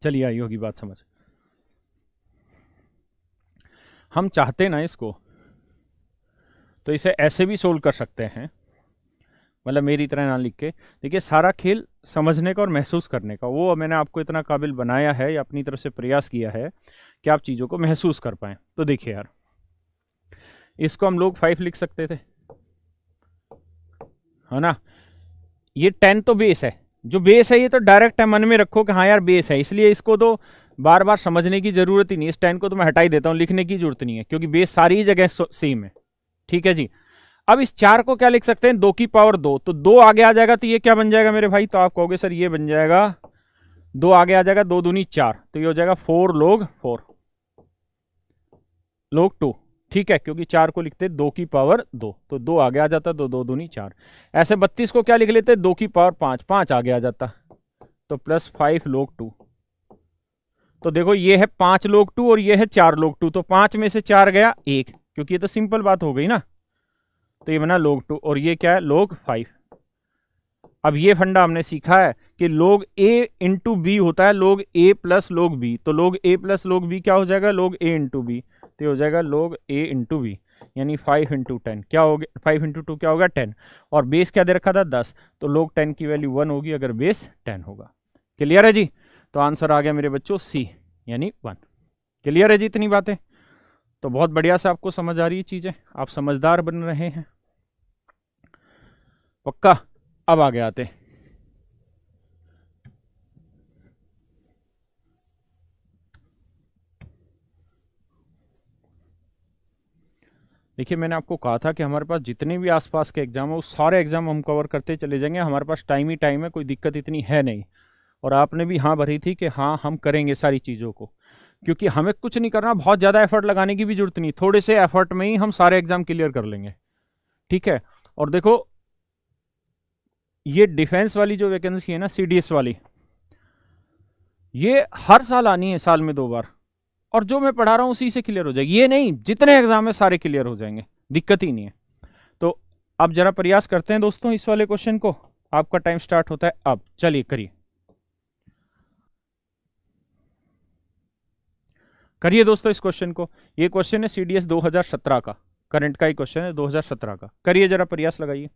चलिए आई होगी बात समझ। हम चाहते ना इसको, तो इसे ऐसे भी सोल्व कर सकते हैं, मतलब मेरी तरह ना लिख के। देखिए सारा खेल समझने का और महसूस करने का, वो मैंने आपको इतना काबिल बनाया है या अपनी तरफ से प्रयास किया है कि आप चीज़ों को महसूस कर पाएँ। तो देखिए यार, इसको हम लोग 5 लिख सकते थे, है ना। ये 10 तो बेस है, जो बेस है ये तो डायरेक्ट है, मन में रखो कि हाँ यार बेस है, इसलिए इसको तो बार बार समझने की जरूरत ही नहीं। इस 10 को तो मैं हटा ही देता हूँ, लिखने की जरूरत नहीं है, क्योंकि बेस सारी जगह सेम है। ठीक है जी। अब इस 4 को क्या लिख सकते हैं, 2 की पावर 2, तो 2 आगे आ जाएगा, तो ये क्या बन जाएगा मेरे भाई, तो आप कहोगे सर ये बन जाएगा 2 आगे आ जाएगा, 2 दूनी 4, तो ये हो जाएगा 4 लोग 2। ठीक है, क्योंकि 4 को लिखते 2 की पावर 2, तो 2 आगे आ जाता, 2 2 दूनी 4। ऐसे 32 को क्या लिख लेते, 2 की पावर 5, 5 आगे आ जाता, तो प्लस 5 लोग 2। तो देखो ये है 5 लोग 2 और ये है 4 लोग 2, तो 5 में से 4 गया 1, क्योंकि ये तो सिंपल बात हो गई ना। तो ये बना लोग 2 और ये क्या है लोग 5। अब ये फंडा हमने सीखा है कि लोग a इंटू बी होता है लोग a प्लस लोग b, तो लोग a प्लस लोग b क्या हो जाएगा, लोग a इंटू बी, तो ये हो जाएगा लोग a इंटू बी, यानी 5 इंटू 10 क्या हो गया, 5 इंटू 2 क्या होगा 10, और बेस क्या दे रखा था 10, तो लोग 10 की वैल्यू 1 होगी अगर बेस 10 होगा। क्लियर है जी। तो आंसर आ गया मेरे बच्चों सी, यानी 1। क्लियर है जी इतनी बातें, तो बहुत बढ़िया से आपको समझ आ रही है चीजें, आप समझदार बन रहे हैं पक्का। अब आगे आते, देखिए मैंने आपको कहा था कि हमारे पास जितने भी आसपास के एग्जाम है, उस सारे एग्जाम हम कवर करते चले जाएंगे, हमारे पास टाइम ही टाइम है, कोई दिक्कत इतनी है नहीं। और आपने भी हाँ भरी थी कि हाँ हम करेंगे सारी चीज़ों को, क्योंकि हमें कुछ नहीं करना, बहुत ज़्यादा एफर्ट लगाने की भी जरूरत नहीं, थोड़े से एफर्ट में ही हम सारे एग्जाम क्लियर कर लेंगे। ठीक है। और देखो ये डिफेंस वाली जो वैकेंसी है ना, सीडीएस वाली, ये हर साल आनी है, साल में 2 बार, और जो मैं पढ़ा रहा हूं उसी से क्लियर हो जाएगी। ये नहीं, जितने एग्जाम है सारे क्लियर हो जाएंगे, दिक्कत ही नहीं है। तो अब जरा प्रयास करते हैं दोस्तों इस वाले क्वेश्चन को, आपका टाइम स्टार्ट होता है अब, चलिए करिए करिए दोस्तों इस क्वेश्चन को। ये क्वेश्चन है सीडीएस 2017 का, करंट का ही क्वेश्चन है 2017 का, करिए जरा प्रयास लगाइए।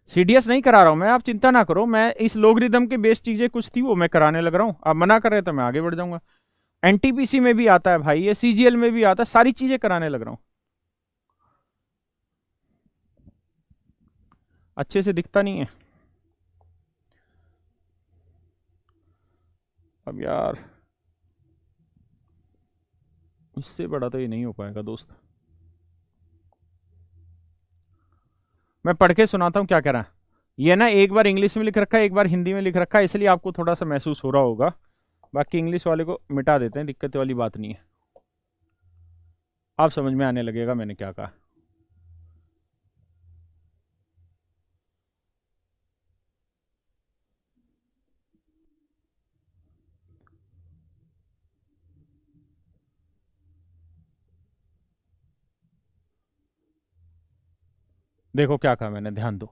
सीडीएस नहीं करा रहा हूं मैं, आप चिंता ना करो, मैं इस लोगरिदम के बेस चीजें कुछ थी वो मैं कराने लग रहा हूं, आप मना कर रहे तो मैं आगे बढ़ जाऊंगा। एनटीपीसी में भी आता है भाई, ये सीजीएल में भी आता है, सारी चीजें कराने लग रहा हूं। अच्छे से दिखता नहीं है अब यार, इससे बड़ा तो ये नहीं हो पाएगा दोस्त। मैं पढ़ के सुनाता हूँ क्या कह रहा है। ये ना एक बार इंग्लिश में लिख रखा है, एक बार हिंदी में लिख रखा है, इसलिए आपको थोड़ा सा महसूस हो रहा होगा, बाकी इंग्लिश वाले को मिटा देते हैं, दिक्कत वाली बात नहीं है, आप समझ में आने लगेगा मैंने क्या कहा। देखो क्या कहा मैंने, ध्यान दो।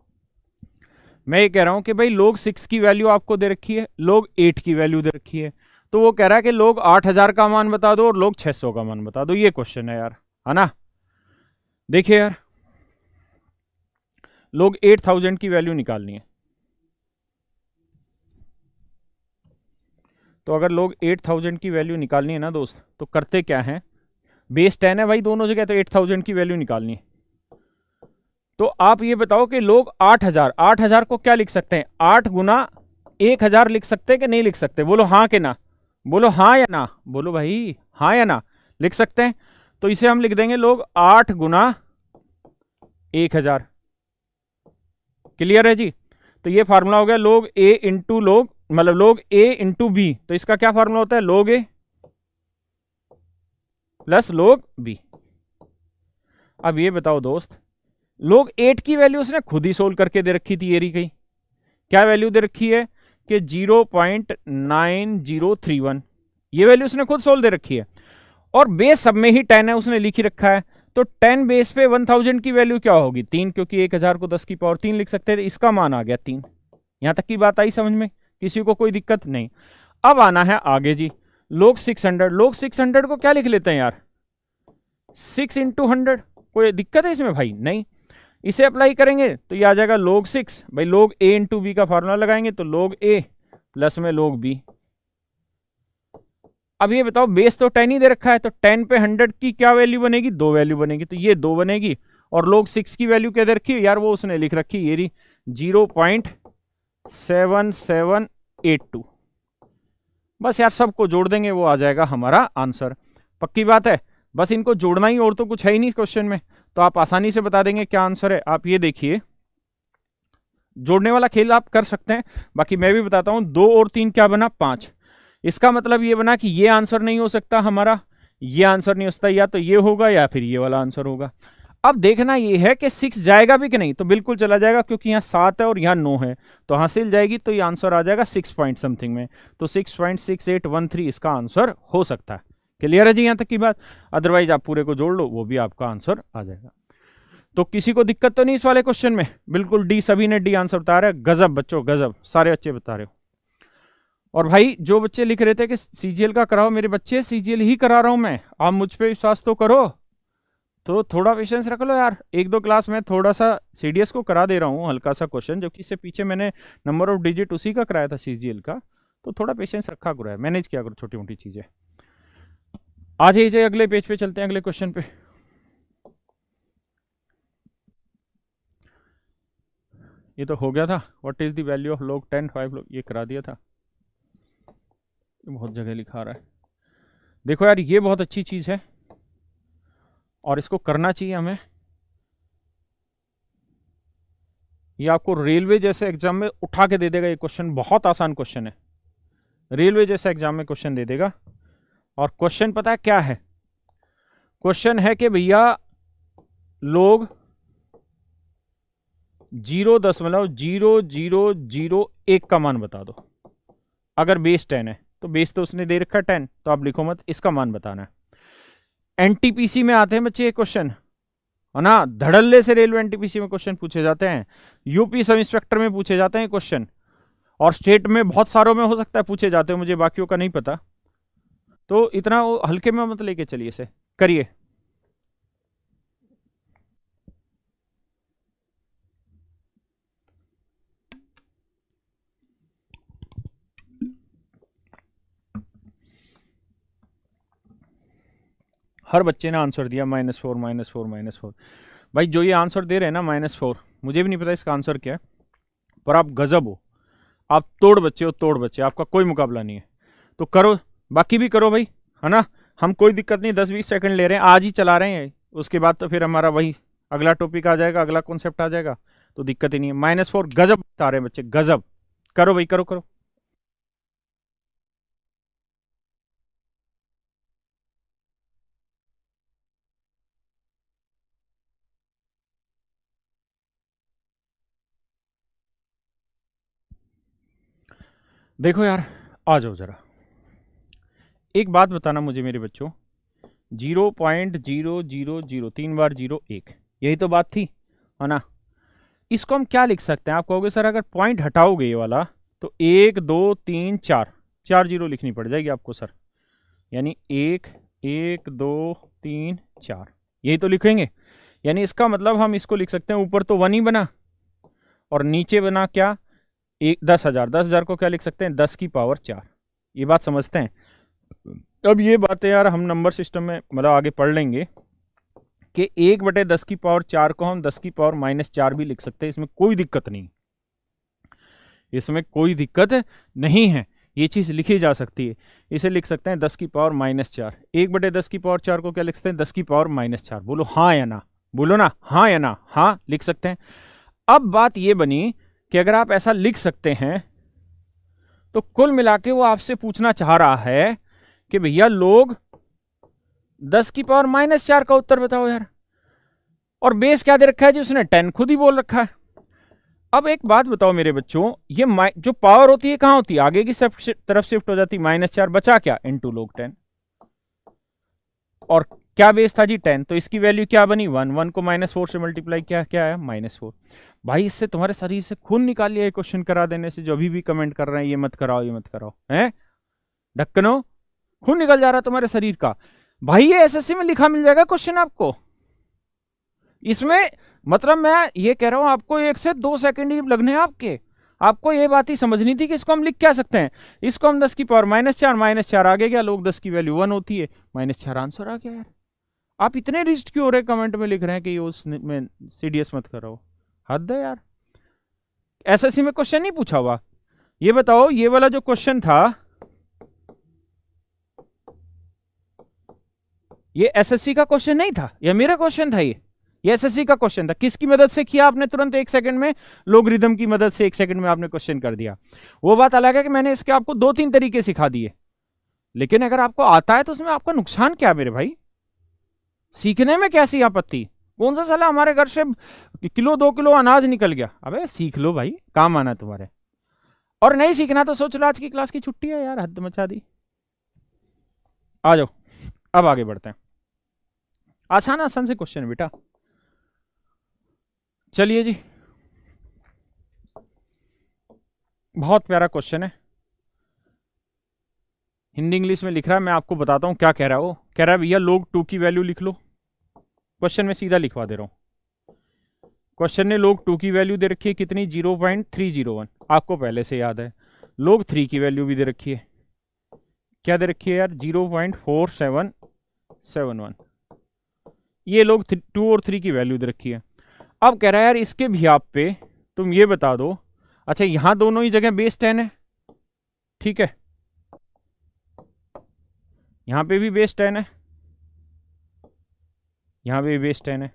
मैं ये कह रहा हूं कि भाई लोग 6 की वैल्यू आपको दे रखी है, लोग 8 की वैल्यू दे रखी है, तो वो कह रहा है कि लोग 8000 का मान बता दो और लोग 600 का मान बता दो, ये क्वेश्चन है यार, है ना। देखिए यार, लोग 8000 की वैल्यू निकालनी है, तो अगर लोग 8000 की वैल्यू निकालनी है ना दोस्त, तो करते क्या है, बेस 10 है भाई दोनों जगह, तो 8000 की वैल्यू निकालनी है। तो आप ये बताओ कि लोग 8000 को क्या लिख सकते हैं, 8 गुना 1000 लिख सकते हैं कि नहीं लिख सकते? बोलो हाँ कि ना, बोलो हाँ या ना, बोलो भाई हाँ या ना, लिख सकते हैं। तो इसे हम लिख देंगे लोग 8 गुना 1000। क्लियर है जी? तो ये फार्मूला हो गया लोग ए इंटू लोग, मतलब लोग ए इंटू बी। तो इसका क्या फार्मूला होता है, लोग ए प्लस लोग बी। अब ये बताओ दोस्त, लोग 8 की वैल्यू उसने खुद ही सोल्व करके दे रखी थी, ये रही गई। क्या वैल्यू दे रखी है कि 0.9031, ये वैल्यू उसने खुद सोल्व दे रखी है, और बेस सब में ही 10 है, उसने लिख ही रखा है। तो 10 बेस पे 1000 की वैल्यू क्या होगी, 3, क्योंकि 1000 को 10 की पावर 3 लिख सकते थे। इसका मान आ गया 3। यहां तक की बात आई समझ में, किसी को कोई दिक्कत नहीं? अब आना है आगे जी, लोग 600। लोग 600 को क्या लिख लेते हैं यार, 6 इंटू 100। कोई दिक्कत है इसमें भाई? नहीं। इसे अप्लाई करेंगे तो ये आ जाएगा लोग 6, भाई लोग ए इंटू बी का फार्मूला लगाएंगे तो लोग ए प्लस में लोग बी। अब ये बताओ, बेस तो 10 ही दे रखा है, तो 10 पे 100 की क्या वैल्यू बनेगी, 2 वैल्यू बनेगी, तो ये 2 बनेगी। और लोग 6 की वैल्यू क्या दे रखी है यार, वो उसने लिख रखी ये रही 0.7782। बस यार सबको जोड़ देंगे, वो आ जाएगा हमारा आंसर। पक्की बात है, बस इनको जोड़ना ही, और तो कुछ है ही नहीं क्वेश्चन में, तो आप आसानी से बता देंगे क्या आंसर है। आप ये देखिए, जोड़ने वाला खेल आप कर सकते हैं, बाकी मैं भी बताता हूं। 2 और 3 क्या बना, 5। इसका मतलब ये बना कि ये आंसर नहीं हो सकता हमारा, ये आंसर नहीं हो सकता, या तो ये होगा या फिर ये वाला आंसर होगा। अब देखना ये है कि 6 जाएगा भी कि नहीं, तो बिल्कुल चला जाएगा, क्योंकि यहाँ 7 है और यहाँ 9 है, तो हासिल जाएगी, तो ये आंसर आ जाएगा 6 पॉइंट समथिंग में, तो 6.6813 इसका आंसर हो सकता है। क्लियर है जी यहाँ तक की बात? अदरवाइज आप पूरे को जोड़ लो, वो भी आपका आंसर आ जाएगा। तो किसी को दिक्कत तो नहीं इस वाले क्वेश्चन में? बिल्कुल डी, सभी ने डी आंसर बता रहे हैं। गजब बच्चों गजब, सारे बच्चे बता रहे हो। और भाई जो बच्चे लिख रहे थे कि सीजीएल का कराओ, मेरे बच्चे सीजीएल ही करा रहा हूं मैं, आप मुझ पे विश्वास तो करो, तो थोड़ा पेशेंस रख लो यार। 1-2 क्लास में थोड़ा सा सीडीएस को करा दे रहा हूँ हल्का सा क्वेश्चन, जबकि इससे पीछे मैंने नंबर ऑफ डिजिट उसी का कराया था सीजीएल का, तो थोड़ा पेशेंस रखा करो, मैनेज किया करो छोटी मोटी चीजें। आ जाइए अगले पेज पे चलते हैं, अगले क्वेश्चन पे। ये तो हो गया था, what is the value of log 10 5 log, ये करा दिया था, बहुत जगह लिखा रहा है। देखो यार ये बहुत अच्छी चीज है और इसको करना चाहिए हमें। ये आपको रेलवे जैसे एग्जाम में उठा के दे देगा, ये क्वेश्चन बहुत आसान क्वेश्चन है, रेलवे जैसे एग्जाम में क्वेश्चन दे देगा। और क्वेश्चन पता है क्या है, क्वेश्चन है कि भैया लोग 0.0001 का मान बता दो। अगर बेस 10 है तो बेस तो उसने दे रखा है 10, तो आप लिखो मत, इसका मान बताना है। एनटीपीसी में आते हैं बच्चे ये क्वेश्चन, है ना, धड़ल्ले से रेलवे एनटीपीसी में क्वेश्चन पूछे जाते हैं, यूपी सब इंस्पेक्टर में पूछे जाते हैं क्वेश्चन, और स्टेट में बहुत सारों में हो सकता है पूछे जाते हैं, मुझे बाकियों का नहीं पता। तो इतना हल्के में मत लेके चलिए, इसे करिए। हर बच्चे ने आंसर दिया -4 -4 -4। भाई जो ये आंसर दे रहे हैं ना -4, मुझे भी नहीं पता इसका आंसर क्या है, पर आप गजब हो, आप तोड़ बच्चे हो, तोड़ बच्चे, आपका कोई मुकाबला नहीं है। तो करो, बाकी भी करो भाई, है ना, हम कोई दिक्कत नहीं, 10-20 सेकंड ले रहे हैं, आज ही चला रहे हैं, उसके बाद तो फिर हमारा वही अगला टॉपिक आ जाएगा, अगला कॉन्सेप्ट आ जाएगा, तो दिक्कत ही नहीं है। -4 गजब बता रहे हैं बच्चे, गजब। करो भाई, करो करो। देखो यार, आ जाओ जरा, एक बात बताना मुझे मेरे बच्चों, 0.000 3 बार 0 1, यही तो बात थी, है ना। इसको हम क्या लिख सकते हैं, आप कहोगे सर अगर पॉइंट हटाओगे ये वाला तो 1 2 3 4 4 जीरो लिखनी पड़ जाएगी आपको सर, यानी 1 1 2 3 4, यही तो लिखेंगे। यानी इसका मतलब हम इसको लिख सकते हैं, ऊपर तो 1 ही बना और नीचे बना क्या, 10,000। 10,000 को क्या लिख सकते हैं, 10 की पावर 4। ये बात समझते हैं? अब ये बातें यार हम नंबर सिस्टम में मतलब आगे पढ़ लेंगे कि 1/10⁴ को हम 10⁻⁻4 भी लिख सकते हैं, इसमें कोई दिक्कत नहीं, इसमें कोई दिक्कत नहीं है, ये चीज़ लिखी जा सकती है। इसे लिख सकते हैं 10⁻⁻4। 1/10⁻4 को क्या लिख सकते हैं? 10⁻⁻4। बोलो हाँ या ना, बोलो ना हाँ या ना, हाँ लिख सकते हैं। अब बात ये बनी कि अगर आप ऐसा लिख सकते हैं तो कुल मिला के वो आपसे पूछना चाह रहा है कि भैया लोग 10⁻⁻4 का उत्तर बताओ यार, और बेस क्या दे रखा है जी? उसने 10 खुद ही बोल रखा है। अब एक बात बताओ मेरे बच्चों, ये जो पावर होती है कहां होती है? आगे की तरफ शिफ्ट हो जाती है, -4 बचा क्या? Into log 10। और क्या बेस था जी? 10, तो इसकी वैल्यू क्या बनी? 1। 1 को -4 से मल्टीप्लाई किया, क्या है? -4। भाई इससे तुम्हारे शरीर से खून निकाल लिया क्वेश्चन करा देने से। जो अभी भी कमेंट कर रहे हैं ये मत कराओ ये मत कराओ, हैं ढक्कनो, खून निकल जा रहा तुम्हारे शरीर का। भाई ये एसएससी में लिखा मिल जाएगा क्वेश्चन आपको। इसमें मतलब मैं ये कह रहा हूं आपको 1 से 2 सेकंड ही लगने हैं आपके। आपको ये बात ही समझनी थी कि इसको हम लिख क्या सकते हैं? इसको हम 10⁻⁻4 -4 आगे क्या? लोग 10 की वैल्यू 1 होती है, -4 आंसर आ गया यार। आप इतने रिस्ट क्यों हो रहे? कमेंट में लिख रहे हैं कि उसमें सीडीएस मत करो, हद है यार। एसएससी में क्वेश्चन नहीं पूछा हुआ। ये बताओ ये वाला जो क्वेश्चन था ये एसएससी का क्वेश्चन नहीं था, ये मेरा क्वेश्चन था। ये एसएससी का क्वेश्चन था। किसकी मदद से किया आपने? तुरंत 1 सेकंड में लोगरिथम की मदद से 1 सेकंड में आपने क्वेश्चन कर दिया। वो बात अलग है कि मैंने इसके आपको 2-3 तरीके सिखा दिए, लेकिन अगर आपको आता है तो उसमें आपका नुकसान क्या मेरे भाई? सीखने में कैसी आपत्ति? कौन सा साला हमारे घर से किलो 2 किलो अनाज निकल गया? अबे सीख लो भाई, काम आना तुम्हारे। और नहीं सीखना तो सोच लो आज की क्लास की छुट्टी है यार, हद मचा दी। आ जाओ अब आगे बढ़ते हैं। आसान आसान से क्वेश्चन बेटा, चलिए जी। बहुत प्यारा क्वेश्चन है, हिंदी इंग्लिश में लिख रहा है। मैं आपको बताता हूं क्या कह रहा है। वो कह रहा है भैया log 2 की वैल्यू लिख लो। क्वेश्चन में सीधा लिखवा दे रहा हूं। क्वेश्चन ने log 2 की वैल्यू दे रखी है कितनी? 0.301। आपको पहले से याद है। log 3 की वैल्यू भी दे रखी है, क्या दे रखी है यार? 0.4771। ये log 2 और 3 की वैल्यू दे रखी है। अब कह रहा है यार इसके भी आप पे तुम ये बता दो। अच्छा यहां दोनों ही जगह बेस 10 है, ठीक है, यहां पे भी बेस 10 है, यहां पे भी बेस 10 है,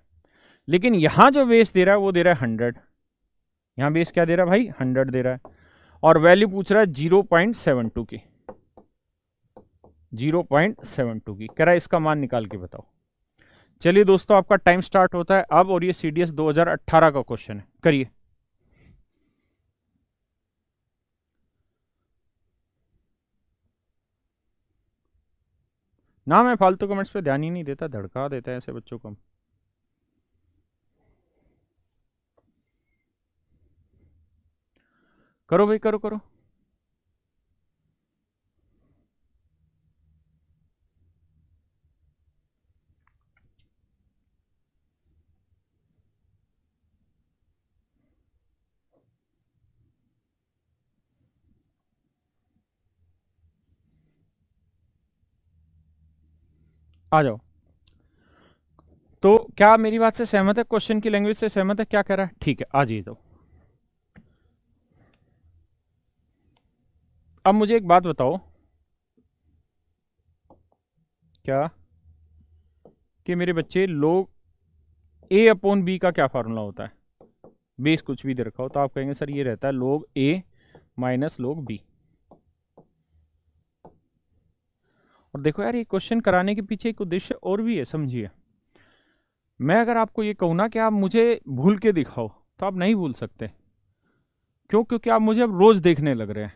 लेकिन यहां जो बेस दे रहा है वो दे रहा है 100। यहां बेस क्या दे रहा है भाई? 100 दे रहा है। और वैल्यू पूछ रहा है 0.72 की, 0.72 की। कह रहा है इसका मान निकाल के बताओ। चलिए दोस्तों आपका टाइम स्टार्ट होता है अब, और ये सीडीएस 2018 का क्वेश्चन है, करिए। ना मैं फालतू कमेंट्स पे ध्यान ही नहीं देता, धड़का देता है ऐसे बच्चों को। करो भाई करो करो। आ जाओ। तो क्या मेरी बात से सहमत है? क्वेश्चन की लैंग्वेज से सहमत है? क्या कह रहा है? ठीक है आ जाइए। तो अब मुझे एक बात बताओ, क्या कि मेरे बच्चे लोग A/B का क्या फार्मूला होता है? बेस कुछ भी दे रखा हो तो आप कहेंगे सर ये रहता है log A minus log B। और देखो यार ये क्वेश्चन कराने के पीछे एक उद्देश्य और भी है, समझिए। मैं अगर आपको ये कहूँ ना कि आप मुझे भूल के दिखाओ तो आप नहीं भूल सकते। क्यों? क्योंकि आप मुझे अब रोज देखने लग रहे हैं।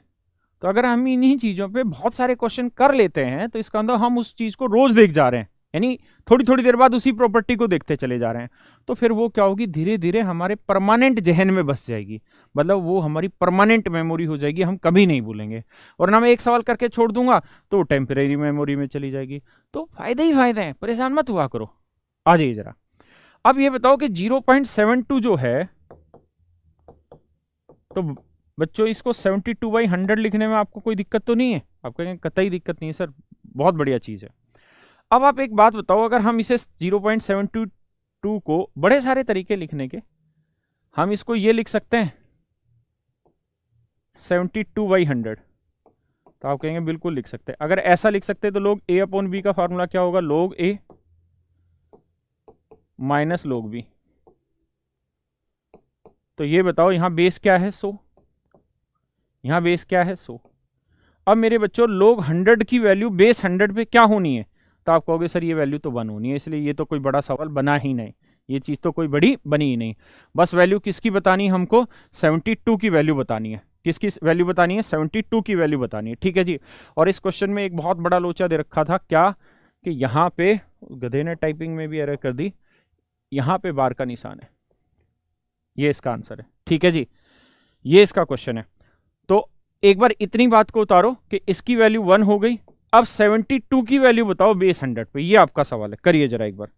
तो अगर हम इन्हीं चीज़ों पे बहुत सारे क्वेश्चन कर लेते हैं तो इसका मतलब हम उस चीज़ को रोज देख जा रहे हैं, यानी थोड़ी थोड़ी देर बाद उसी प्रॉपर्टी को देखते चले जा रहे हैं। तो फिर वो क्या होगी? धीरे धीरे हमारे परमानेंट जहन में बस जाएगी, मतलब वो हमारी परमानेंट मेमोरी हो जाएगी, हम कभी नहीं भूलेंगे। और ना मैं एक सवाल करके छोड़ दूंगा तो टेम्परेरी मेमोरी में चली जाएगी। तो फायदे ही फायदे हैं, परेशान मत हुआ करो। आ जाइए जरा। अब ये बताओ कि 0.72 जो है, तो बच्चों इसको 72/100 लिखने में आपको कोई दिक्कत तो नहीं है? आप कहेंगे कतई दिक्कत नहीं है सर, बहुत बढ़िया चीज़ है। अब आप एक बात बताओ, अगर हम इसे 0.722 को बड़े सारे तरीके लिखने के, हम इसको ये लिख सकते हैं 72/100, तो आप कहेंगे बिल्कुल लिख सकते हैं। अगर ऐसा लिख सकते हैं तो लोग a अपॉन बी का फॉर्मूला क्या होगा, log a minus log b। तो ये बताओ यहां बेस क्या है 100, यहां बेस क्या है 100। अब मेरे बच्चों log 100 की वैल्यू बेस 100 पे क्या होनी है, तो आप कहोगे सर ये वैल्यू तो 1 होनी है, इसलिए ये तो कोई बड़ा सवाल बना ही नहीं, ये चीज़ तो कोई बड़ी बनी ही नहीं। बस वैल्यू किसकी बतानी है हमको, 72 की वैल्यू बतानी है। किसकी वैल्यू बतानी है, 72 की वैल्यू बतानी है, ठीक है जी। और इस क्वेश्चन में एक बहुत बड़ा लोचा दे रखा था क्या, कि यहाँ पे गधे ने टाइपिंग में भी एरर कर दी, यहाँ पे बार का निशान है, ये इसका आंसर है, ठीक है जी, ये इसका क्वेश्चन है। तो एक बार इतनी बात को उतारो कि इसकी वैल्यू 1 हो गई। अब 72 की वैल्यू बताओ बेस 100 पे, ये आपका सवाल है, करिए जरा एक बार।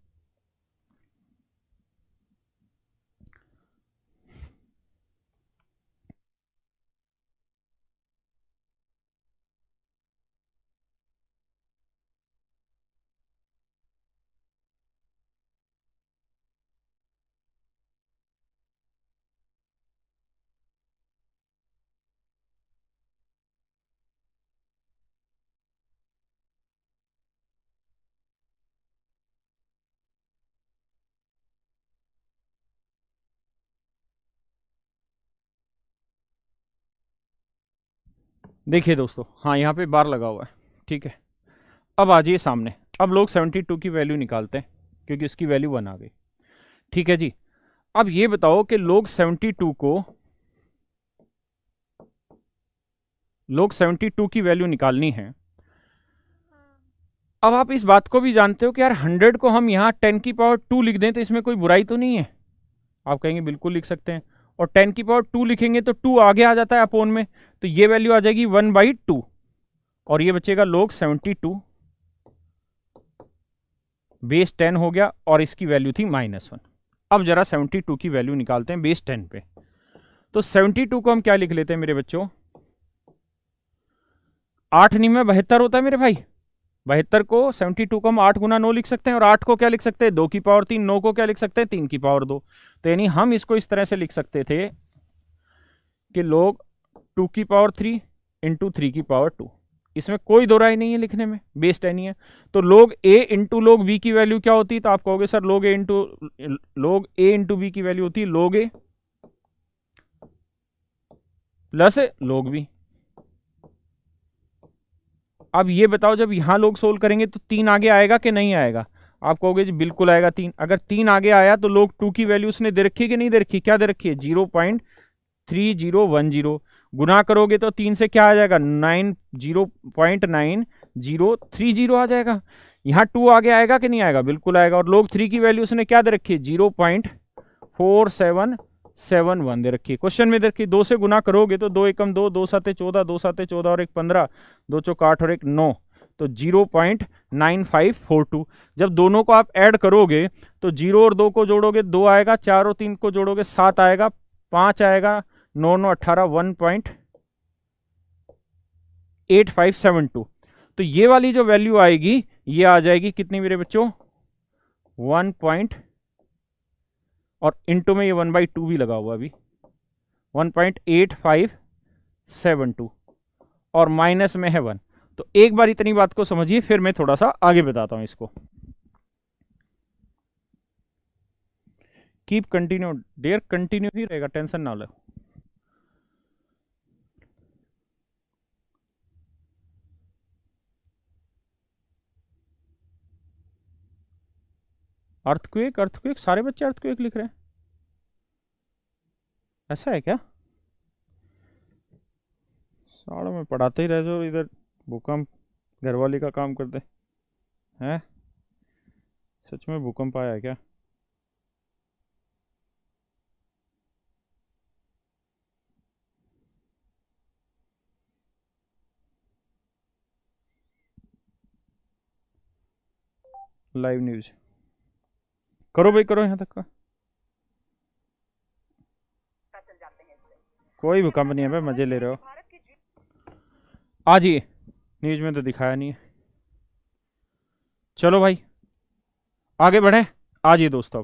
देखिए दोस्तों, हाँ यहाँ पे बार लगा हुआ है, ठीक है। अब आ जाइए सामने, अब लोग 72 की वैल्यू निकालते हैं क्योंकि इसकी वैल्यू 1 आ गई, ठीक है जी। अब ये बताओ कि लोग 72 की वैल्यू निकालनी है। अब आप इस बात को भी जानते हो कि यार 100 को हम यहाँ 10 की पावर 2 लिख दें तो इसमें कोई बुराई तो नहीं है, आप कहेंगे बिल्कुल लिख सकते हैं। और 10 की पावर 2 लिखेंगे तो 2 आगे आ जाता है अपोन में, तो ये वैल्यू आ जाएगी 1/2, और ये बचेगा लोग 72 बेस 10 हो गया, और इसकी वैल्यू थी -1। अब जरा 72 की वैल्यू निकालते हैं बेस 10 पे। तो 72 को हम क्या लिख लेते हैं मेरे बच्चों, 8 नहीं में 72 होता है मेरे भाई, 72 को 72 को हम 8 गुना 9 लिख सकते हैं, और 8 को क्या लिख सकते हैं 2 की पावर 3, 9 को क्या लिख सकते हैं 3 की पावर 2। तो यानी हम इसको इस तरह से लिख सकते थे कि लोग 2 की पावर 3 इंटू 3 की पावर 2, इसमें कोई दो राय नहीं है लिखने में, बेस 10 ही है। तो लोग a इंटू लोग b की वैल्यू क्या होती है, तो आप कहोगे सर लोग a इंटू b की वैल्यू होती है लोग a प्लस लोग b। अब ये बताओ जब यहां लोग सोल्व करेंगे तो 3 आगे आएगा कि नहीं आएगा, आप कहोगे जी बिल्कुल आएगा 3। अगर 3 आगे आया तो लोग 2 की वैल्यू उसने दे रखी है कि नहीं दे रखी, क्या दे रखी है 0.3010। गुना करोगे तो 3 से क्या आ जाएगा 0.9030 आ जाएगा। यहाँ 2 आगे आएगा कि नहीं आएगा, बिल्कुल आएगा। और लोग 3 की वैल्यू उसने क्या दे रखी है 0.4771 दे रखी है, क्वेश्चन में दे रखी है। 2 से गुना करोगे तो 2 एकम 2, 2 साते 14, 2 साते 14 और 1 15, 2 चौक 8 और 1 9, तो 0.9542। जब दोनों को आप ऐड करोगे तो 0 और 2 को जोड़ोगे 2 आएगा, 4 और 3 को जोड़ोगे 7 आएगा, 5 आएगा, 9 9 18, 1.8572। तो ये वाली जो वैल्यू आएगी ये आ जाएगी कितनी मेरे बच्चों 1. और इंटू में ये 1/2 भी लगा हुआ अभी 1.8572, और माइनस में है 1। तो एक बार इतनी बात को समझिए, फिर मैं थोड़ा सा आगे बताता हूं इसको। कीप कंटिन्यू डियर, कंटिन्यू ही रहेगा, टेंशन ना लो। अर्थक्वेक, अर्थक्वेक, सारे बच्चे अर्थक्वेक लिख रहे हैं, ऐसा है क्या? सालों में पढ़ाते ही रह जाओ, इधर भूकंप घरवाली का काम करते हैं। सच में भूकंप आया है क्या? लाइव न्यूज करो भाई, करो यहां तक का। कोई भूकंप नहीं है भाई, मजे ले रहे हो। आ जाइए, न्यूज में तो दिखाया नहीं है। चलो भाई आगे बढ़े, आ जाइए दोस्तों।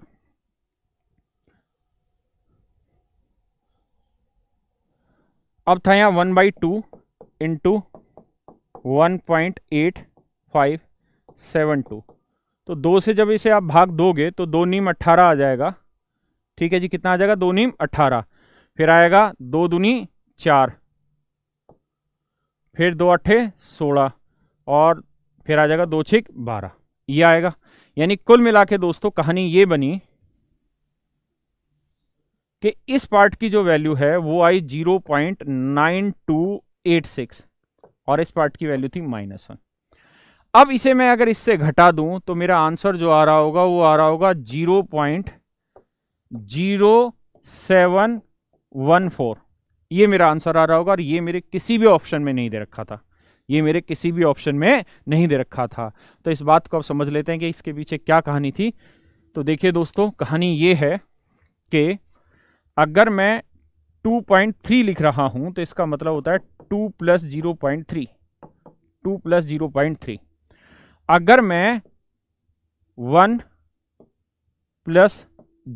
अब था यहाँ 1/2 इंटू 1.8572, तो 2 से जब इसे आप भाग दोगे तो 2 नीम 18 आ जाएगा। ठीक है जी, कितना आ जाएगा? 2 नीम 18, फिर आएगा 2 दूनी 4, फिर 2 अट्ठे 16, और फिर आ जाएगा 2 छिक 12, ये आएगा। यानी कुल मिला के दोस्तों कहानी ये बनी कि इस पार्ट की जो वैल्यू है वो आई 0.9286 और इस पार्ट की वैल्यू थी -1। अब इसे मैं अगर इससे घटा दूं तो मेरा आंसर जो आ रहा होगा वो आ रहा होगा 0.0714, ये मेरा आंसर आ रहा होगा। और ये मेरे किसी भी ऑप्शन में नहीं दे रखा था, ये मेरे किसी भी ऑप्शन में नहीं दे रखा था। तो इस बात को अब समझ लेते हैं कि इसके पीछे क्या कहानी थी। तो देखिए दोस्तों, कहानी ये है कि अगर मैं 2.3 लिख रहा हूं तो इसका मतलब होता है 2 + 0.3, 2 + 0.3। अगर मैं 1 +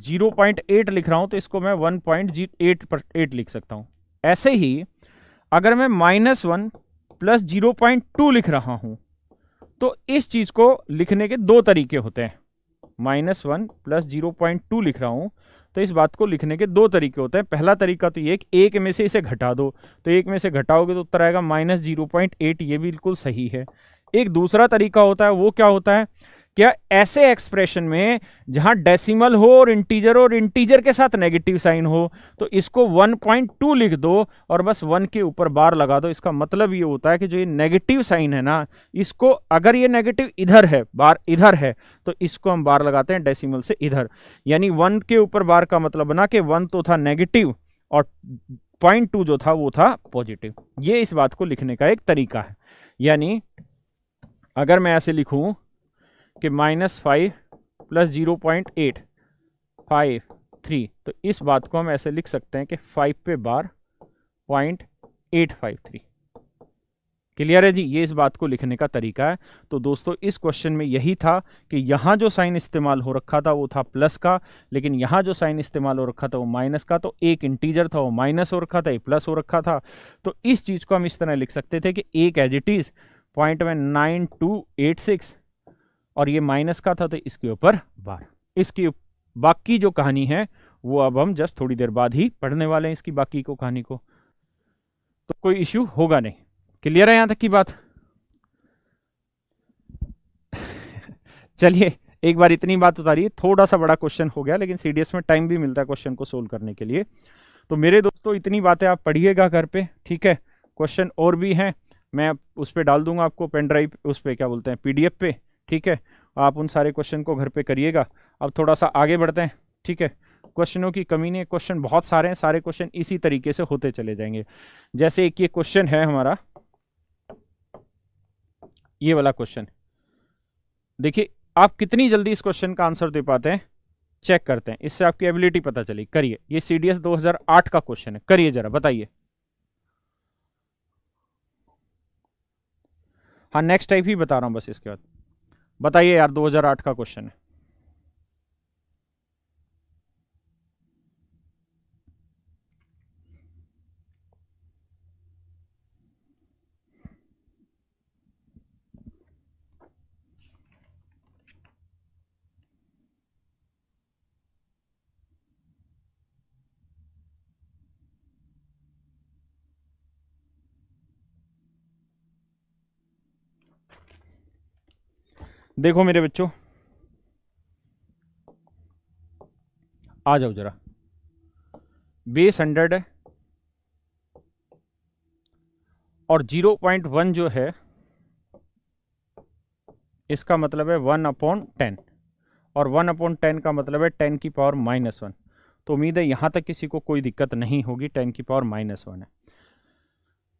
0.8 लिख रहा हूं तो इसको मैं 1.8 लिख सकता हूं। ऐसे ही अगर मैं -1 + 0.2 लिख रहा हूं तो इस चीज को लिखने के दो तरीके होते हैं। -1 + 0.2 लिख रहा हूं तो इस बात को लिखने के दो तरीके होते हैं। पहला तरीका तो ये कि एक में से इसे घटा दो, तो एक में से घटाओगे तो उत्तर आएगा -0.8, ये बिल्कुल सही है। एक दूसरा तरीका होता है, वो क्या होता है? क्या ऐसे एक्सप्रेशन में जहां डेसिमल हो और इंटीजर के साथ नेगेटिव साइन हो तो इसको 1.2 लिख दो और बस 1 के ऊपर बार लगा दो। इसका मतलब ये होता है कि जो ये नेगेटिव साइन है ना, इसको अगर ये नेगेटिव इधर है, बार इधर है, तो इसको हम बार लगाते हैं डेसिमल से इधर। यानी 1 के ऊपर बार का मतलब बना कि 1 तो था नेगेटिव और 0.2 जो था वो था पॉजिटिव। ये इस बात को लिखने का एक तरीका है। यानी अगर मैं ऐसे लिखूं कि -5 + 0.853, तो इस बात को हम ऐसे लिख सकते हैं कि 5 पे बार 0.853। क्लियर है जी? ये इस बात को लिखने का तरीका है। तो दोस्तों इस क्वेश्चन में यही था कि यहां जो साइन इस्तेमाल हो रखा था वो था प्लस का, लेकिन यहां जो साइन इस्तेमाल हो रखा था वो माइनस का। तो एक इंटीजर था वो माइनस हो रखा था, एक प्लस हो रखा था। तो इस चीज को हम इस तरह लिख सकते थे कि एक एज इट इज पॉइंट में 9286 और ये माइनस का था तो इसके ऊपर बार। इसकी बाकी जो कहानी है वो अब हम जस्ट थोड़ी देर बाद ही पढ़ने वाले हैं, इसकी बाकी को कहानी को, तो कोई इश्यू होगा नहीं। क्लियर है यहां तक की बात? चलिए एक बार इतनी बात उतारिए। थोड़ा सा बड़ा क्वेश्चन हो गया, लेकिन सीडीएस में टाइम भी मिलता है क्वेश्चन को सोल्व करने के लिए। तो मेरे दोस्तों इतनी बातें आप पढ़िएगा घर पे, ठीक है? क्वेश्चन और भी हैं, मैं उस पर डाल दूंगा आपको पेन ड्राइव, उस पर क्या बोलते हैं, पीडीएफ पे, ठीक है? आप उन सारे क्वेश्चन को घर पे करिएगा। अब थोड़ा सा आगे बढ़ते हैं, ठीक है? क्वेश्चनों की कमी नहीं, क्वेश्चन बहुत सारे हैं, सारे क्वेश्चन इसी तरीके से होते चले जाएंगे। जैसे एक ये क्वेश्चन है हमारा, ये वाला क्वेश्चन देखिए, आप कितनी जल्दी इस क्वेश्चन का आंसर दे पाते हैं चेक करते हैं, इससे आपकी एबिलिटी पता चली। करिए, ये सीडीएस 2008 का क्वेश्चन है, करिए जरा, बताइए। हाँ नेक्स्ट टाइप ही बता रहा हूं बस, इसके बाद बताइए यार, 2008 का क्वेश्चन है। देखो मेरे बच्चों, आ जाओ जरा। बेस 100 है और 0.1 जो है इसका मतलब है 1/10, और 1/10 का मतलब है 10 की पावर -1। तो उम्मीद है यहां तक किसी को कोई दिक्कत नहीं होगी, 10 की पावर -1 है।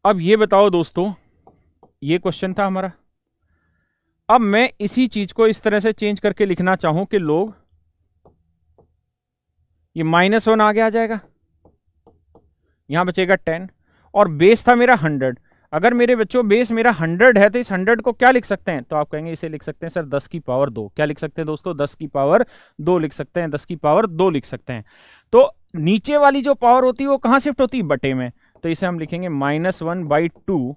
अब ये बताओ दोस्तों, ये क्वेश्चन था हमारा। अब मैं इसी चीज को इस तरह से चेंज करके लिखना चाहूं कि लोग, ये -1 आगे आ जाएगा, यहां बचेगा 10, और बेस था मेरा 100। अगर मेरे बच्चों बेस मेरा 100 है तो इस 100 को क्या लिख सकते हैं, तो आप कहेंगे इसे लिख सकते हैं सर 10 की पावर 2। क्या लिख सकते हैं दोस्तों, 10 की पावर 2 लिख सकते हैं, 10 की पावर 2 लिख सकते हैं। तो नीचे वाली जो पावर होती है वो कहां शिफ्ट होती है, बटे में, तो इसे हम लिखेंगे -1/2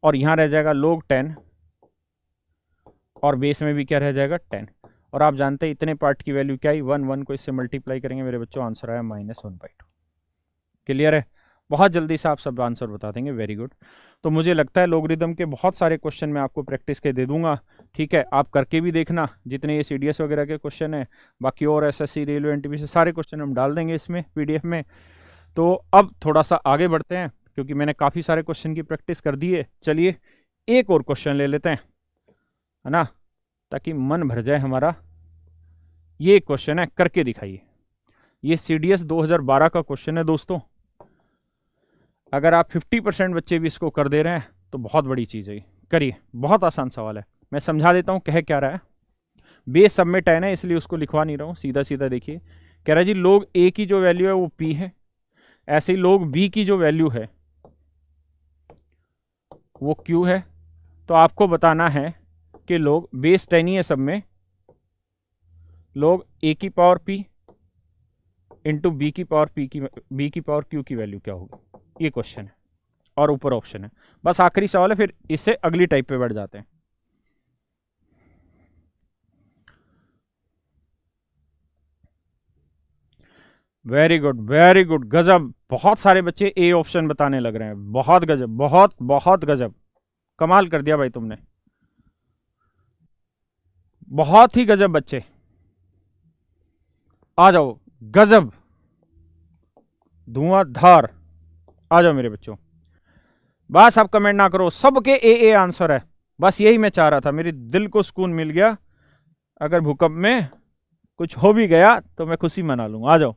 और यहां रह जाएगा log 10 और बेस में भी क्या रह जाएगा 10। और आप जानते हैं इतने पार्ट की वैल्यू क्या है, 1 को इससे मल्टीप्लाई करेंगे मेरे बच्चों, आंसर आया -1/2। क्लियर है, बहुत जल्दी से आप सब आंसर बता देंगे, वेरी गुड। तो मुझे लगता है लोगरिदम के बहुत सारे क्वेश्चन मैं आपको प्रैक्टिस के दे दूंगा, ठीक है, आप करके भी देखना जितने ये CDS वगैरह के क्वेश्चन है, बाकी और SSC रेलवे NTPC सारे क्वेश्चन हम डाल देंगे इसमें PDF में। तो अब थोड़ा सा आगे बढ़ते हैं क्योंकि मैंने काफ़ी सारे क्वेश्चन की प्रैक्टिस कर दी है। चलिए एक और क्वेश्चन ले लेते हैं, है ना, ताकि मन भर जाए हमारा। ये क्वेश्चन है, करके दिखाइए। ये CDS 2012 का क्वेश्चन है दोस्तों। अगर आप 50% बच्चे भी इसको कर दे रहे हैं तो बहुत बड़ी चीज़ है। करिए, बहुत आसान सवाल है, मैं समझा देता हूँ कह क्या रहा है। बेस सब में 10 है इसलिए उसको लिखवा नहीं रहा हूँ, सीधा सीधा देखिए। कह रहा है जी log A की जो वैल्यू है वो P है, ऐसे ही log B की जो वैल्यू है वो Q है। तो आपको बताना है कि log बेस 10 ही है सब में, log A की पावर P इंटू B की पावर B की पावर Q की वैल्यू क्या होगी, ये क्वेश्चन है और ऊपर ऑप्शन है। बस आखिरी सवाल है, फिर इससे अगली टाइप पे बढ़ जाते हैं। वेरी गुड, वेरी गुड, गजब। बहुत सारे बच्चे ए ऑप्शन बताने लग रहे हैं, बहुत गजब, बहुत बहुत गजब, कमाल कर दिया भाई तुमने, बहुत ही गजब बच्चे, आ जाओ, गजब, धुआंधार, आ जाओ मेरे बच्चों। बस आप कमेंट ना करो, सबके ए आंसर है, बस यही मैं चाह रहा था, मेरे दिल को सुकून मिल गया। अगर भूकंप में कुछ हो भी गया तो मैं खुशी मना लूंगा। आ जाओ,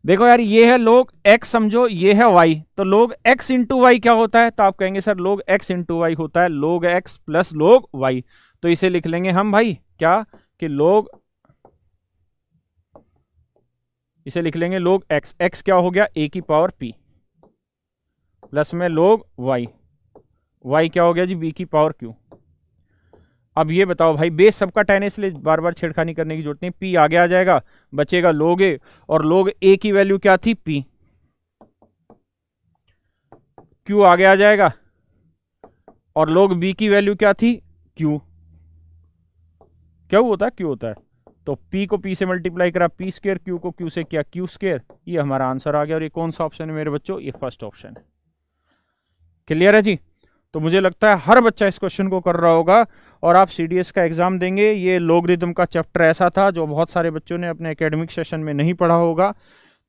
देखो यार, ये है log x, समझो ये है y, तो log x इंटू वाई क्या होता है, तो आप कहेंगे sir log x into y होता है log x plus log y। तो इसे लिख लेंगे हम भाई क्या कि इसे लिख लेंगे log x, x क्या हो गया a की पावर p प्लस में log y, y क्या हो गया जी b की पावर q। अब ये बताओ भाई, बेस सबका 10 है इसलिए बार बार छेड़खानी करने की जरूरत नहीं, p आगे आ जाएगा, बचेगा log a, और log a की वैल्यू क्या थी p, q आगे आ जाएगा, और log b की वैल्यू क्या थी q, क्या होता है, q होता है। तो p को p से मल्टीप्लाई करा p स्क्वायर, q को q से किया q स्क्वायर, ये हमारा आंसर आ गया। और ये कौन सा ऑप्शन है मेरे बच्चों, ये फर्स्ट ऑप्शन है। क्लियर है जी। तो मुझे लगता है हर बच्चा इस क्वेश्चन को कर रहा होगा और आप CDS का एग्जाम देंगे। ये लोगरिथम का चैप्टर ऐसा था जो बहुत सारे बच्चों ने अपने एकेडमिक सेशन में नहीं पढ़ा होगा,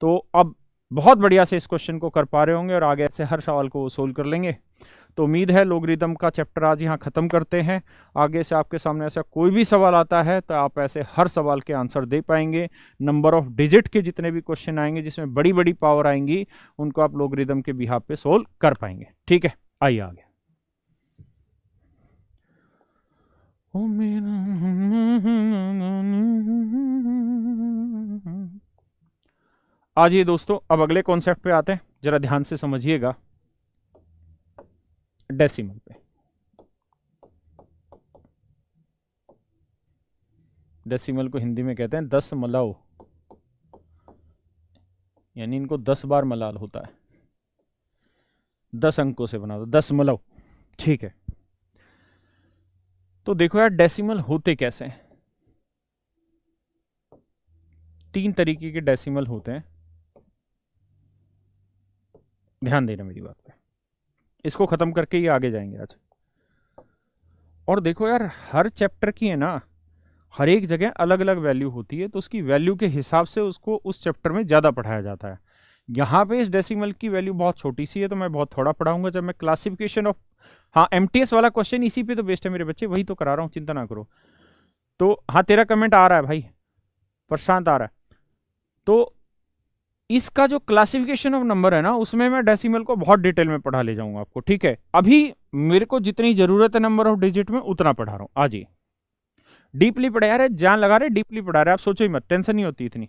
तो अब बहुत बढ़िया से इस क्वेश्चन को कर पा रहे होंगे और आगे से हर सवाल को सोल्व कर लेंगे। तो उम्मीद है लोगरिथम का चैप्टर आज यहाँ ख़त्म करते हैं। आगे से आपके सामने ऐसा कोई भी सवाल आता है तो आप ऐसे हर सवाल के आंसर दे पाएंगे। नंबर ऑफ डिजिट के जितने भी क्वेश्चन आएंगे जिसमें बड़ी बड़ी पावर आएंगी उनको आप लोगरिथम के बिहाफ पे सोल्व कर पाएंगे। ठीक है, आइए आगे। आइए दोस्तों, अब अगले कॉन्सेप्ट पे आते हैं, जरा ध्यान से समझिएगा। डेसिमल पे, डेसिमल को हिंदी में कहते हैं 10 मलाव, यानी इनको 10 बार मलाल होता है, 10 अंकों से बना दो 10 मलाव। ठीक है, तो देखो यार डेसिमल होते कैसे हैं। 3 तरीके के डेसिमल होते हैं, ध्यान देना मेरी बात पे, इसको खत्म करके ही आगे जाएंगे आज। और देखो यार, हर चैप्टर की है ना, हर एक जगह अलग अलग वैल्यू होती है, तो उसकी वैल्यू के हिसाब से उसको उस चैप्टर में ज़्यादा पढ़ाया जाता है। यहाँ पे इस डेसिमल की वैल्यू बहुत छोटी सी है तो मैं बहुत थोड़ा पढ़ाऊंगा। जब मैं क्लासिफिकेशन ऑफ, हाँ MTS वाला क्वेश्चन इसी पे तो बेस्ड है मेरे बच्चे, वही तो करा रहा हूँ, चिंता ना करो। तो हाँ, तेरा कमेंट आ रहा है भाई, प्रशांत आ रहा है। तो इसका जो क्लासिफिकेशन ऑफ नंबर है ना, उसमें मैं डेसिमल को बहुत डिटेल में पढ़ा ले जाऊंगा आपको। ठीक है, अभी मेरे को जितनी जरूरत है नंबर ऑफ डिजिट में उतना पढ़ा रहा हूँ। आज ही डीपली पढ़ा रहे, जान लगा रहे, डीपली पढ़ा रहे, आप सोचो ही मत, टेंशन नहीं होती इतनी।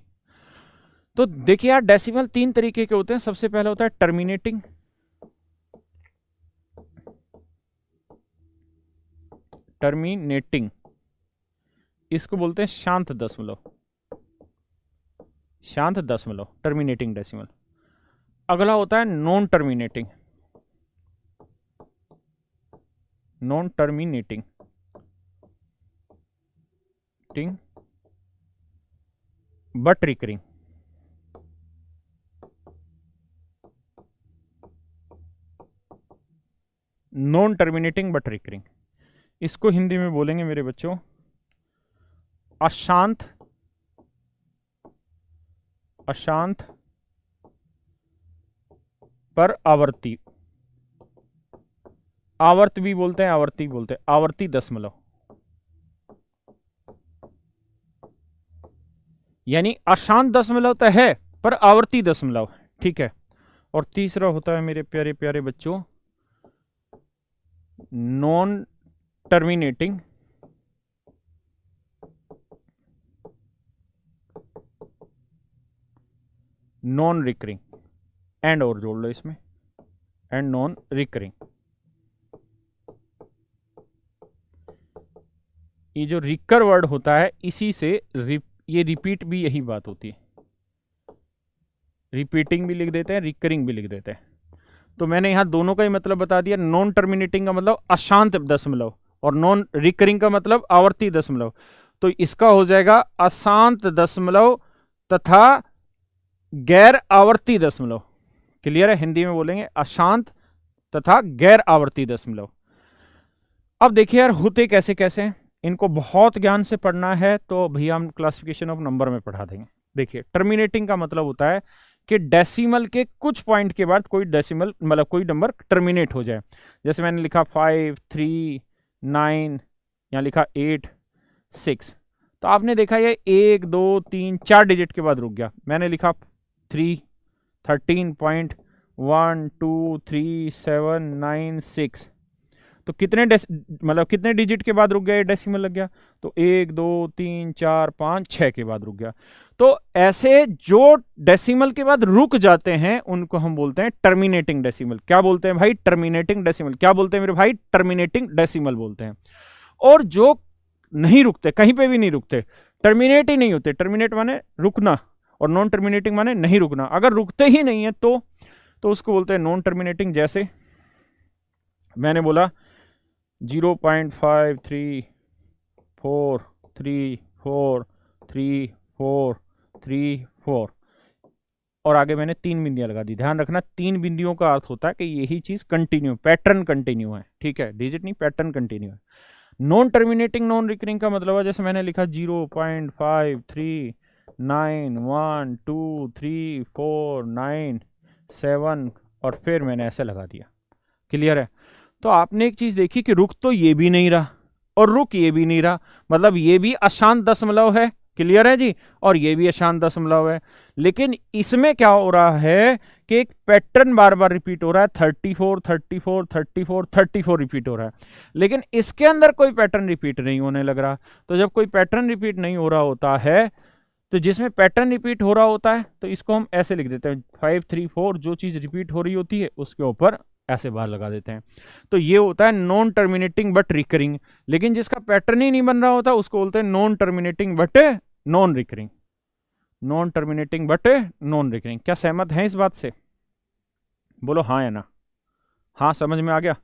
तो देखिए यार, डेसिमल 3 तरीके के होते हैं। सबसे पहला होता है टर्मिनेटिंग, टर्मिनेटिंग, इसको बोलते हैं शांत दशमलव, शांत दशमलव, टर्मिनेटिंग डेसिमल। अगला होता है non terminating, non terminating but recurring, non terminating but recurring, इसको हिंदी में बोलेंगे मेरे बच्चों अशांत, अशांत पर आवर्ती, आवर्त भी बोलते हैं, आवर्ती बोलते हैं, आवर्ती दशमलव, यानी अशांत दशमलव तो है पर आवर्ती दशमलव, ठीक है। और तीसरा होता है मेरे प्यारे प्यारे बच्चों non terminating non recurring, and और जोड़ लो इसमें, एंड नॉन रिकरिंग। ये जो रिकर वर्ड होता है इसी से ये रिपीट भी यही बात होती है, रिपीटिंग भी लिख देते हैं, रिकरिंग भी लिख देते हैं। तो मैंने यहां दोनों का ही मतलब बता दिया, नॉन टर्मिनेटिंग का मतलब अशांत दशमलव और नॉन रिकरिंग का मतलब आवर्ती दशमलव। तो इसका हो जाएगा अशांत दशमलव तथा गैर आवर्ती दशमलव। क्लियर है? हिंदी में बोलेंगे अशांत तथा गैर आवर्ती दशमलव। अब देखिए यार होते कैसे कैसे हैं, इनको बहुत ज्ञान से पढ़ना है तो भैया हम क्लासिफिकेशन ऑफ नंबर में पढ़ा देंगे। देखिए टर्मिनेटिंग का मतलब होता है कि डेसिमल के कुछ पॉइंट के बाद कोई डेसिमल मतलब कोई नंबर टर्मिनेट हो जाए। जैसे मैंने लिखा 5, 3, 9, यहाँ लिखा 8, 6, तो आपने देखा ये 1, 2, 3, 4 डिजिट के बाद रुक गया। मैंने लिखा 3, 13.1, 2, 3, 7, 9, 6, तो कितने मतलब कितने डिजिट के बाद रुक गया, ये डेसिमल लग गया। तो 1, 2, 3, 4, 5, 6 के बाद रुक गया। तो ऐसे जो डेसिमल के बाद रुक जाते हैं उनको हम बोलते हैं टर्मिनेटिंग डेसिमल। क्या बोलते हैं भाई? Terminating decimal. क्या बोलते हैं मेरे भाई? टर्मिनेटिंग डेसिमल बोलते हैं। और जो नहीं रुकते, कहीं पे भी नहीं रुकते, टर्मिनेट ही नहीं होते, टर्मिनेट माने रुकना और नॉन टर्मिनेटिंग माने नहीं रुकना, अगर रुकते ही नहीं है तो उसको बोलते हैं नॉन टर्मिनेटिंग। जैसे मैंने बोला 0.5343434 और आगे मैंने 3 बिंदियां लगा दी। ध्यान रखना 3 बिंदियों का अर्थ होता है कि यही चीज कंटिन्यू, पैटर्न कंटिन्यू है, ठीक है, डिजिट नहीं, पैटर्न कंटिन्यू है। नॉन टर्मिनेटिंग नॉन रिकरिंग का मतलब है जैसे मैंने लिखा 0.53912345 और फिर मैंने ऐसे लगा दिया। क्लियर है? तो आपने एक चीज देखी कि रुक तो ये भी नहीं रहा और रुक ये भी नहीं रहा, मतलब ये भी अशांत दशमलव है। क्लियर है जी? और ये भी अशांत दशमलव है। लेकिन इसमें क्या हो रहा है कि एक पैटर्न बार बार रिपीट हो रहा है, 34 34 34 34 रिपीट हो रहा है, लेकिन इसके अंदर कोई पैटर्न रिपीट नहीं होने लग रहा। तो जब कोई पैटर्न रिपीट नहीं हो रहा होता है, तो जिसमें पैटर्न रिपीट हो रहा होता है तो इसको हम ऐसे लिख देते हैं 5 3 4, जो चीज रिपीट हो रही होती है उसके ऊपर ऐसे बार लगा देते हैं। तो ये होता है नॉन टर्मिनेटिंग बट रिकरिंग। लेकिन जिसका पैटर्न ही नहीं बन रहा होता उसको बोलते हैं non terminating but non recurring, non terminating but non recurring. क्या सहमत हैं इस बात से? बोलो हाँ या ना। हाँ, समझ में आ गया।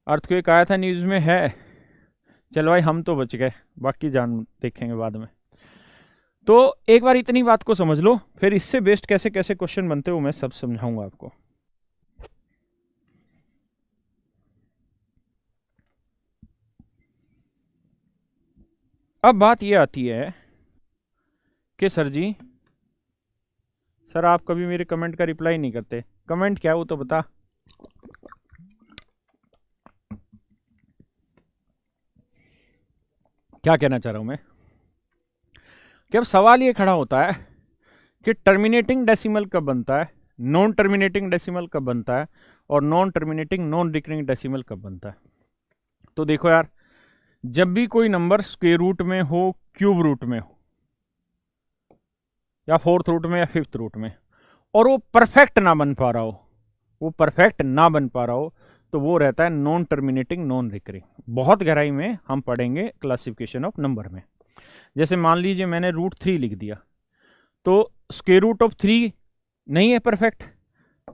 अर्थक्वेक आया था न्यूज में है। चलो भाई हम तो बच गए, बाकी जान देखेंगे बाद में। तो एक बार इतनी बात को समझ लो, फिर इससे बेस्ट कैसे कैसे क्वेश्चन बनते हो मैं सब समझाऊंगा आपको। अब बात ये आती है कि सर जी, सर आप कभी मेरे कमेंट का रिप्लाई नहीं करते। कमेंट क्या है वो तो बता। क्या कहना चाह रहा हूं मैं कि अब सवाल ये खड़ा होता है कि टर्मिनेटिंग डेसिमल कब बनता है, नॉन टर्मिनेटिंग डेसिमल कब बनता है और non terminating non recurring decimal कब बनता है। तो देखो यार, जब भी कोई नंबर स्क्वायर रूट में हो, क्यूब रूट में हो, या 4th रूट में या 5th रूट में, और वो परफेक्ट ना बन पा रहा हो, वो परफेक्ट ना बन पा रहा हो, तो वो रहता है नॉन टर्मिनेटिंग नॉन रिकरिंग। बहुत गहराई में हम पढ़ेंगे क्लासिफिकेशन ऑफ नंबर में। जैसे मान लीजिए मैंने √3 लिख दिया, तो स्क्वायर रूट ऑफ 3 नहीं है परफेक्ट।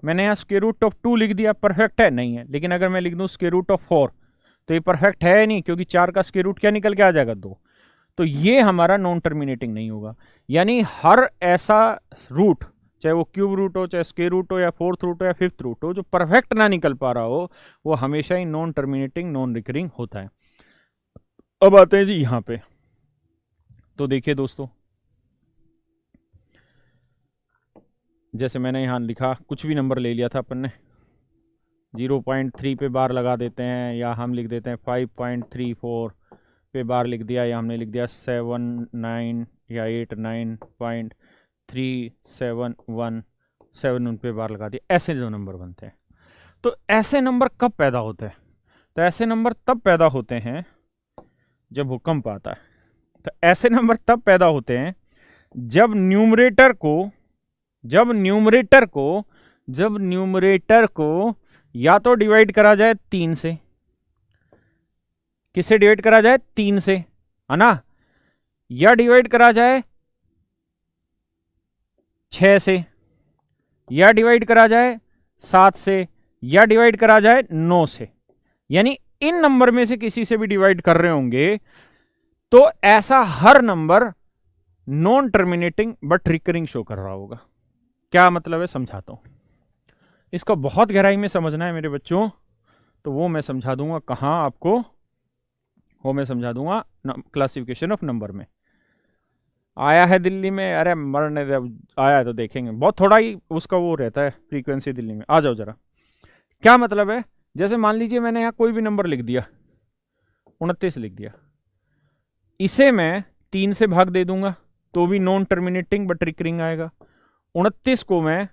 मैंने यहाँ स्क्वायर रूट ऑफ 2 लिख दिया, परफेक्ट है? नहीं है। लेकिन अगर मैं लिख दूँ स्क्वायर रूट ऑफ 4 तो ये परफेक्ट है नहीं, क्योंकि 4 का स्क्वायर रूट क्या निकल के आ जाएगा? 2। तो ये हमारा नॉन टर्मिनेटिंग नहीं होगा। यानी हर ऐसा रूट, चाहे वो क्यूब रूट हो, चाहे स्क्वायर रूट हो, या फोर्थ रूट हो, या फिफ्थ रूट हो, जो परफेक्ट ना निकल पा रहा हो, वो हमेशा ही नॉन टर्मिनेटिंग नॉन रिकरिंग होता है। अब आते हैं जी यहां पे। तो देखिए दोस्तों, जैसे मैंने यहां लिखा, कुछ भी नंबर ले लिया था अपन ने, 0.3 पे बार लगा देते हैं, या हम लिख देते हैं 5.34 पे बार लिख दिया, या हमने लिख दिया 79 या 89.3717 उन पे बार लगा दिया। ऐसे जो नंबर बनते हैं, तो ऐसे नंबर कब पैदा होते हैं? तो ऐसे नंबर तब पैदा होते हैं जब भूकंप आता है। तो ऐसे नंबर तब पैदा होते हैं जब न्यूमरेटर को या तो डिवाइड करा जाए 3 से। किससे डिवाइड करा जाए? 3 से, है ना? या डिवाइड करा जाए 6 से, या डिवाइड करा जाए 7 से, या डिवाइड करा जाए 9 से। यानी इन नंबर में से किसी से भी डिवाइड कर रहे होंगे, तो ऐसा हर number non terminating but recurring show कर रहा होगा। क्या मतलब है? समझाता हूं। इसको बहुत गहराई में समझना है मेरे बच्चों, तो वो मैं समझा दूंगा। कहां आपको? वो मैं समझा दूंगा क्लासिफिकेशन ऑफ नंबर में। आया है दिल्ली में? अरे मरने दे, आया है तो देखेंगे। बहुत थोड़ा ही उसका वो रहता है फ्रीक्वेंसी दिल्ली में। आ जाओ जरा। क्या मतलब है? जैसे मान लीजिए मैंने यहाँ कोई भी नंबर लिख दिया, 29 लिख दिया, इसे मैं 3 से भाग दे दूंगा तो भी नॉन टर्मिनेटिंग बट रिकरिंग आएगा। 29 को मैं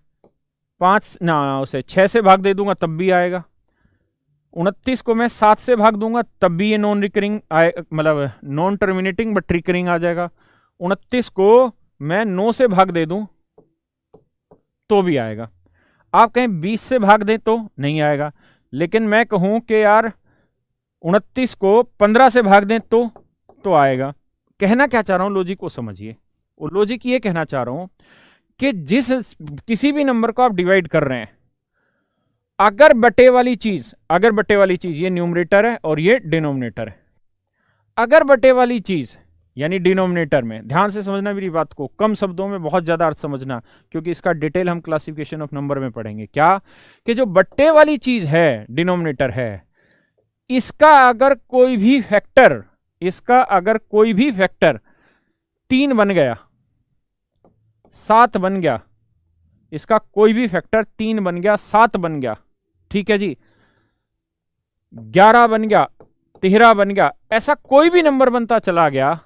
6 से भाग दे दूंगा तब भी आएगा। 29 को मैं 7 से भाग दूंगा तब भी ये नॉन रिकरिंग मतलब नॉन टर्मिनेटिंग बट रिकरिंग आ जाएगा। 29 को मैं 9 से भाग दे दूं तो भी आएगा। आप कहें 20 से भाग दें तो नहीं आएगा। लेकिन मैं कहूं कि यार 29 को 15 से भाग दें तो आएगा। कहना क्या चाह रहा हूं, लॉजिक को समझिए। वो लॉजिक ये कहना चाह रहा हूं कि किसी भी नंबर को आप डिवाइड कर रहे हैं, अगर बटे वाली चीज ये न्यूमरेटर है और ये डिनोमिनेटर है। अगर बटे वाली चीज यानी डिनोमिनेटर में, ध्यान से समझना मेरी बात को, कम शब्दों में बहुत ज्यादा अर्थ समझना, क्योंकि इसका डिटेल हम क्लासिफिकेशन ऑफ नंबर में पढ़ेंगे। क्या कि जो बट्टे वाली चीज है, डिनोमिनेटर है, इसका अगर कोई भी फैक्टर 3 बन गया, 7 बन गया, इसका कोई भी फैक्टर 3 बन गया, 7 बन गया, ठीक है जी, 11 बन गया, 13 बन गया, ऐसा कोई भी नंबर बनता चला गया,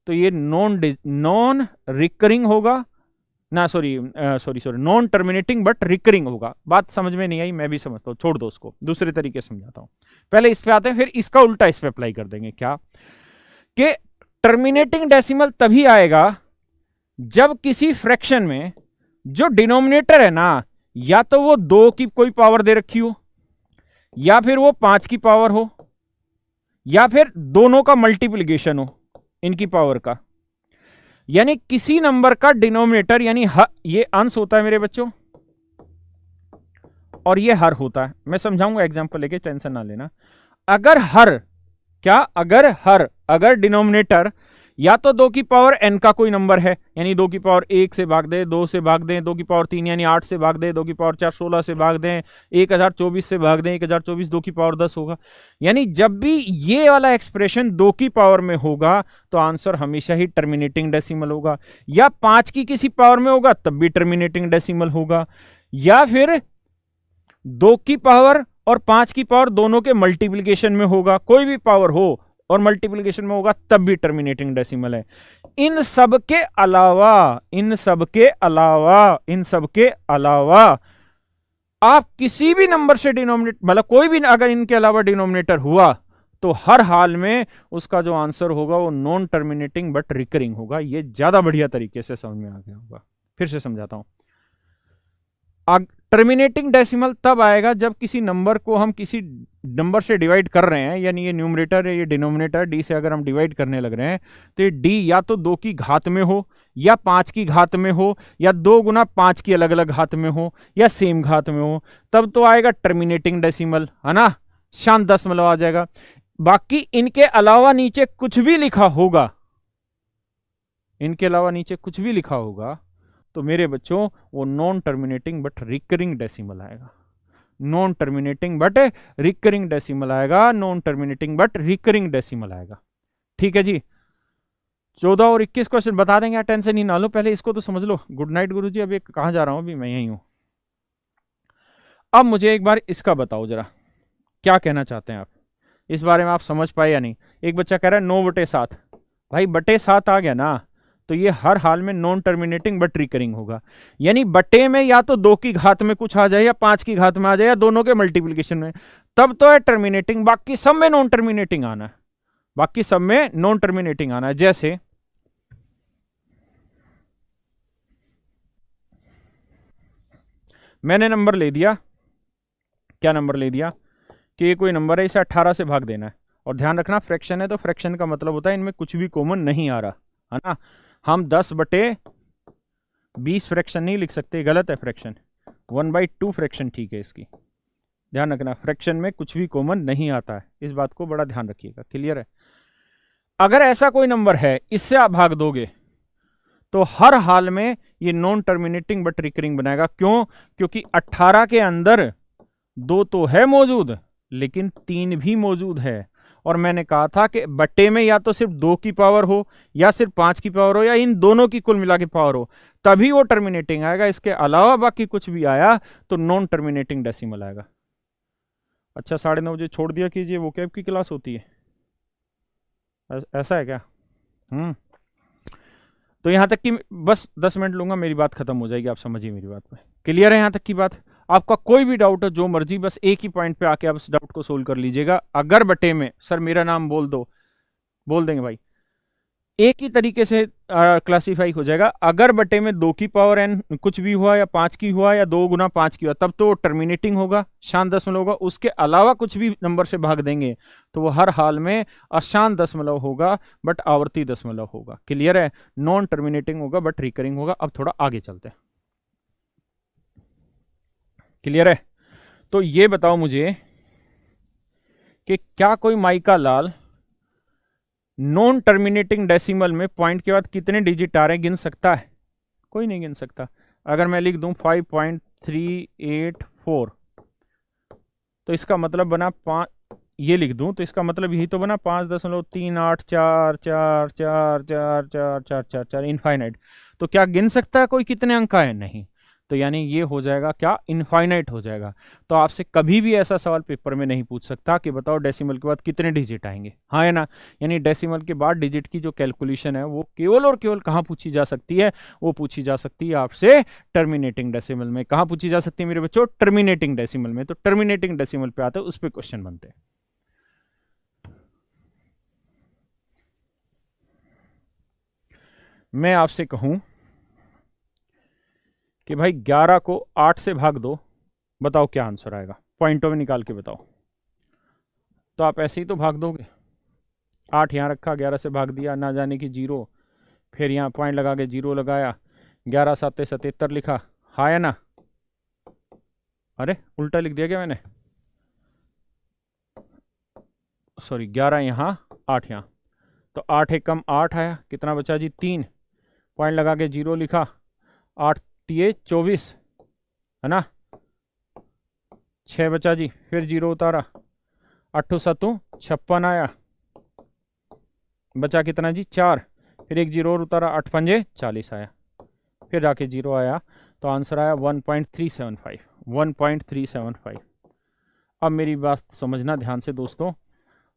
तो ये नॉन रिकरिंग होगा ना, नॉन टर्मिनेटिंग बट रिकरिंग होगा। बात समझ में नहीं आई? मैं भी समझता हूं, छोड़ दो उसको, दूसरे तरीके से समझाता हूं। पहले इस पे आते हैं, फिर इसका उल्टा इस पे अप्लाई कर देंगे। क्या कि टर्मिनेटिंग डेसिमल तभी आएगा जब किसी फ्रैक्शन में जो डिनोमिनेटर है ना, या तो वो 2 की कोई पावर दे रखी हो, या फिर वो 5 की पावर हो, या फिर दोनों का मल्टीप्लिकेशन हो इनकी पावर का। यानी किसी नंबर का डिनोमिनेटर, यानी ये अंश होता है मेरे बच्चों, और ये हर होता है। मैं समझाऊंगा एग्जांपल लेके, टेंशन ना लेना। अगर डिनोमिनेटर या तो 2 की पावर n का कोई नंबर है, यानी 2 की पावर 1 से भाग दे, 2 से भाग दें, 2 की पावर 3 यानी 8 से भाग दें, 2 की पावर 4 16 से भाग दें, 1024 से भाग दें, 1024 2 की पावर 10 होगा। यानी जब भी ये वाला एक्सप्रेशन 2 की पावर में होगा तो आंसर हमेशा ही टर्मिनेटिंग डेसिमल होगा, या 5 की किसी पावर में होगा तब भी टर्मिनेटिंग डेसिमल होगा, या फिर 2 की पावर और 5 की पावर दोनों के मल्टीप्लिकेशन में होगा, कोई भी पावर हो और मल्टीप्लिकेशन में होगा तब भी टर्मिनेटिंग डेसिमल है। इन सब के अलावा आप किसी भी नंबर से डिनोमिनेटर, मतलब कोई भी अगर इनके अलावा डिनोमिनेटर हुआ तो हर हाल में उसका जो आंसर होगा वो नॉन टर्मिनेटिंग बट रिकरिंग होगा। ये ज्यादा बढ़िया तरीके से समझ में आ गया होगा। फिर से समझाता हूं। टर्मिनेटिंग डेसिमल तब आएगा जब किसी नंबर को हम किसी नंबर से डिवाइड कर रहे हैं, यानी ये न्यूमरेटर है, ये डिनोमिनेटर, डी से अगर हम डिवाइड करने लग रहे हैं तो ये डी या तो 2 की घात में हो, या 5 की घात में हो, या 2 गुना 5 की अलग अलग घात में हो, या सेम घात में हो, तब तो आएगा टर्मिनेटिंग डेसिमल, है ना, शांत दशमलव आ जाएगा। बाकी इनके अलावा नीचे कुछ भी लिखा होगा, इनके अलावा नीचे कुछ भी लिखा होगा तो मेरे बच्चों वो non terminating but recurring decimal आएगा, non terminating but recurring decimal आएगा, non terminating but recurring decimal आएगा। ठीक है जी, 14 और 21 क्वेश्चन बता देंगे, टेंशन ही ना लो, पहले इसको तो समझ लो। गुड नाइट गुरुजी, अभी कहाँ जा रहा हूं, अभी मैं यहीं हूं। अब मुझे एक बार इसका बताओ जरा, क्या कहना चाहते हैं आप इस बारे में, आप समझ पाए या नहीं। एक बच्चा कह रहा है 9/7, भाई बटे 7 आ गया ना, तो ये हर हाल में नॉन टर्मिनेटिंग बट रिकरिंग होगा, यानी बटे में या तो 2 की घात में कुछ आ जाए, या 5 की घात में आ जाए, या दोनों के मल्टीप्लिकेशन में, तब तो है टर्मिनेटिंग, बाकी सब में नॉन टर्मिनेटिंग आना है, बाकी सब में नॉन टर्मिनेटिंग आना है। जैसे मैंने नंबर ले दिया, क्या नंबर ले दिया कि ये कोई नंबर है, इसे 18 से भाग देना है, और ध्यान रखना फ्रैक्शन है तो फ्रैक्शन का मतलब होता है इनमें कुछ भी कॉमन नहीं आ रहा, है ना। हम 10/20 फ्रैक्शन नहीं लिख सकते, गलत है फ्रैक्शन, 1/2 फ्रैक्शन ठीक है इसकी। ध्यान रखना फ्रैक्शन में कुछ भी कॉमन नहीं आता है, इस बात को बड़ा ध्यान रखिएगा, क्लियर है। अगर ऐसा कोई नंबर है इससे आप भाग दोगे तो हर हाल में ये नॉन टर्मिनेटिंग बट रिकरिंग बनाएगा। क्यों? क्योंकि 18 के अंदर 2 तो है मौजूद, लेकिन 3 भी मौजूद है, और मैंने कहा था कि बट्टे में या तो सिर्फ 2 की पावर हो, या सिर्फ 5 की पावर हो, या इन दोनों की कुल मिला के पावर हो, तभी वो टर्मिनेटिंग आएगा। इसके अलावा बाकी कुछ भी आया तो नॉन टर्मिनेटिंग डेसिमल आएगा। अच्छा 9:30 बजे छोड़ दिया कीजिए, वो कैब की क्लास होती है, ऐसा है क्या? तो यहां तक कि बस 10 मिनट लूंगा, मेरी बात खत्म हो जाएगी, आप समझिए मेरी बात पे, क्लियर है यहां तक की बात। आपका कोई भी डाउट हो, जो मर्जी, बस एक ही पॉइंट पे आके आप उस डाउट को सोल्व कर लीजिएगा। अगर बटे में सर मेरा नाम बोल दो, बोल देंगे भाई, एक ही तरीके से क्लासीफाई हो जाएगा। अगर बटे में 2 की पावर n कुछ भी हुआ, या 5 की हुआ, या 2 गुना 5 की हुआ, तब तो टर्मिनेटिंग होगा, शांत दशमलव होगा। उसके अलावा कुछ भी नंबर से भाग देंगे तो वो हर हाल में अशांत दशमलव होगा बट आवर्ती दशमलव होगा, क्लियर है। नॉन टर्मिनेटिंग होगा बट रिकरिंग होगा। अब थोड़ा आगे चलते हैं, क्लियर है। तो ये बताओ मुझे कि क्या कोई माइका लाल नॉन टर्मिनेटिंग डेसिमल में पॉइंट के बाद कितने डिजिट आ रहे हैं गिन सकता है? कोई नहीं गिन सकता। अगर मैं लिख दूं 5.384 तो इसका मतलब बना 5, ये लिख दूं तो इसका मतलब यही तो बना 5.3844444444 इनफाइनाइट। तो क्या गिन सकता है कोई कितने अंक आए? नहीं। तो यानी ये हो जाएगा क्या, इनफाइनाइट हो जाएगा। तो आपसे कभी भी ऐसा सवाल पेपर में नहीं पूछ सकता कि बताओ डेसिमल के बाद कितने डिजिट आएंगे, हाँ है ना। यानी डेसिमल के बाद डिजिट की जो कैलकुलेशन है वो केवल और केवल कहाँ पूछी जा सकती है? वो पूछी जा सकती है आपसे टर्मिनेटिंग डेसिमल में। कहाँ पूछी जा सकती है मेरे बच्चों? टर्मिनेटिंग डेसिमल में। तो टर्मिनेटिंग डेसिमल पे आते हैं, उस पर क्वेश्चन बनते हैं। मैं आपसे कहूं कि भाई 11 को 8 से भाग दो, बताओ क्या आंसर आएगा, पॉइंटों में निकाल के बताओ। तो आप ऐसे ही तो भाग दोगे, 8 यहाँ रखा, 11 से भाग दिया, ना जाने की 0, फिर यहाँ पॉइंट लगा के 0 लगाया, 11 7 77 लिखा, हाँ या ना? अरे उल्टा लिख दिया क्या मैंने? सॉरी 11 यहाँ 8 यहाँ, तो 8 एकम 8 आया, कितना बचा जी? 3, पॉइंट लगा के 0 लिखा, 8 3 24 है ना, 6 बचा जी, फिर 0 उतारा, 8 7 56 आया, बचा कितना जी? 4, फिर एक 0 और उतारा, 8 5 40 आया, फिर जाके 0 आया, तो आंसर आया 1.375, 1.375। अब मेरी बात समझना ध्यान से दोस्तों,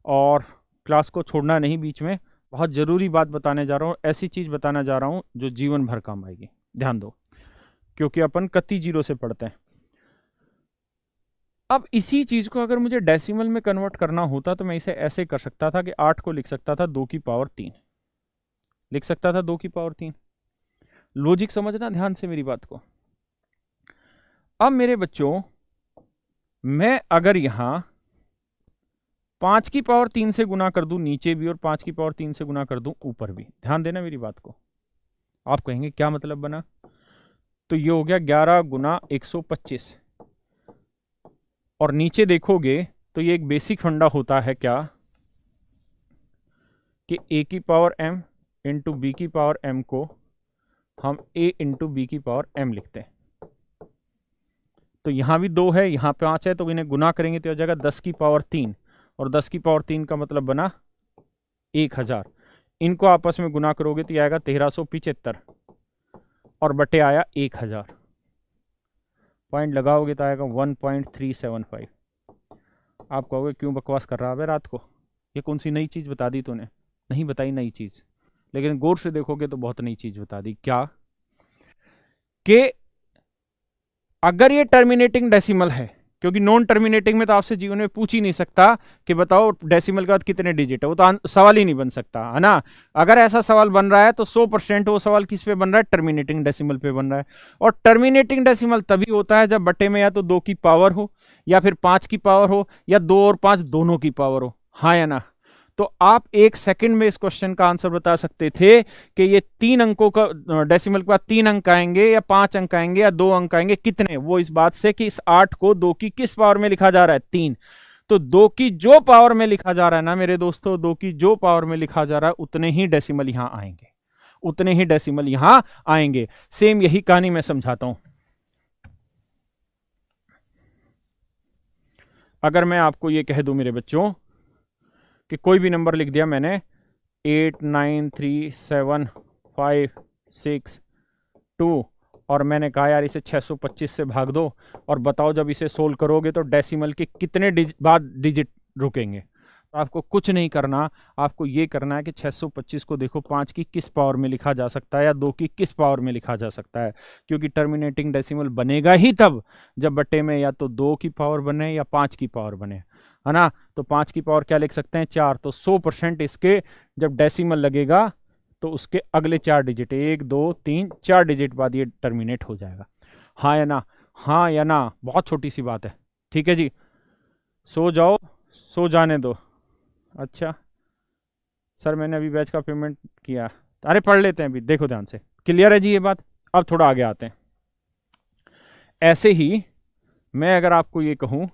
और क्लास को छोड़ना नहीं बीच में। बहुत ज़रूरी बात बताने जा रहा हूँ, ऐसी चीज़ बताना जा रहा हूँ जो जीवन भर काम आएगी, ध्यान दो, क्योंकि अपन कति 0 से पढ़ते हैं। अब इसी चीज़ को अगर मुझे डेसिमल में कन्वर्ट करना होता तो मैं इसे ऐसे कर सकता था कि 8 को लिख सकता था 2 की पावर 3, लिख सकता था 2 की पावर 3। लॉजिक समझना ध्यान से मेरी बात को। अब मेरे बच्चों मैं अगर यहां 5 की पावर 3 से गुना कर दूं नीचे भी और 5 की पावर 3 से गुना कर दूं ऊपर भी, ध्यान देना मेरी बात को। आप कहेंगे क्या मतलब बना? तो ये हो गया 11 गुना 125, और नीचे देखोगे तो ये एक बेसिक फंडा होता है क्या कि a की पावर m इंटू बी की पावर m को हम a इंटू बी की पावर m लिखते हैं। तो यहां भी 2 है, यहां 5 है, तो इन्हें गुना करेंगे तो हो जाएगा 10 की पावर 3, और 10 की पावर 3 का मतलब बना 1000। इनको आपस में गुना करोगे तो आएगा 1375, और बटे आया 1000। पॉइंट लगाओगे तो आएगा 1.375। आप कहोगे क्यों बकवास कर रहा है रात को, ये कौन सी नई चीज़ बता दी तूने? नहीं बताई नई चीज़, लेकिन गौर से देखोगे तो बहुत नई चीज़ बता दी। क्या कि अगर ये टर्मिनेटिंग डेसिमल है, क्योंकि नॉन टर्मिनेटिंग में तो आपसे जीवन में पूछ ही नहीं सकता कि बताओ डेसिमल के बाद कितने डिजिट है, वो तो सवाल ही नहीं बन सकता है ना। अगर ऐसा सवाल बन रहा है तो 100% वो सवाल किस पे बन रहा है? टर्मिनेटिंग डेसिमल पे बन रहा है। और टर्मिनेटिंग डेसिमल तभी होता है जब बटे में या तो 2 की पावर हो, या फिर 5 की पावर हो, या 2 और 5 दोनों की पावर हो, हाँ या ना। तो आप 1 सेकंड में इस क्वेश्चन का आंसर बता सकते थे कि ये 3 अंकों का डेसिमल के बाद 3 अंक आएंगे या 5 अंक आएंगे या 2 अंक आएंगे, कितने? वो इस बात से कि इस 8 को 2 की किस पावर में लिखा जा रहा है? 3। तो 2 की जो पावर में लिखा जा रहा है ना मेरे दोस्तों, 2 की जो पावर में लिखा जा रहा है उतने ही डेसिमल यहां आएंगे, उतने ही डेसिमल यहां आएंगे। सेम यही कहानी मैं समझाता हूं। अगर मैं आपको ये कह दूं मेरे बच्चों कि कोई भी नंबर लिख दिया मैंने 8 9 3 7 5 6 2, और मैंने कहा यार इसे 625 से भाग दो और बताओ जब इसे सोल्व करोगे तो डेसिमल के कितने बाद डिजिट रुकेंगे। तो आपको कुछ नहीं करना, आपको ये करना है कि 625 को देखो 5 की किस पावर में लिखा जा सकता है या 2 की किस पावर में लिखा जा सकता है, क्योंकि टर्मिनेटिंग डेसिमल बनेगा ही तब जब बटे में या तो 2 की पावर बने या 5 की पावर बने, है ना। तो 5 की पावर क्या लिख सकते हैं? 4। तो 100% इसके जब डेसिमल लगेगा तो उसके अगले 4 डिजिट, 1 2 3 4 डिजिट बाद ये टर्मिनेट हो जाएगा। हाँ या ना? हाँ या ना? बहुत छोटी सी बात है, ठीक है जी। सो जाओ, सो जाने दो। अच्छा सर मैंने अभी बैच का पेमेंट किया, अरे पढ़ लेते हैं अभी, देखो ध्यान से, क्लियर है जी ये बात। अब थोड़ा आगे आते हैं। ऐसे ही मैं अगर आपको ये कहूं,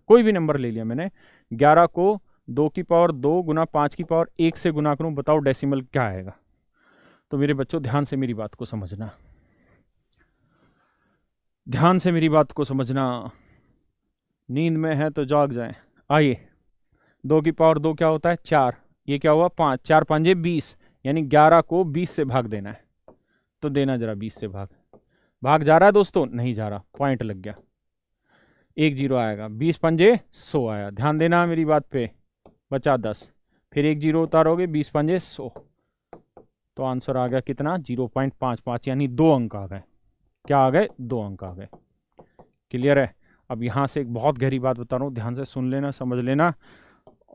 कोई भी नंबर ले लिया मैंने, 11 को 2 की पावर 2 गुना 5 की पावर 1 से गुना करूं, बताओ डेसिमल क्या आएगा? तो मेरे बच्चों ध्यान से मेरी बात को समझना, ध्यान से मेरी बात को समझना, नींद में है तो जाग जाएं। आइए, 2 की पावर 2 क्या होता है? 4। ये क्या हुआ? 5, 4 5 20, यानी 11 को 20 से भाग देना है। तो देना जरा 20 से भाग जा रहा है दोस्तों? नहीं जा रहा, पॉइंट लग गया, 1 0 आएगा। 20 पंजे 100 आया, ध्यान देना मेरी बात पे। बचा 10, फिर 1 0 उतारोगे, 20 पंजे 100, तो आंसर आ गया कितना? 0.55, यानी 2 अंक आ गए। क्या आ गए? 2 अंक आ गए। क्लियर है? अब यहां से एक बहुत गहरी बात बता रहा हूं, ध्यान से सुन लेना, समझ लेना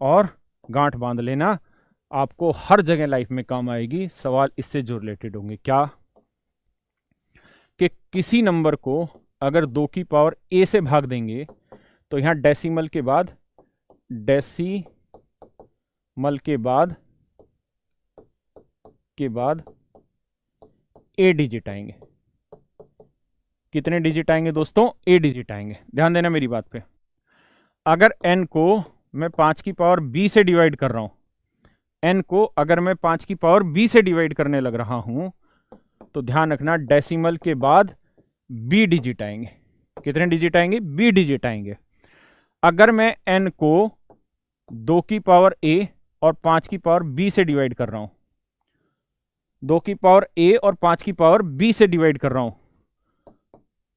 और गांठ बांध लेना, आपको हर जगह लाइफ में काम आएगी। सवाल इससे जो रिलेटेड होंगे, क्या कि किसी नंबर को अगर 2 की पावर a से भाग देंगे तो यहां डेसिमल के बाद a डिजिट आएंगे। कितने डिजिट आएंगे दोस्तों? a डिजिट आएंगे। ध्यान देना मेरी बात पे। अगर n को मैं 5 की पावर b से डिवाइड कर रहा हूं, n को अगर मैं 5 की पावर b से डिवाइड करने लग रहा हूं, तो ध्यान रखना डेसिमल के बाद b डिजिट आएंगे। कितने डिजिट आएंगे? b डिजिट आएंगे। अगर मैं n को 2 की पावर a और 5 की पावर b से डिवाइड कर रहा हूं, 2 की पावर a और 5 की पावर b से डिवाइड कर रहा हूं,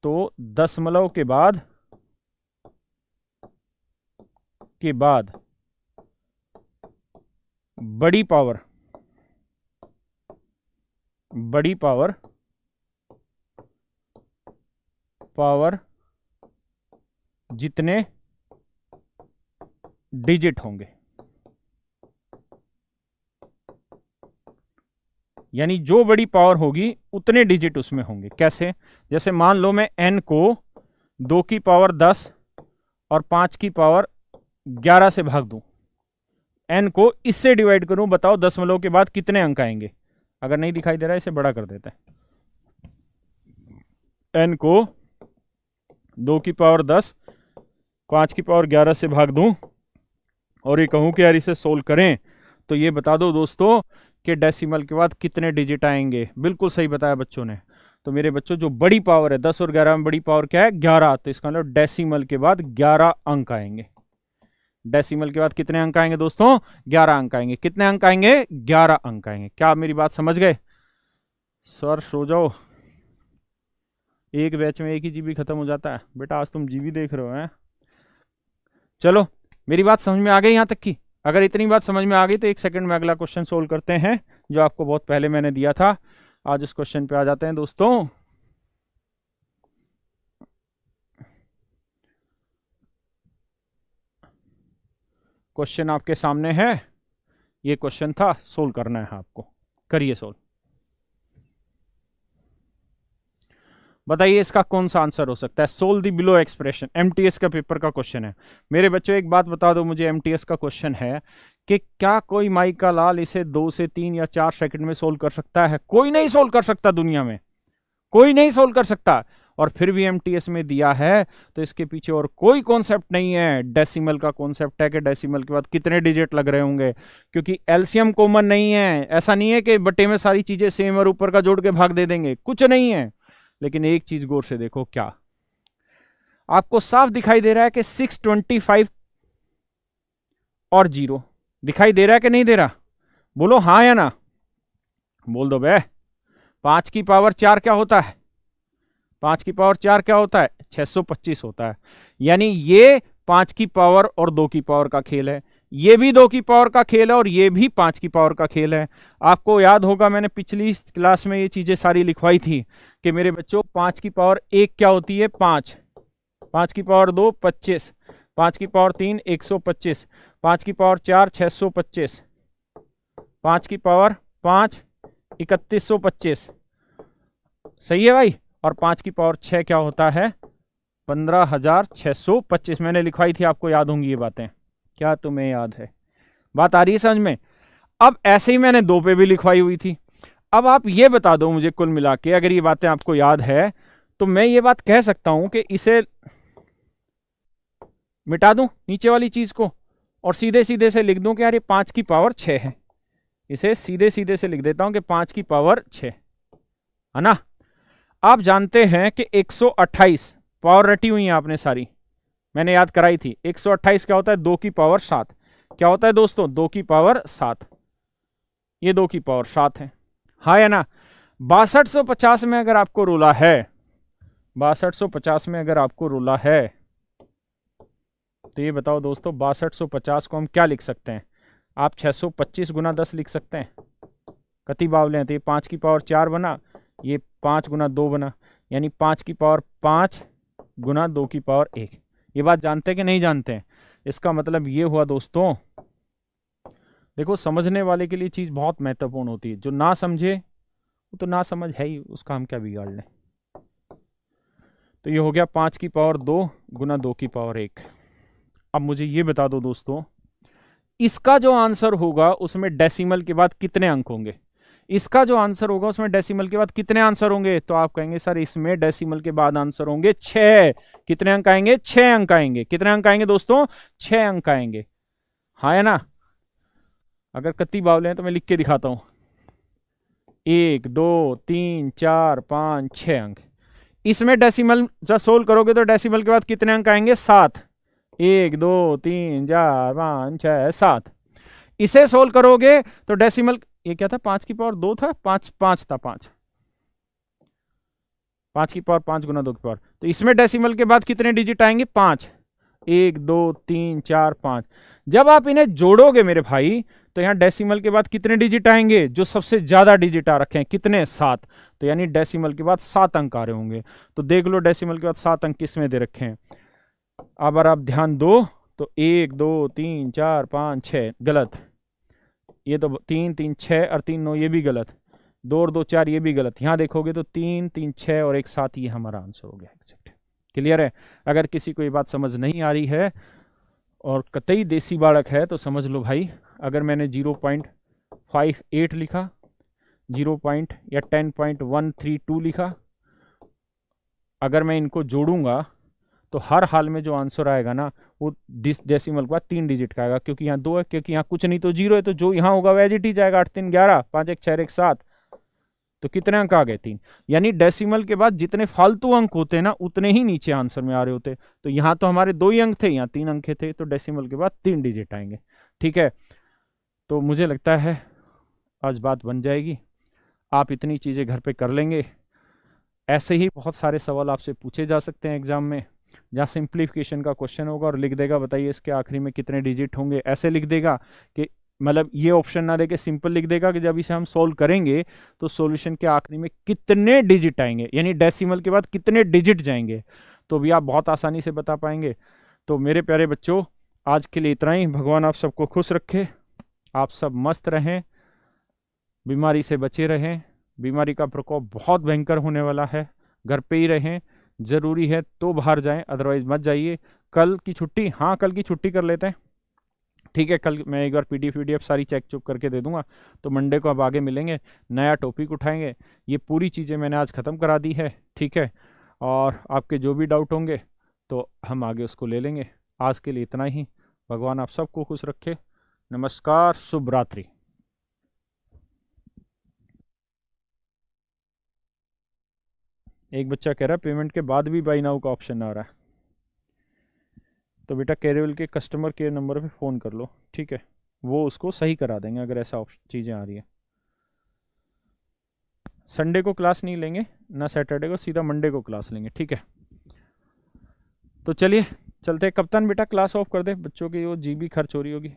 तो दशमलव के बाद बड़ी पावर जितने डिजिट होंगे, यानी जो बड़ी पावर होगी उतने डिजिट उसमें होंगे। कैसे? जैसे मान लो मैं n को 2 की पावर 10 और 5 की पावर 11 से भाग दूं, n को इससे डिवाइड करूं, बताओ दशमलव के बाद कितने अंक आएंगे? अगर नहीं दिखाई दे रहा है इसे बड़ा कर देता है। n को 2 की पावर 10 5 की पावर 11 से भाग दूं और ये कहूं कि यार इसे सोल्व करें, तो ये बता दो दोस्तों कि डेसिमल के बाद कितने डिजिट आएंगे। बिल्कुल सही बताया बच्चों ने। तो मेरे बच्चों जो बड़ी पावर है 10 और 11 में बड़ी पावर क्या है? 11। तो इसका मतलब डेसिमल के बाद 11 अंक आएंगे। डेसिमल के बाद कितने अंक आएंगे दोस्तों? 11 अंक आएंगे। कितने अंक आएंगे? 11 अंक आएंगे। क्या आप मेरी बात समझ गए? सर सो जाओ, एक बैच में एक ही जीबी खत्म हो जाता है। बेटा आज तुम जीबी देख रहे हो हैं। चलो मेरी बात समझ में आ गई यहां तक की? अगर इतनी बात समझ में आ गई तो एक सेकंड में अगला क्वेश्चन सोल्व करते हैं जो आपको बहुत पहले मैंने दिया था। आज उस क्वेश्चन पे आ जाते हैं दोस्तों। क्वेश्चन आपके सामने है, ये क्वेश्चन था, सोल्व करना है आपको। करिए सोल्व। बताइए इसका कौन सा आंसर हो सकता है? Solve the below expression. MTS का पेपर का क्वेश्चन है। मेरे बच्चों एक बात बता दो मुझे, एमटीएस का क्वेश्चन है कि क्या कोई माई का लाल इसे 2 से 3 या 4 सेकंड में सोल्व कर सकता है? कोई नहीं सोल्व कर सकता दुनिया में, कोई नहीं सोल्व कर सकता। और फिर भी एमटीएस में दिया है तो इसके पीछे और कोई कॉन्सेप्ट नहीं है। डेसिमल का कॉन्सेप्ट है कि डेसिमल के बाद कितने डिजिट लग रहे होंगे, क्योंकि एलसीएम कॉमन नहीं है। ऐसा नहीं है कि बटे में सारी चीजें सेम और ऊपर का जोड़ के भाग दे देंगे, कुछ नहीं है। लेकिन एक चीज गौर से देखो, क्या आपको साफ दिखाई दे रहा है कि 625 और 0 दिखाई दे रहा है कि नहीं दे रहा? बोलो हाँ या ना, बोल दो बे। 5 की पावर 4 क्या होता है? 5 की पावर 4 क्या होता है? 625 होता है। यानी ये 5 की पावर और 2 की पावर का खेल है, ये भी 2 की पावर का खेल है और ये भी 5 की पावर का खेल है। आपको याद होगा मैंने पिछली क्लास में ये चीजें सारी लिखवाई थी कि मेरे बच्चों 5 की पावर 1 क्या होती है? 5। 5 की पावर 2 25, 5 की पावर 3 125, 5 की पावर 4 625, 5 की पावर 5 3125। सही है भाई? और 5 की पावर 6 क्या होता है? 15625। मैंने लिखवाई थी, आपको याद होंगी ये बातें। क्या तुम्हें याद है? बात आ रही है समझ में? अब ऐसे ही मैंने 2 पे भी लिखवाई हुई थी। अब आप ये बता दो मुझे, कुल मिला के अगर ये बातें आपको याद है तो मैं ये बात कह सकता हूं कि इसे मिटा दूं नीचे वाली चीज को और सीधे सीधे से लिख दूं कि यार ये 5 की पावर 6 है। इसे सीधे सीधे से लिख देता हूं कि 5 की पावर 6 है ना। आप जानते हैं कि 128 पावर रटी हुई है आपने सारी, मैंने याद कराई थी। 128 क्या होता है? 2 की पावर 7। क्या होता है दोस्तों? 2 की पावर 7। ये 2 की पावर 7 है, हाँ या ना? 6250 में अगर आपको रोला है, 6250 में अगर आपको रोला है तो ये बताओ दोस्तों 6250 को हम क्या लिख सकते हैं? आप 625 गुना 10 लिख सकते हैं। कति बावले हैं? तो ये 5 की पावर 4 बना, ये 5 गुना 2 बना, यानी 5 की पावर 5 गुना 2 की पावर 1। ये बात जानते हैं कि नहीं जानते हैं? इसका मतलब ये हुआ दोस्तों, देखो समझने वाले के लिए चीज़ बहुत महत्वपूर्ण होती है। जो ना समझे वो तो ना समझ है ही, उसका हम क्या बिगाड़ लें। तो ये हो गया 5 की पावर 2 गुना 2 की पावर 1। अब मुझे ये बता दो दोस्तों, इसका जो आंसर होगा उसमें डेसिमल के बाद कितने अंक होंगे? इसका जो आंसर होगा उसमें डेसिमल के बाद कितने आंसर होंगे? तो आप कहेंगे सर इसमें डेसिमल के बाद आंसर होंगे 6। कितने अंक आएंगे? 6 अंक आएंगे। कितने अंक आएंगे दोस्तों? 6 अंक आएंगे, हाँ है ना? अगर कत्ती बावले हैं तो मैं लिख के दिखाता हूं। 1 2 3 4 5 6 अंक। इसमें डेसिमल जब सोल्व करोगे तो डेसिमल के बाद कितने अंक आएंगे? 7। 1 2 3 4 5 6 7। इसे सोल्व करोगे तो डेसिमल, ये क्या था? 5 की पावर 2 था, 5 था, 5 की पावर 5 गुना 2 की पावर। तो इसमें डेसिमल के बाद कितने डिजिट आएंगे? 5। 1 2 3 4 5। जब आप इन्हें जोड़ोगे मेरे भाई तो यहां डेसिमल के बाद कितने डिजिट आएंगे? जो सबसे ज्यादा डिजिट आ रखे हैं, कितने? 7। तो यानी डेसिमल के बाद 7 अंक आ रहे होंगे। तो देख लो डेसिमल के बाद 7 अंक किसमें दे रखे हैं। अगर आप ध्यान दो तो 1 2 3 4 5 6 गलत, ये तो 3 3 6 और 3 9, ये भी गलत, 2 और 2 4, ये भी गलत। यहाँ देखोगे तो 3 3 6 और 1 7, ये हमारा आंसर हो गया एग्जैक्ट। क्लियर है? अगर किसी को ये बात समझ नहीं आ रही है और कतई देसी बालक है तो समझ लो भाई, अगर मैंने 0.58 लिखा, 0 या 10.132 लिखा, अगर मैं इनको जोड़ूंगा तो हर हाल में जो आंसर आएगा ना वो डेसिमल के बाद 3 डिजिट का आएगा, क्योंकि यहाँ 2 है, क्योंकि यहाँ कुछ नहीं तो 0 है, तो जो यहाँ होगा वह एज इट इज आएगा। 8 3 11, 5 1 6 1 7, तो कितने अंक आ गए? 3। यानी डेसिमल के बाद जितने फालतू अंक होते हैं ना उतने ही नीचे आंसर में आ रहे होते। तो यहाँ तो हमारे 2 ही अंक थे, यहाँ 3 अंक थे, तो डेसिमल के बाद 3 डिजिट आएंगे। ठीक है, तो मुझे लगता है आज बात बन जाएगी। आप इतनी चीज़ें घर पे कर लेंगे। ऐसे ही बहुत सारे सवाल आपसे पूछे जा सकते हैं एग्जाम में, जहाँ सिंप्लीफिकेशन का क्वेश्चन होगा और लिख देगा बताइए इसके आखिरी में कितने डिजिट होंगे। ऐसे लिख देगा कि मतलब ये ऑप्शन ना देके सिंपल लिख देगा कि जब इसे हम सोल्व करेंगे तो सॉल्यूशन के आखिरी में कितने डिजिट आएंगे, यानी डेसिमल के बाद कितने डिजिट जाएंगे, तो भी आप बहुत आसानी से बता पाएंगे। तो मेरे प्यारे बच्चों, आज के लिए इतना ही। भगवान आप सबको खुश रखे, आप सब मस्त रहें, बीमारी से बचे रहें। बीमारी का प्रकोप बहुत भयंकर होने वाला है। घर पे ही रहें, ज़रूरी है तो बाहर जाएं, अदरवाइज मत जाइए। कल की छुट्टी, हाँ कल की छुट्टी कर लेते हैं, ठीक है। कल मैं एक बार PDF सारी चेक चुक करके दे दूंगा, तो मंडे को अब आगे मिलेंगे, नया टॉपिक उठाएंगे। ये पूरी चीज़ें मैंने आज ख़त्म करा दी है, ठीक है। और आपके जो भी डाउट होंगे तो हम आगे उसको ले लेंगे। आज के लिए इतना ही। भगवान आप सबको खुश रखे। नमस्कार, शुभ रात्रि। एक बच्चा कह रहा है पेमेंट के बाद भी बाई नाउ का ऑप्शन आ रहा है, तो बेटा कैरियल के कस्टमर केयर नंबर पे फ़ोन कर लो, ठीक है, वो उसको सही करा देंगे अगर ऐसा चीज़ें आ रही है। संडे को क्लास नहीं लेंगे ना, सैटरडे को, सीधा मंडे को क्लास लेंगे, ठीक है। तो चलिए चलते हैं। कप्तान बेटा क्लास ऑफ कर दे, बच्चों की वो GB खर्च हो रही होगी।